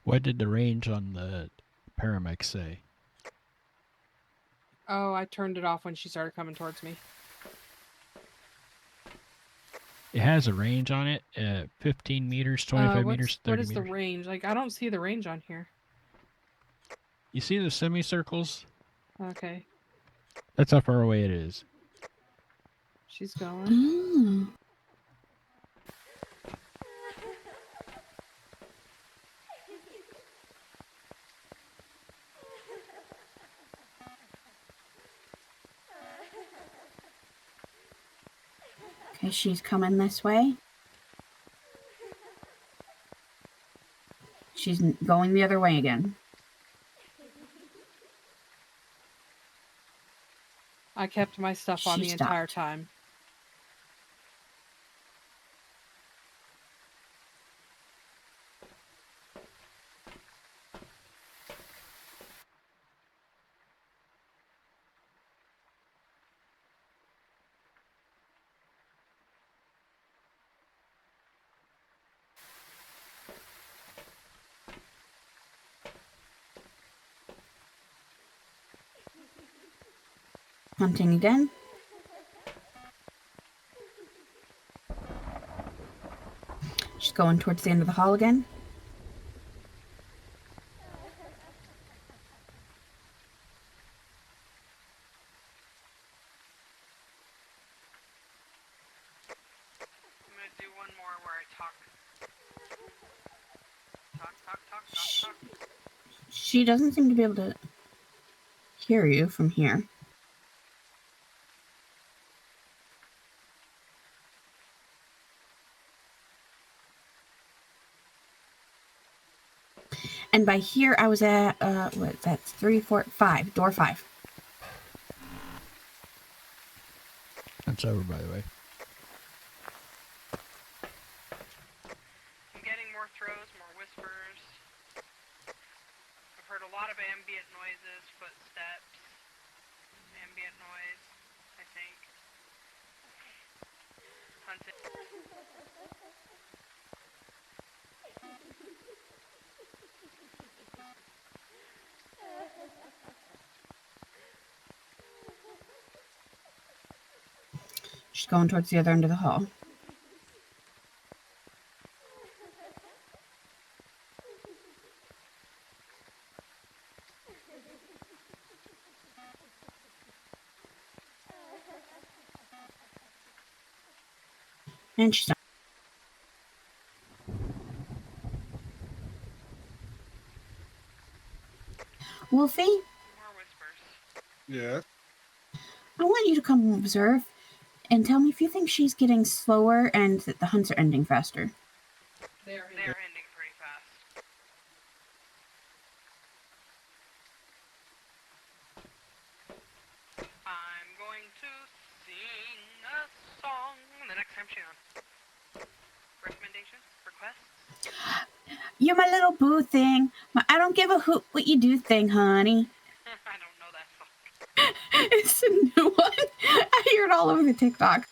What did the range on the Paramec say? Oh, I turned it off when she started coming towards me. It has a range on it, 15 meters, 25 meters, 30 What is meters. the range? Like, I don't see the range on here. You see the semicircles? Okay, That's how far away it is. she's going. Mm. Okay, she's coming this way. She's going the other way again. I kept my stuff on She the entire stopped. time. Hunting again. She's going towards the end of the hall again. I'm gonna do one more where I talk. Talk. She doesn't seem to be able to hear you from here. And by here, I was at, that's 3, 4, 5, door 5. That's over, by the way. I'm getting more throws, more whispers. I've heard a lot of ambient noises, footsteps, ambient noise, I think. Hunting. She's going towards the other end of the hall. And she's not. Wolfie, More whispers. Yeah. I want you to come observe and tell me if you think she's getting slower and that the hunts are ending faster. They're ending pretty fast. I'm going to sing a song the next time she's on. Recommendations? Requests? You're my little boo thing. My I don't give a hoot what you do thing, honey. I don't know that song. It's a new one. I hear it all over the TikTok.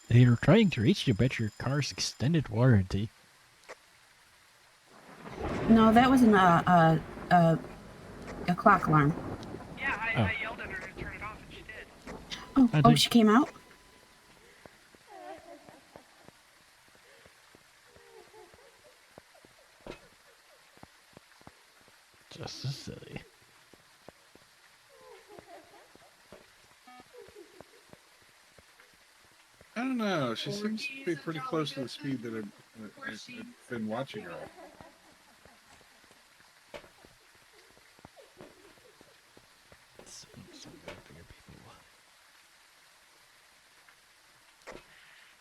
They are trying to reach you about your car's extended warranty. No, that was a clock alarm. Yeah, I yelled at her to turn it off and she did. Oh, she came out? Just as silly. I don't know. She seems to be pretty close to the speed that I've been watching her at.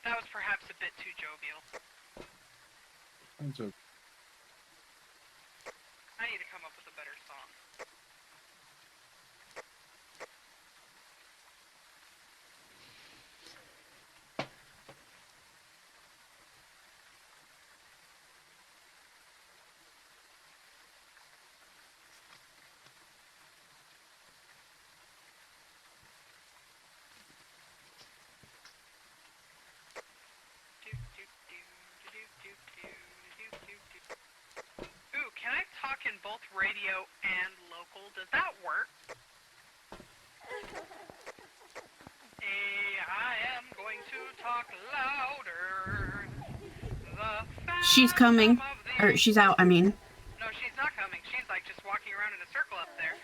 That was perhaps a bit too jovial. And so, I need to come up with a better song. both radio and local. Does that work? I am going to talk louder. The She's coming. phantom of the Or she's out, I mean. No, she's not coming. She's like just walking around in a circle up there.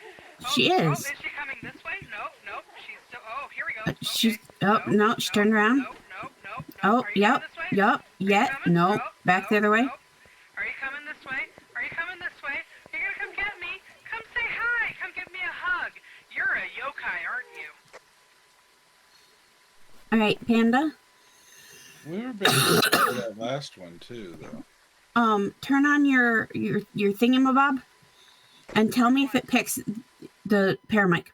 She Oh, is. is she coming this way? No, nope. She's still. Oh, here we go. Okay. She's. Oh, no, she turned around. Nope. Oh, Are you yep. coming this way? Yep. Are you Yep. coming? No. Nope, Back the other way. nope. Are you coming this way? Are you coming this way? You're gonna come get me? Come say hi. Come give me a hug. You're a yokai, aren't you? All right, Panda. We were better for that last one too, though. Turn on your thingamabob and tell me if it picks the paramic.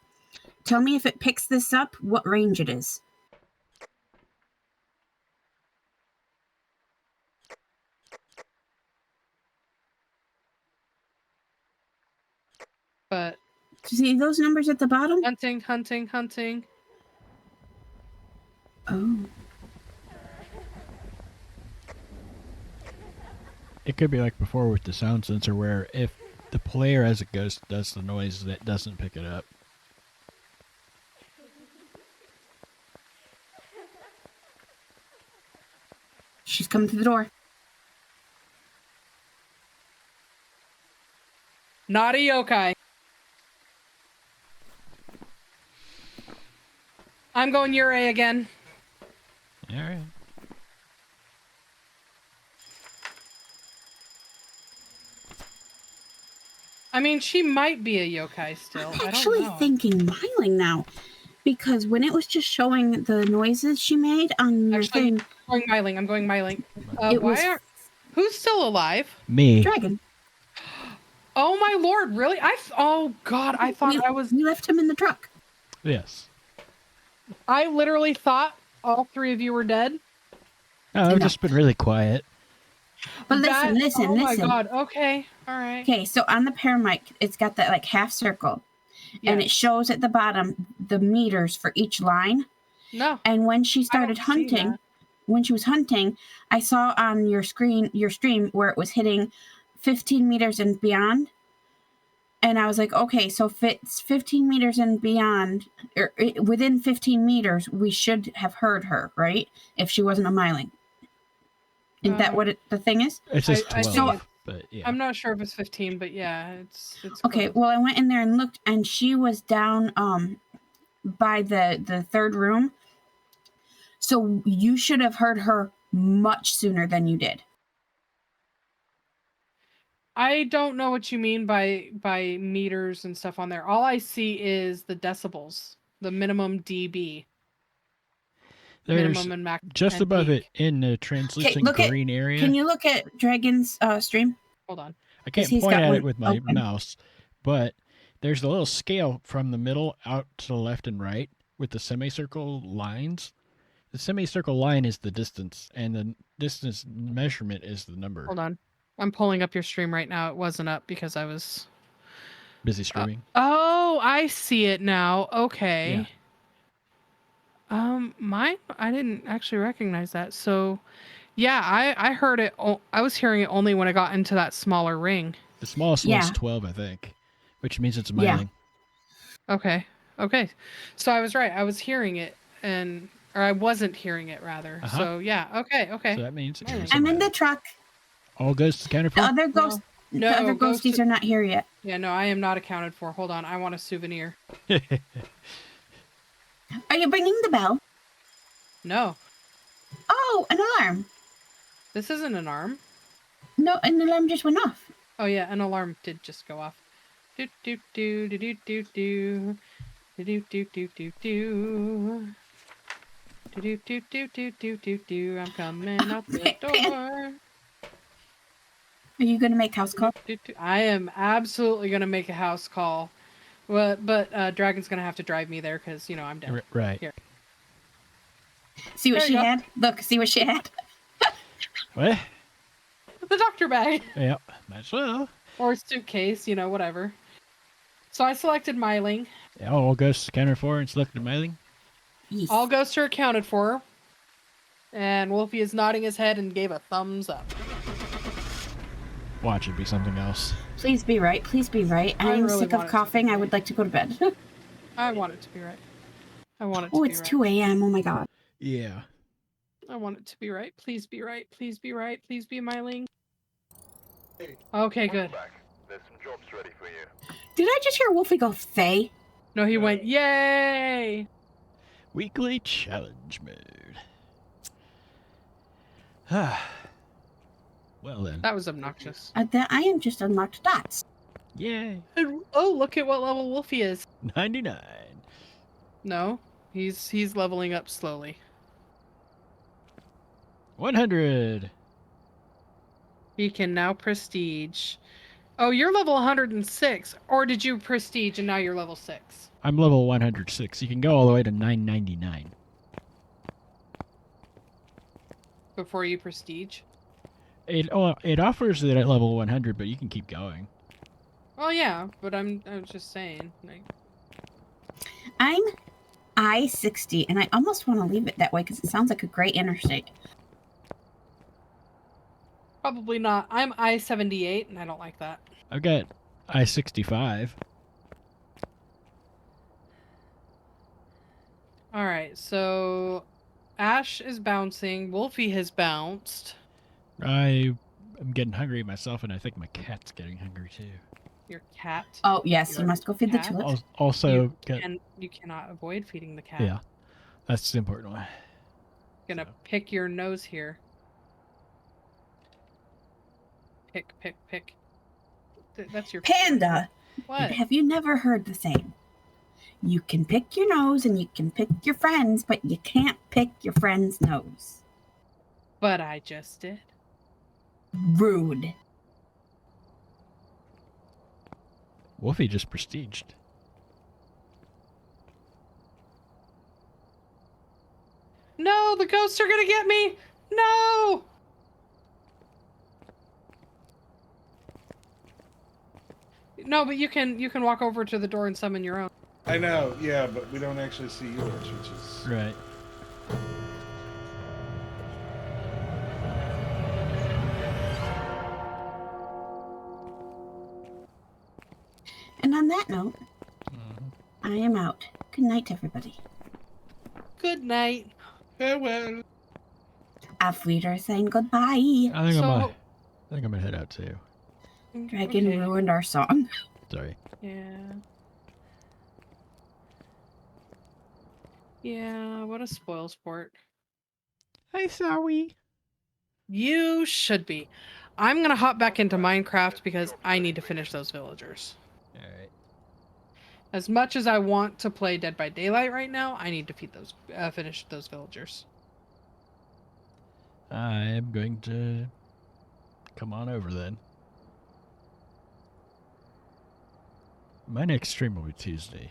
Tell me if it picks this up, what range it is. But See those numbers at the bottom? hunting. Oh. It could be like before with the sound sensor, where if the player as it goes does the noise, that doesn't pick it up. She's coming to the door. Not a yokai. I'm going Yurei again. All right. I mean, she might be a yokai still. I'm I actually don't know. thinking Myling now. Because when it was just showing the noises she made on your Actually, thing, I'm going Myling. it was Who's still alive? Me. Dragon. Oh my lord, really? Oh god, I thought I was. We left him in the truck. Yes. I literally thought all three of you were dead. Oh, I've No. just been really quiet. But listen. Oh my god. Okay. All right. Okay, so on the paramic, it's got that like half circle. And it Yes. shows at the bottom the meters for each line. No. And when she started I don't see hunting, that. when she was hunting, I saw on your stream where it was hitting 15 meters and beyond. And I was like, okay, so if it's 15 meters and beyond, or within 15 meters, we should have heard her, right? If she wasn't a Myling. Isn't that what the thing is? It's just I 12, think but yeah. I'm not sure if it's 15, but yeah, it's Okay, close. well, I went in there and looked, and she was down by the third room. So you should have heard her much sooner than you did. I don't know what you mean by meters and stuff on there. All I see is the decibels, the minimum dB, There's minimum and max. just and above peak. it in the translucent look at- green area. Can you look at Dragon's stream? Hold on. I can't he's point got at one it with my open. mouse, but there's a little scale from the middle out to the left and right with the semicircle lines. The semicircle line is the distance, and the distance measurement is the number. Hold on. I'm pulling up your stream right now. It wasn't up because I was Busy streaming. Oh, I see it now. Okay. Mine, I didn't actually recognize that. So, yeah, I heard it. I was hearing it only when I got into that smaller ring. The smallest one's Yeah. 12, I think, which means it's a Yeah. Myling. Okay. So I was right. I was hearing it, or I wasn't hearing it rather. Uh-huh. So yeah. Okay. So that means Myling. it's a I'm in the Myling. truck. All goes to counter The for. other ghost, No, the other ghost- ghosties are not here yet. Yeah. No, I am not accounted for. Hold on. I want a souvenir. Are you bringing the bell? No, Oh, an alarm. this isn't an arm. No, an alarm just went off. Oh yeah, an alarm did just go off. Do do do do do do do. Do do do do do do. Do do do do do do do do. I'm coming out the door. Are you going to make house call? I am absolutely gonna make a house call. But Dragon's gonna have to drive me there because I'm dead. Right. Here. See what There she you go. had? Look, see what she had? What? The doctor bag Yeah, might as well. or suitcase, whatever. So I selected Myling. Yeah, all goes to counter for and select the Myling. Yes. All ghosts are accounted for. And Wolfie is nodding his head and gave a thumbs up. watch it be something else. Please be right. Please be right. I I'm really sick want of it to be coughing. I right. would like to go to bed. I want it to be right. I want it to Oh, be it's right. 2 a.m. Oh my god. Yeah. I want it to be right. Please be right. Please be right. Please be Myling. Okay, good. Welcome back. There's some jobs ready for you. Did I just hear Wolfie go Faye? No, he went, yay! Weekly challenge mode. Ah. Well then. That was obnoxious. I am just unlocked dots. Yay. And, oh, look at what level Wolfie is. 99. No, he's leveling up slowly. 100. He can now prestige. Oh, you're level 106. Or did you prestige and now you're level 6? I'm level 106. You can go all the way to 999. Before you prestige? It offers it at level 100, but you can keep going. Oh yeah, but I was just saying. Like, I'm I-60, and I almost want to leave it that way because it sounds like a great interstate. probably not. I'm I-78 and I don't like that. I've got I-65. Alright, so Ash is bouncing. Wolfie has bounced. I am getting hungry myself, and I think my cat's getting hungry too. Your cat. Oh, yes, you Your must go feed the cat? tulips. Also, You cannot avoid feeding the cat. yeah, that's the important one. Gonna So. pick your nose here. Pick, pick, pick. That's your Panda! What? Have you never heard the saying? You can pick your nose and you can pick your friends, but you can't pick your friend's nose. But I just did. Rude. Wolfie just prestiged. No, the ghosts are gonna get me! No! No, but you can walk over to the door and summon your own. I know, yeah, but we don't actually see yours, which is... Right. And on that note, Mm-hmm. I am out. Good night, everybody. Good night. Farewell. Auf Wiedersehen, goodbye. I think So- I'm gonna head out too. Dragon Okay. ruined our song. Sorry. Yeah. Yeah, what a spoil sport. Hi, sorry. You should be. I'm gonna hop back into Minecraft because I need to finish those villagers. All right. As much as I want to play Dead by Daylight right now, I need to finish those villagers. I am going to come on over then. My next stream will be Tuesday.